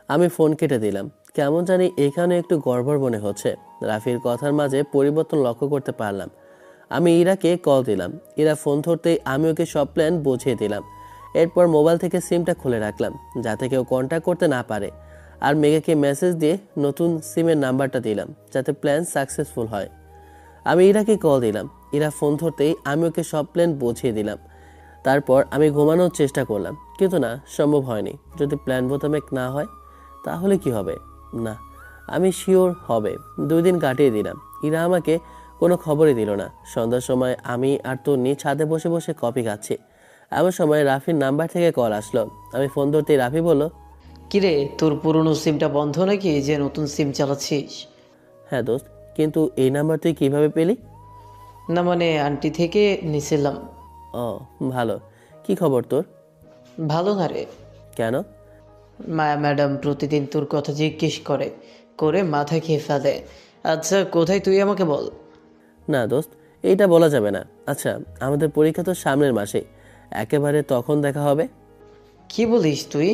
আমি ফোন কেটে দিলাম। কেমন জানি এখানে একটু গড়বড় মনে হচ্ছে। রাফির কথার মাঝে পরিবর্তন লক্ষ্য করতে পারলাম। আমি ইরাকে কল দিলাম। ইরা ফোন ধরতেই আমি ওকে সব প্ল্যান বুঝিয়ে দিলাম। এরপর মোবাইল থেকে সিমটা খুলে রাখলাম, যাতে কেউ কন্ট্যাক্ট করতে না পারে। আর মেঘাকে মেসেজ দিয়ে নতুন সিমের নাম্বারটা দিলাম, যাতে প্ল্যান সাকসেসফুল হয়। আমি ইরাকে কল দিলাম। ইরা ফোন ধরতেই আমি ওকে সব প্ল্যান বুঝিয়ে দিলাম। তারপর আমি ঘুমানোর চেষ্টা করলাম, কিন্তু না, সম্ভব হয়নি। যদি প্ল্যান বোতামেক না হয় তাহলে কি হবে? না, আমি শিওর হবে। 2 দিন কাটিয়ে দিলাম। ইরা আমাকে কোনো খবরই দিল না। সন্ধ্যার সময় আমি আর তন্নি ছাদে বসে বসে কফি খাচ্ছি। এমন সময় রাফির নাম্বার থেকে কল আসলো। আমি ফোন ধরতেই রাফি বলল, কিরে, তোর পুরনো সিমটা বন্ধ নাকি যে নতুন সিম চালাচ্ছিস? হ্যাঁ দোস্ত, কিন্তু এই নাম্বার তুই কিভাবে পেলি? না মানে আন্টি থেকে নিছিলাম। ও ভালো। কি খবর তোর? ভালো না রে। কেন? মায়া ম্যাডাম প্রতিদিন তোর কথা জিজ্ঞেস করে মাথা খেয়ে ফেলে। আচ্ছা কোথায় তুই আমাকে বল। না দোস্ত, এইটা বলা যাবে না। আচ্ছা, আমাদের পরীক্ষা তো সামনের মাসে, একেবারে তখন দেখা হবে। কি বলিস তুই?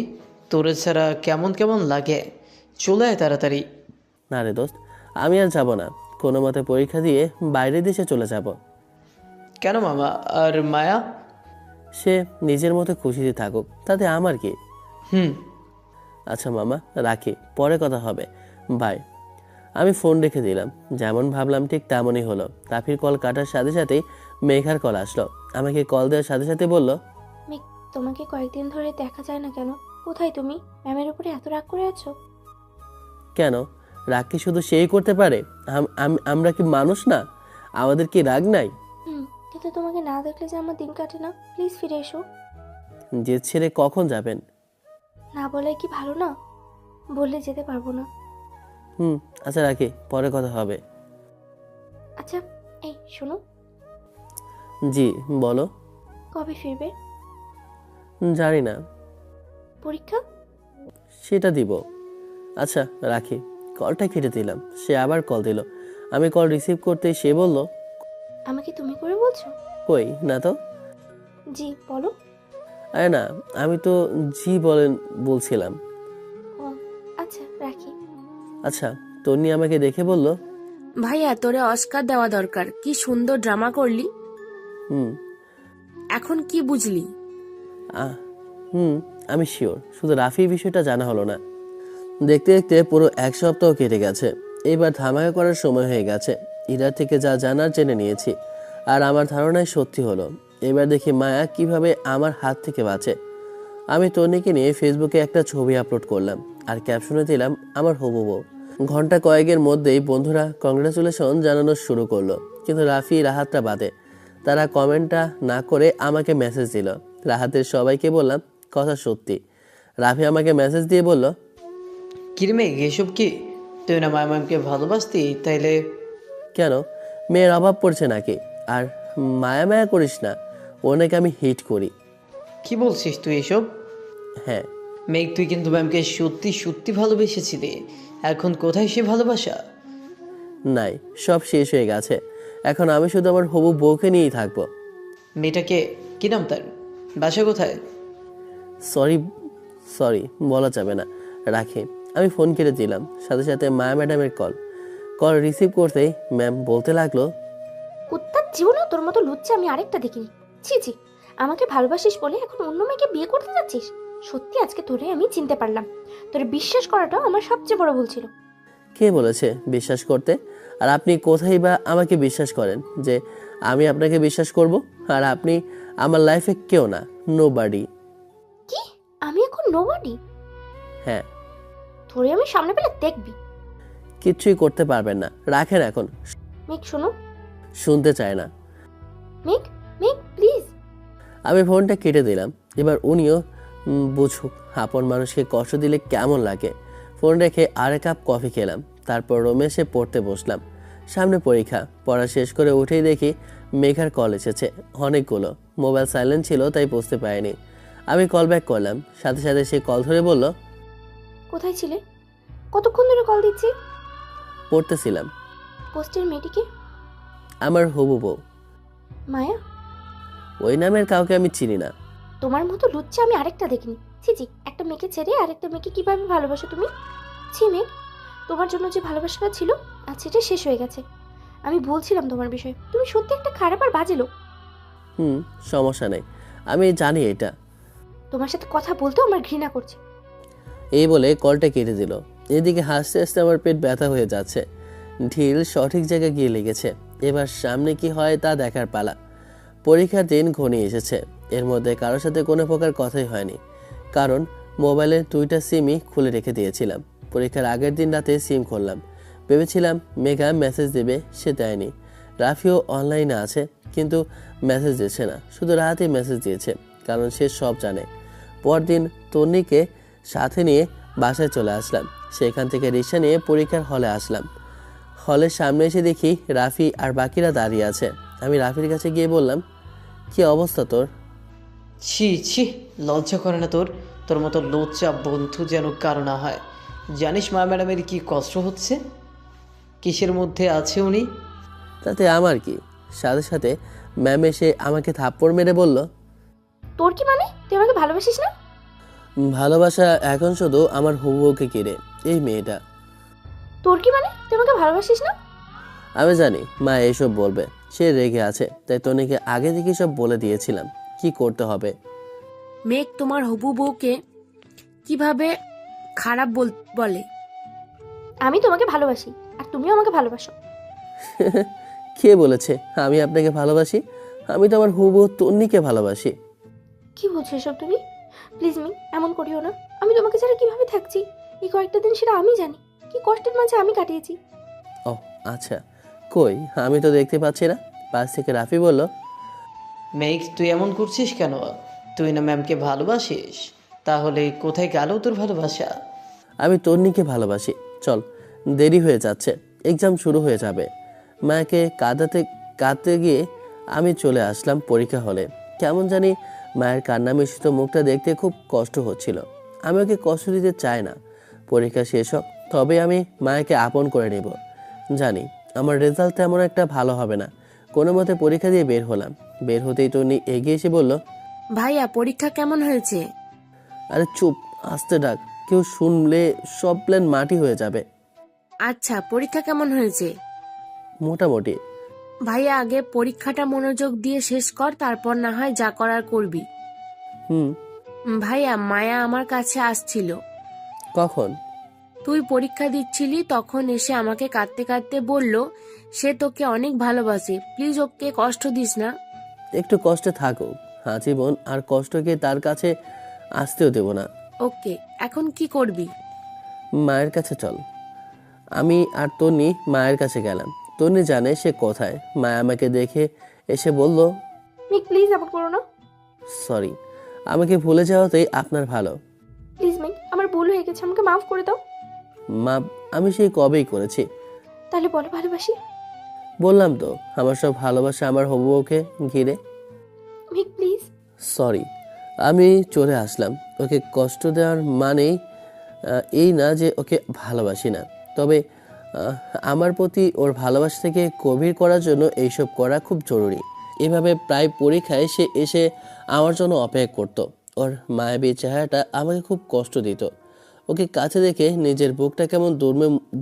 তোরে ছাড়া কেমন কেমন লাগে। চলে আয় তাড়াতাড়ি। না রে দোস্ত, আমি আর যাব না। কোনো মতে পরীক্ষা দিয়ে বাইরের দেশে চলে যাব। কেন মামা? আর মায়া? সে নিজের মতো খুশিতে থাকুক, তাতে আমার কি। আচ্ছা মামা, রাখি, পরে কথা হবে, বাই। আমি ফোন রেখে দিলাম। যেমন ভাবলাম ঠিক তেমনই হলো। রাফির কল কাটার সাথে সাথেই মেঘার কল আসলো। আমাকে কল দেওয়ার সাথে সাথে বলল, মেঘ, তোমাকে কয়েকদিন ধরে দেখা যায় না কেন? কোথায় তুমি? ম্যামের উপরে এত রাগ করে আছো কেন? রাগ কি শুধু সেই করতে পারে? আমরা কি মানুষ না? আমাদের কি রাগ নাই? কিন্তু তোমাকে না দেখলে যে আমার দিন কাটে না। প্লিজ ফিরে এসো। যে ছেড়ে কখন যাবেন? না বলে কি ভালো না? বললে যেতে পারবো না। আচ্ছা রাখি, পরে কথা হবে। আচ্ছা এই শোনো। জি বলো। কবে ফিরবে? জানি না। পরীক্ষা? সেটা দিব। আচ্ছা রাখি। কলটা কেটে দিলাম। সে আবার কল দিল। আমি কল রিসিভ করতেই সে বলল, আমাকে তুমি করে বলছো? কই না তো। জি বলো। আরে না, আমি তো জি বলছিলাম। ও আচ্ছা রাখি। আচ্ছা, তন্নি আমাকে দেখে বলল, ভাইয়া তোরে অস্কার দেওয়া দরকার, কি সুন্দর ড্রামা করলি। হুম এখন কি বুঝলি? আহ, হুম আমি শিওর, শুধু রাফির বিষয়টা জানা হলো না। দেখতে দেখতে পুরো 1 সপ্তাহ কেটে গেছে। এইবার ধামাকা করার সময় হয়ে গেছে। ইরার থেকে যা জানার জেনে নিয়েছি, আর আমার ধারণায় সত্যি হলো। এবার দেখি মায়া কিভাবে আমার হাত থেকে বাঁচে। আমি তন্নিকে নিয়ে ফেসবুকে একটা ছবি আপলোড করলাম আর ক্যাপশনে দিলাম আমার হবু বউ। ঘন্টা কয়েকের মধ্যেই বন্ধুরা কংগ্রেচুলেশন জানানো শুরু করলো, কিন্তু রাফি রাহাতটা বাদে। তারা কমেন্টটা না করে আমাকে মেসেজ দিল। রাহাতের সবাইকে বললাম কথা সত্যি। রাফি আমাকে মেসেজ দিয়ে বলল, কিরমে এসব কি? তুই না মায়া ম্যামকে ভালোবাসতি, তাইলে কেন, মেয়ের অভাব পড়ছে নাকি? আর মায়া মায়া করিস না, ওনাকে আমি হিট করি। কি বলছিস তুই এসব? হ্যাঁ। মেঘ, তুই কিন্তু ম্যামকে সত্যি সত্যি ভালোবেসেছিলি। এখন কোথায় সে ভালোবাসা? নাই, সব শেষ হয়ে গেছে। এখন আমি শুধু আমার হবু বউকে নিয়েই থাকবো। মেয়েটাকে কি নাম তার? বাসা কোথায়? সরি সরি, বলা যাবে না, রাখি। আমি ফোন কেটে দিলাম। সাথে সাথে মায়া ম্যাডামের কল রিসিভ করতেই ম্যাম বলতে লাগলো, কুত্তার জীবনেও তোর মতো লুচ্চা আমি আরেকটা দেখিনি। ছি ছি, আমাকে ভালোবাসিস বলে এখন অন্য মেয়েকে বিয়ে করতে যাচ্ছিস? সত্যি আজকে তোরে আমি চিনতে পারলাম। তোরে বিশ্বাস করাটাও আমার সবচেয়ে বড় ভুল ছিল। কে বলেছে বিশ্বাস করতে? আর আপনি কোথায় বা আমাকে বিশ্বাস করেন যে আমি আপনাকে বিশ্বাস করব? আর আপনি আমার লাইফে কেউ না, নোবডি। কি? আমি এখন নোবডি? হ্যাঁ। তোরে আমি সামনে পেলে দেখবি। কিচ্ছুই করতে পারবেন না, রাখেন এখন। মেঘ শোনো। শুনতে চায় না। মেঘ, মেঘ প্লিজ। আমি ফোনটা কেটে দিলাম। এবার উনিও বুঝুক আপন মানুষকে কষ্ট দিলে কেমন লাগে। ফোন রেখে আরেক কাপ কফি খেলাম। তারপর রুমে এসে পড়তে বসলাম। সামনে পরীক্ষা। পড়া শেষ করে উঠেই দেখি মেঘার কল এসেছে অনেকগুলো। মোবাইল সাইলেন্ট ছিল তাই বুঝতে পারিনি। আমি কল ব্যাক করলাম। সাথে সাথে সে কল ধরে বলল, কোথায় ছিলে? কতক্ষণ ধরে কল দিচ্ছি? পড়তেছিলাম। পোস্টের মেয়েটিকে? আমার হবু বউ। মায়া? ওই নামের কাউকে আমি চিনি না। তোমার মতো লুচ্চা আমি আরেকটা দেখিনি। ছি ছি, একটা মেয়েকে ছেড়ে আরেকটা মেয়েকে কিভাবে ভালোবাসো তুমি? ছি মেঘ, তোমার জন্য যে ভালোবাসাটা ছিল আজ সেটা শেষ হয়ে গেছে। আমি বলছিলাম তোমার বিষয়ে, তুমি সত্যি একটা খারাপ আর বাজে লোক। সমস্যা নেই, আমি জানি এটা। তোমার সাথে কথা বলতেও আমার ঘৃণা করছে। এই বলে কলটা কেটে দিল। এদিকে হাসতে হাসতে আমার পেট ব্যথা হয়ে যাচ্ছে। ঢিল সঠিক জায়গায় গিয়ে লেগেছে। এবার সামনে কি হয় তা দেখার পালা। পরীক্ষার দিন ঘনিয়ে এসেছে। এর মধ্যে কারোর সাথে কোনো প্রকার কথাই হয়নি, কারণ মোবাইলের 2টা সিমই খুলে রেখে দিয়েছিলাম। পরীক্ষার আগের দিন রাতে সিম খুললাম। ভেবেছিলাম মেঘা মেসেজ দেবে, সে দেয়নি। রাফিও অনলাইনে আছে, কিন্তু মেসেজ দিচ্ছে না, শুধু রাতেই মেসেজ দিয়েছে, কারণ সে সব জানে। পরদিন তন্নিকে সাথে নিয়ে বাসায় চলে আসলাম। সেখান থেকে রিক্সা নিয়ে পরীক্ষার হলে আসলাম। হলের সামনে এসে দেখি রাফি আর বাকিরা দাঁড়িয়ে আছে। আমি রাফির কাছে গিয়ে বললাম, কি অবস্থা তোর? ছি ছি, লজ্জা করে না তোর? তোর মতো লজ্জা বন্ধু যেন কারো না হয়। জানিস মা ম্যাডামের কি কষ্ট হচ্ছে? কিসের মধ্যে আছে উনি? তাতে আমার কি? সাথে সাথে ম্যাম এসে আমাকে থাপ্পড় মেরে বলল, তোর কি মানে? তুই আমাকে ভালোবাসিস না? ভালোবাসা এখন শুধু আমার হুবুকে কিরে, এই মেয়েটা। তোর কি মানে? তুই আমাকে ভালোবাসিস না? আমি জানি মা এইসব বলবে, সে রেগে আছে, তাই তনিকে আগে থেকে সব বলে দিয়েছিলাম কি করতে হবে। মেঘ তোমার হবু বউকে কিভাবে খারাপ বলে? আমি তোমাকে ভালোবাসি আর তুমিও আমাকে ভালোবাসো। কে বলেছে আমি আপনাকে ভালোবাসি? আমি তো আমার হুবু তন্নিকে ভালোবাসি। কি বলছো এসব তুমি? প্লিজ মি, এমন করিও না। আমি তোমাকে ছাড়া কিভাবে থাকছি এই কয়েকটা দিন সেটা আমি জানি। কি কষ্টের মাঝে আমি কাটিয়েছি। ও আচ্ছা, কই আমি তো দেখতে পাচ্ছি না। পাশ থেকে রাফি বলল, মেঘ, তুই এমন করছিস কেন? তুই না ম্যামকে ভালোবাসিস, তাহলে কোথায় গেল তোর ভালোবাসা? আমি তন্নিকে ভালোবাসি। চল, দেরি হয়ে যাচ্ছে, এক্সাম শুরু হয়ে যাবে। মাকে কাঁদতে গিয়ে আমি চলে আসলাম পরীক্ষা হলে। কেমন জানি মায়ের কান্না মিশ্রিত মুখটা দেখতে খুব কষ্ট হচ্ছিল। আমি ওকে কষ্ট দিতে চাই না। পরীক্ষা শেষ হোক, তবে আমি মায়াকে আপন করে নেব। জানি আমার রেজাল্ট তেমন একটা ভালো হবে না। কোনো মতে পরীক্ষা দিয়ে বের হলাম। বের হতেই তন্নি এগিয়ে এসে বলল, ভাইয়া পরীক্ষা কেমন হয়েছে? আরে চুপ, আস্তে ডাক, কেউ শুনলে সব প্ল্যান মাটি হয়ে যাবে। আচ্ছা, পরীক্ষা কেমন হয়েছে? মোটামুটি। ভাইয়া আগে পরীক্ষাটা মনোযোগ দিয়ে শেষ কর, তারপর না হয় যা করার করবি। হুম। ভাইয়া, মায়া আমার কাছে আসছিল। কখন? তুই পরীক্ষা দিচ্ছিলি তখন এসে আমাকে কাঁদতে কাঁদতে বলল সে তোকে অনেক ভালোবাসে, প্লিজ ওকে কষ্ট দিস না। একটু কষ্টে থাকুক, আজীবন আর কষ্টকে তার কাছে আসতেও দেব না। ওকে, এখন কি করবি? মায়ের কাছে চল। আমি আর তন্নি মায়ের কাছে গেলাম। তন্নি জানে সে কোথায়। মায়া আমাকে দেখে এসে বলল, মেঘ প্লিজ আবার করো না। সরি, আমাকে ভুলে যাওয়াতেই আপনার ভালো। প্লিজ মেঘ, আমার ভুল হয়ে গেছে, আমাকে মাফ করে দাও। মা, আমি সেই কবেই করেছি। তাহলে বলো ভালোবাসি। বললাম তো, আমার সব ভালোবাসা আমার হবু বউকে ঘিরে। মেঘ প্লিজ। সরি, আমি চলে আসলাম। ওকে কষ্ট দেওয়ার মানেই এই না যে ওকে ভালোবাসি না। তবে আমার প্রতি ওর ভালোবাসা থেকে গভীর করার জন্য এইসব করা খুব জরুরি। এভাবে প্রায় পরীক্ষায় সে এসে আমার জন্য অপেক্ষা করতো। ওর মায়াবী চেহারাটা আমাকে খুব কষ্ট দিত। ওকে কাছে দেখে নিজের বুকটা কেমন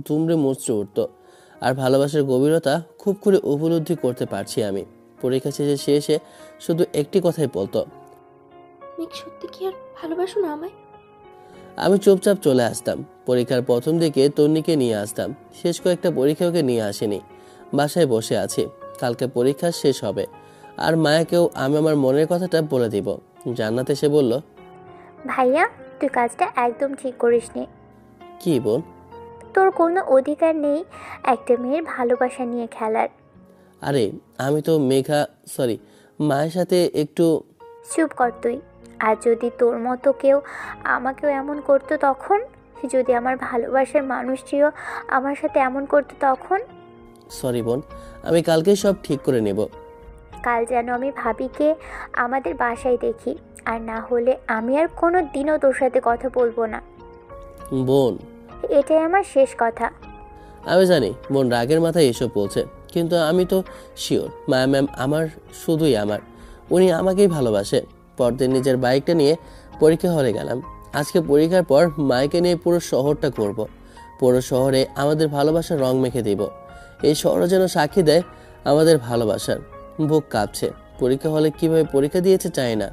দুমড়ে মুচড়ে উঠত। আর ভালোবাসার গভীরতা খুব করে উপলব্ধি করতে পারছি আমি। পরীক্ষা শেষে সে এসে শুধু একটি কথাই বলতো, মেঘ সত্যি কি আর ভালোবাসো না আমায়? আমি চুপচাপ চলে আসতাম। পরীক্ষার প্রথম দিকে তন্নিকে নিয়ে আসতাম, শেষ কয়েকটা পরীক্ষা ওকে নিয়ে আসিনি। বাসায় বসে আছি, কালকে পরীক্ষা শেষ হবে। আর মায়াকেও আমি আমার মনের কথাটা বলে দিব। জান্নাত এসে বলল, ভাইয়া তুই কাজটা একদম ঠিক করিসনি। কি বোন? তোর কোনো অধিকার নেই একটা মেয়ের ভালোবাসা নিয়ে খেলার। আরে আমি তো মায়ের সাথে একটু। চুপ কর তুই। আর যদি তোর মতো কেউ আমাকেও এমন করতো তখন, যদি আমার ভালোবাসার মানুষটিও আমার সাথে এমন করতো তখন। সরি বোন, আমি কালকেই সব ঠিক করে নেব। কাল যেন আমি ভাবিকে আমাদের বাসায় দেখি, আর না হলে আমি আর কোনো দিনও তোর সাথে কথা বলবো না। বোন, এটাই আমার শেষ কথা। আমি জানি বোন রাগের মাথায় এসব বলছে, কিন্তু আমি তো শিওর মায়া ম্যাম আমার শুধুই আমার। উনি আমাকেই ভালোবাসে। পরদিন নিজের বাইকটা নিয়ে পরীক্ষা হলে গেলাম। আজকে পরীক্ষার পর মাইকে নিয়ে পুরো শহরটা করব। পুরো শহরে আমাদের ভালোবাসার রং মেখে দিব। এই শহর যেন সাক্ষী দেয় আমাদের ভালোবাসার। বুক কাঁপছে। পরীক্ষা হলে কিভাবে পরীক্ষা দিয়েছে চাই না।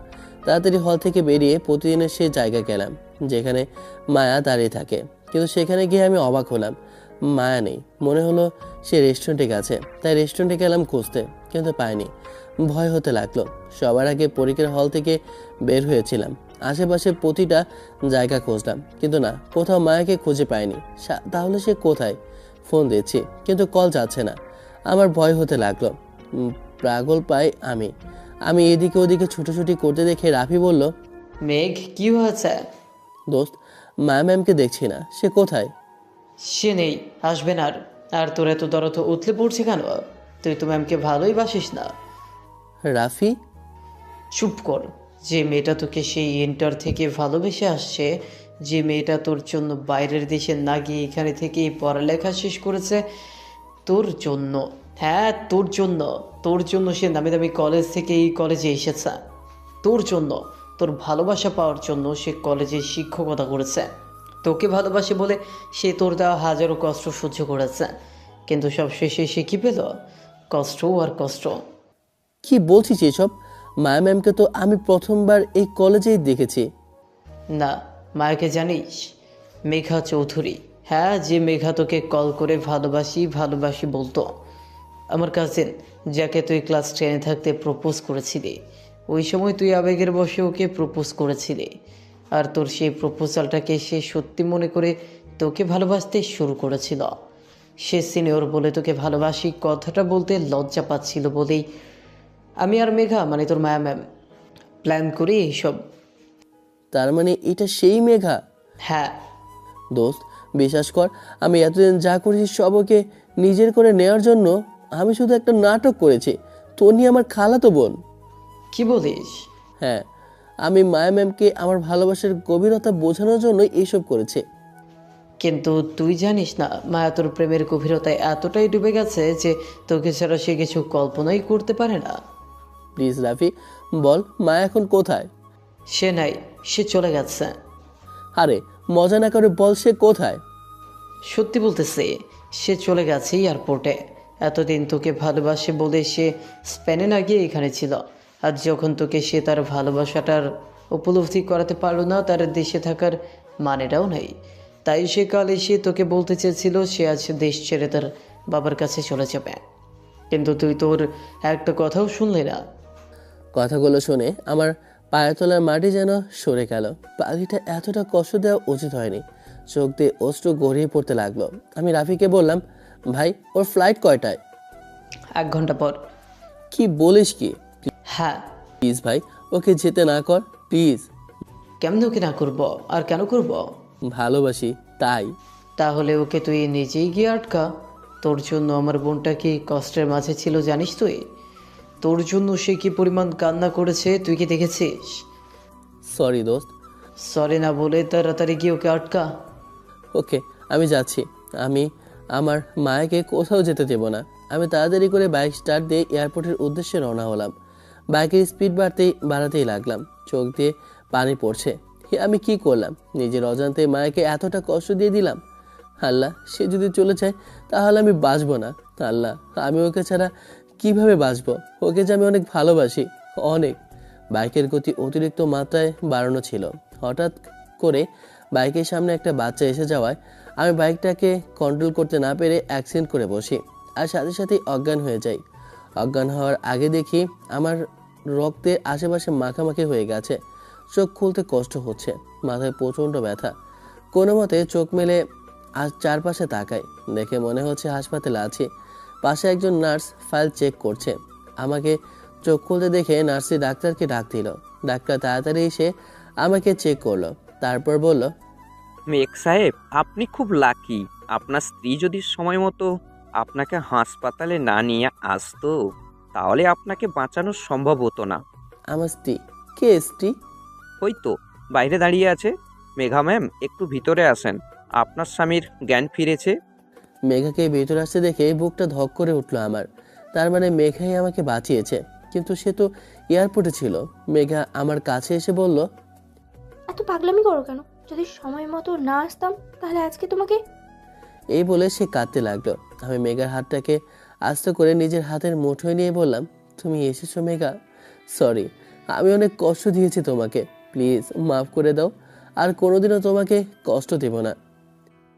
তাড়াতাড়ি হল থেকে বেরিয়ে প্রতিদিনের সেই জায়গায় গেলাম যেখানে মায়া দাঁড়িয়ে থাকে। কিন্তু সেখানে গিয়ে আমি অবাক হলাম, মায়া নেই। মনে হলো সে রেস্টুরেন্টে গেছে, তাই রেস্টুরেন্টে গেলাম খুঁজতে, কিন্তু পাইনি। ভয় হতে লাগলো। সবার আগে পরীক্ষার হল থেকে বের হয়েছিলাম। আশেপাশে প্রতিটা জায়গা খুঁজলাম, কিন্তু না, কোথাও মায়াকে খুঁজে পাইনি। তাহলে সে কোথায়? ফোন দিচ্ছি, কিন্তু কল যাচ্ছে না। আমার ভয় হতে লাগলো। পাগল পাই আমি এদিকে ওদিকে ছুটোছুটি করতে দেখে রাফি বলল, মেঘ কি হয়েছে? দোস্ত, মায়া ম্যামকে দেখছি না, সে কোথায়? সে নেই, আসবে না। আর তোর এত দরদ উতলে পড়ছে কেন? তুই তো ম্যামকে ভালোই বাসিস না। রাফি? চুপ কর। যে মেয়েটা তোকে সেই ইন্টার থেকে ভালোবেসে আসছে, যে মেয়েটা তোর জন্য বাইরের দেশে না গিয়ে এখানে থেকেই পড়ালেখা শেষ করেছে তোর জন্য, হ্যাঁ তোর জন্য সে নামি দামি কলেজ থেকে এই কলেজে এসেছে। তোর জন্য, তোর ভালোবাসা পাওয়ার জন্য সে কলেজে শিক্ষকতা করেছে। তোকে ভালোবাসে বলে সে তোর দেওয়া হাজারো কষ্ট সহ্য করেছে, কিন্তু সব শেষে সে কী পেল? কষ্ট আর কষ্ট। কি বলছিস এসব? মায়া ম্যামকে তো আমি প্রথমবার এই কলেজেই দেখেছি। না, মায়াকে জানিস? মেঘা চৌধুরী। হ্যাঁ, যে মেঘা তোকে কল করে ভালোবাসি বলতো। আমার কাজিন, যাকে তুই ক্লাস 10-এ থাকতে প্রপোজ করেছিলি। ওই সময় তুই আবেগের বশে ওকে প্রপোজ করেছিলি, আর তোর সেই প্রপোজালটাকে সে সত্যি মনে করে তোকে ভালোবাসতে শুরু করেছিল। সে সিনিয়র বলে তোকে ভালোবাসি কথাটা বলতে লজ্জা পাচ্ছিল বলেই আমি আর মেঘা, মানে তোর মায়া ম্যাম, প্ল্যান করি এইসব। তার মানে এটা সেই মেঘা? হ্যাঁ দোস্ত, বিশ্বাস কর, আমি এতদিন যা করেছি সব ওকে নিজের করে নেওয়ার জন্য। আমি শুধু একটা নাটক করেছি। তনি আমার খালাতো বোন। কি বলিস? হ্যাঁ, আমি মায়া ম্যামকে আমার ভালোবাসার গভীরতা বোঝানোর জন্য এইসব করেছি। কিন্তু তুই জানিস না, মায়া তোর প্রেমের গভীরতায় এতটাই ডুবে গেছে যে তোকে ছাড়া সে কিছু কল্পনাই করতে পারে না। প্লিজ রাফি, বল মায়া এখন কোথায়? সে নাই, সে চলে গেছে। আরে মজা না করে বল, সে কোথায়? সত্যি বলতেছে, সে চলে গেছে এয়ারপোর্টে। এতদিন তোকে ভালোবাসে বলে সে স্পেনে না গিয়ে এখানে ছিল। আর যখন তোকে সে তার ভালোবাসাটার উপলব্ধি করাতে পারলো না, তার দেশে থাকার মানেটাও নেই। তাই সে কাল এসে তোকে বলতে চেয়েছিল সে আজ দেশ ছেড়ে তার বাবার কাছে চলে যাবে, কিন্তু তুই তোর একটা কথাও শুনলি না। কথাগুলো শুনে আমার পায়ের তলার মাটি যেন সরে গেল। পাখিটা এতটা কষ্ট দেওয়া উচিত হয়নি। চোখ দিয়ে অশ্রু গড়িয়ে পড়তে লাগলো। আমি রাফিকে বললাম, ভাই ওর ফ্লাইট কয়টায়? 1 ঘন্টা পর। কি বলিস কি? হ্যাঁ। প্লিজ ভাই, ওকে যেতে না কর প্লিজ। কেমন ওকে না করব? আর কেন করব? ভালোবাসি তাই। তাহলে ওকে তুই নিজেই গিয়ে আটকা। তোর জন্য আমার বোনটা কি কষ্টের মাঝে ছিল জানিস তুই? তোর জন্য সে কি পরিমাণ কান্না করেছে তুই কি দেখেছিস? সরি দোস্ত। সরি না বলে তাড়াতাড়ি গিয়ে ওকে আটকা। ওকে আমি যাচ্ছি। আমি আমার মায়াকে কোথাও যেতে দেব না। আমি তাড়াতাড়ি করে বাইক স্টার্ট দিয়ে এয়ারপোর্টের উদ্দেশ্যে রওনা হলাম। বাইকের স্পিড বাড়াতেই লাগলাম। চোখ দিয়ে পানি পড়ছে। আমি কি করলাম? নিজের অজান্তে মায়াকে এতটা কষ্ট দিয়ে দিলাম। আল্লাহ, সে যদি চলে যায় তাহলে আমি বাঁচবো না। আল্লাহ, আমি ওকে ছাড়া কিভাবে বাঁচবো? ওকে যে আমি অনেক ভালোবাসি, অনেক। বাইকের গতি অতিরিক্ত মাত্রায় বাড়ানো ছিল। হঠাৎ করে বাইকের সামনে একটা বাচ্চা এসে যাওয়ায় আমি বাইকটাকে কন্ট্রোল করতে না পেরে অ্যাক্সিডেন্ট করে বসি আর সাথে সাথেই অজ্ঞান হয়ে যাই। অজ্ঞান হওয়ার আগে দেখি আমার রক্তের আশেপাশে মাখামাখি হয়ে গেছে। চোখ খুলতে কষ্ট হচ্ছে, মাথায় প্রচণ্ড ব্যথা। কোনো মতে চোখ মেলে আজ চারপাশে তাকাই, দেখে মনে হচ্ছে হাসপাতালে আছি। পাশে একজন নার্স ফাইল চেক করছে। আমাকে চোখ খুলতে দেখে নার্সি ডাক্তারকে ডাক দিল। ডাক্তার তাড়াতাড়ি এসে আমাকে চেক করলো, তারপর বলল, মেঘ সাহেব, আপনি খুব লাকি। আপনার স্ত্রী যদি সময় মতো আপনাকে হাসপাতালে না নিয়ে আসতো তাহলে আপনাকে বাঁচানো সম্ভব হতো না। আমার স্ত্রী? কে স্ত্রী? ওই তো বাইরে দাঁড়িয়ে আছে। মেঘা ম্যাম, একটু ভিতরে আসেন, আপনার স্বামীর জ্ঞান ফিরেছে। মেঘাকে ভেতরে আসতে দেখে বুকটা ধক করে উঠলো আমার। তার মানে মেঘাই আমাকে বাঁচিয়েছে, কিন্তু সে তো এয়ারপোর্টে ছিল। মেঘা আমার কাছে এসে বলল, এত পাগলামি করো কেন? যদি সময় মতো না আসতাম তাহলে আজকে তোমাকে। এই বলে সে কাঁদতে লাগলো। আমি মেঘার হাতটাকে আস্তে করে নিজের হাতের মুঠোয় নিয়ে বললাম, তুমি এসেছো মেঘা? সরি, আমি অনেক কষ্ট দিয়েছি তোমাকে। প্লিজ মাফ করে দাও। আর কোনোদিনও তোমাকে কষ্ট দেব না।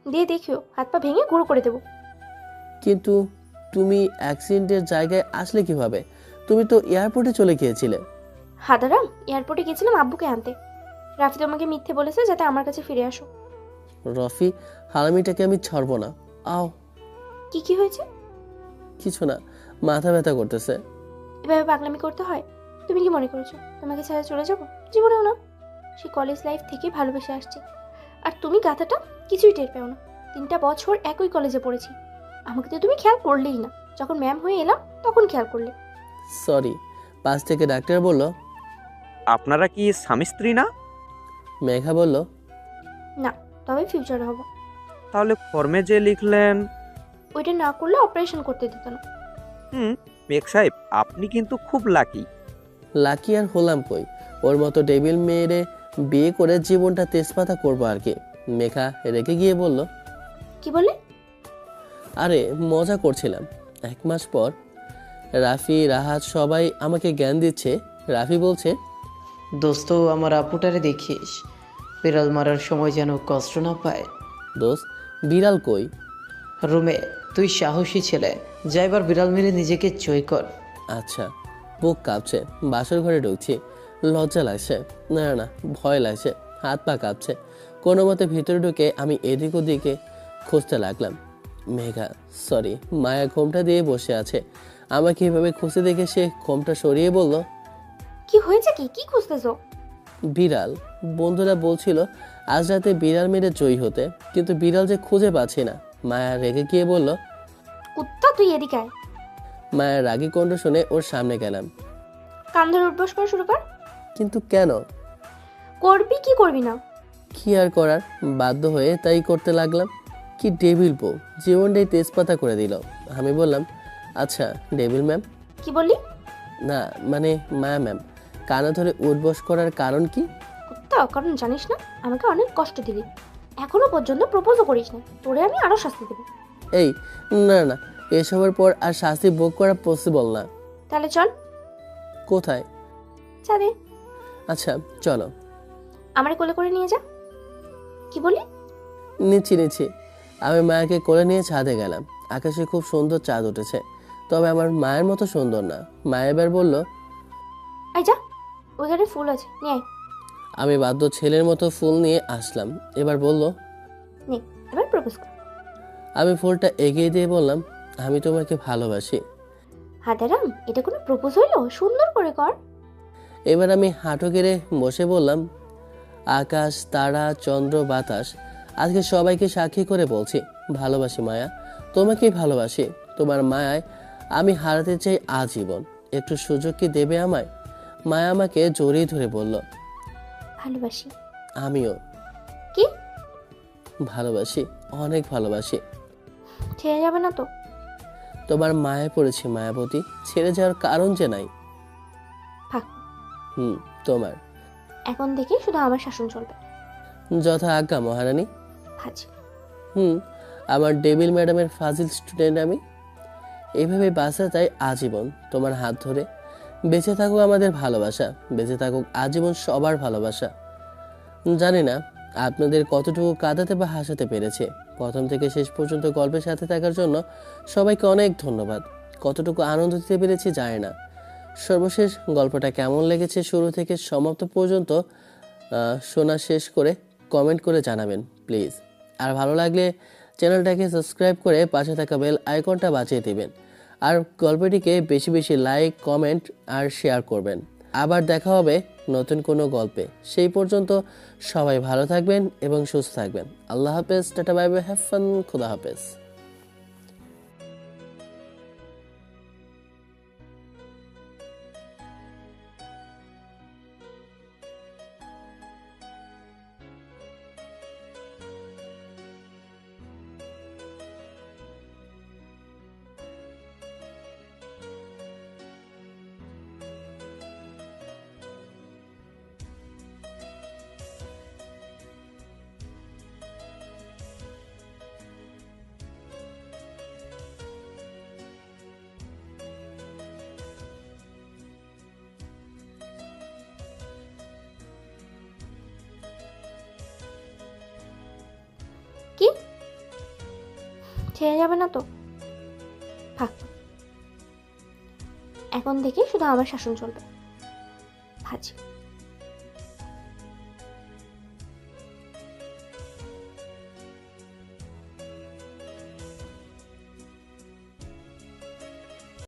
দিয়ে দেখিও, হাত পা ভেঙে গুঁড়ো করে দেবো। কিন্তু তুমি অ্যাক্সিডেন্টের জায়গায় আসলে কিভাবে? তুমি তো এয়ারপোর্টে চলে গিয়েছিলে। হাদারাম, এয়ারপোর্টে গেছিলাম আব্বুকে আনতে। রাফি তোমাকে মিথ্যে বলেছে যাতে আমার কাছে ফিরে আসো। রফি, হারামিটাকে আমি ছাড়বো না। আও। কি হয়েছে? কিছু না, মাথা ব্যথা করতেছে। এভাবে পাগলামি করতে হয়? তুমি কি মনে করেছো তোমাকে ছাড়া চলে যাবো? জীবনেও না। সে কলেজ লাইফ থেকে ভালোবেসে আসছে, আর তুমি গাথাটা কিছুই টের পেও না। 3টা বছর একই কলেজে পড়েছি। আমাকে তো তুমি খেয়াল করলেই না। যখন ম্যাম হয়ে এলাম তখন খেয়াল করলে। সরি। পাশ থেকে ডাক্তার বলল, আপনারা কি স্বামী স্ত্রী না? মেঘা বলল, না, তবে ফিউচারে হবো। তাহলে ফর্মে যে লিখলেন। ওইটা না করলে অপারেশন করতে দিত না। মেঘ সাহেব, আপনি কিন্তু খুব লাকি। লাকি আর হলাম কই? ওর মতো টেবিল মেয়েরে বিয়ে করে জীবনটা তেজপাতা করবো আর কি। মেঘা রেখে গিয়ে বলল, কি বলে? আরে মজা করছিলাম। 1 মাস পর রাফি, রাহাত সবাই আমাকে জ্ঞান দিচ্ছে। রাফি বলছে, দোস্ত, আমার আপুটারে দেখিস, বিড়াল মারার সময় যেন কষ্ট না পায়। দোস্ত, বিড়াল কই? রুমে। তুই সাহসী ছেলে, যাইবার বিড়াল মেরে নিজেকে জয় কর। আচ্ছা। বুক কাঁপছে। বাসর ঘরে ঢুকছি। লজ্জা লাগছে, না না ভয় লাগছে, হাত পা কাঁপছে। কোনো মতে ভিতরে ঢুকে আমি এদিক ওদিকে খুঁজতে লাগলাম। মেঘা, সরি। মায়া ঘোমটা দিয়ে বসে আছে। আমাকে এভাবে খুঁজতে দেখে সে ঘোমটা সরিয়ে বলল, কি হয়েছে? কি খুঁজতেছো? বিড়াল। বন্ধুরা বলছিল আজ রাতে বিড়াল মেরে জয়ী হতে, কিন্তু বিড়াল যে খুঁজে পাচ্ছি না। মায়া রেগে গিয়ে বলল, কুত্তা, তুই এদিকে আয়। মায়ের রাগী কণ্ঠ শুনে ওর সামনে গেলাম। কান ধরে উঠবস করা শুরু কর। কিন্তু কেন? করবি কি করবি না? কি আর করার, বাধ্য হয়ে তাই করতে লাগলাম। কি ডেভিল বউ, জীবনটাই তেজপাতা করে দিল। আমি বললাম, আচ্ছা ডেভিল ম্যাম। কি বললি? না মানে মায়া ম্যাম। কানে ধরে উঠবস করার কারণ কি? কুত্তা, কারণ জানিস না আমাকে অনেক কষ্ট দিলি। এখনো পর্যন্ত প্রপোজও করিস না। তোরে আমি আরো শাস্তি দেবো। এই না না, এসবের পর আর শাস্তি ভোগ করা পসিবল না। তাহলে চল কোথায়? ছাদে। আচ্ছা চলো। আমার কোলে করে নিয়ে যা। কি বলি? নিচ্ছি। আমি মায়াকে কোলে নিয়ে ছাদে গেলাম। আকাশে খুব সুন্দর চাঁদ উঠেছে, তবে আমার মায়ের মতো সুন্দর না। মায়া এবার বলল, আই যা, ওইখানে ফুল আছে, নিয়ে আয়। আমি বাধ্য ছেলের মতো ফুল নিয়ে আসলাম। এবার বলল, নে এবার প্রপোজ কর। আমি ফুলটা এগিয়ে দিয়ে বললাম, আমি তোমাকে ভালোবাসি। হাদারাম, এটা কোনো প্রপোজ হইলো? সুন্দর করে কর। এবার আমি হাঁটু গেড়ে বসে বললাম, আকাশ, তারা, চন্দ্র, বাতাস, আজকে সবাইকে সাক্ষী করে বলছি ভালোবাসি মায়া, তোমাকেই ভালোবাসি। তোমার মায়ায় আমি হারাতে চাই আজীবন। একটু সুযোগ কি দেবে আমায়? মায়া আমাকে জড়িয়ে ধরে বলল, ভালোবাসি। আমিও কি? ভালোবাসি, অনেক ভালোবাসি। ছেড়ে যাবে না তো? তোমার মায়ে পড়েছি মায়াবতী, ছেড়ে যাওয়ার কারণ যে নাই। থাক। তোমার এখন থেকে শুধু আমার শাসন চলবে। যথা আজ্ঞা মহারানী। ফাজি। আমার ডেভিল ম্যাডামের ফাজিল স্টুডেন্ট আমি। এইভাবে বাঁচা চাই আজীবন তোমার হাত ধরে। বেঁচে থাকুক আমাদের ভালোবাসা, বেঁচে থাকুক আজীবন সবার ভালোবাসা। জানি না আপনাদের কতটুকু কাঁদাতে বা হাসাতে পেরেছে। প্রথম থেকে শেষ পর্যন্ত গল্পের সাথে থাকার জন্য সবাইকে অনেক ধন্যবাদ। কতটুকু আনন্দ দিতে পেরেছি জানি না। সর্বশেষ গল্পটা কেমন লেগেছে শুরু থেকে সমাপ্ত পর্যন্ত শোনা শেষ করে কমেন্ট করে জানাবেন প্লিজ। আর ভালো লাগলে চ্যানেলটাকে সাবস্ক্রাইব করে পাশে থাকা বেল আইকনটা বাজিয়ে দেবেন। আর গল্পটিকে বেশি বেশি লাইক, কমেন্ট আর শেয়ার করবেন। আবার দেখা হবে নতুন কোনো গল্পে। সেই পর্যন্ত সবাই ভালো থাকবেন এবং সুস্থ থাকবেন। আল্লাহ হাফেজ, tata, bye bye, have fun, খোদা হাফেজ। কি? ছেড়ে যাবে না তো? থাক। এখন থেকে শুধু আমার শাসন চলবে। ফাজি।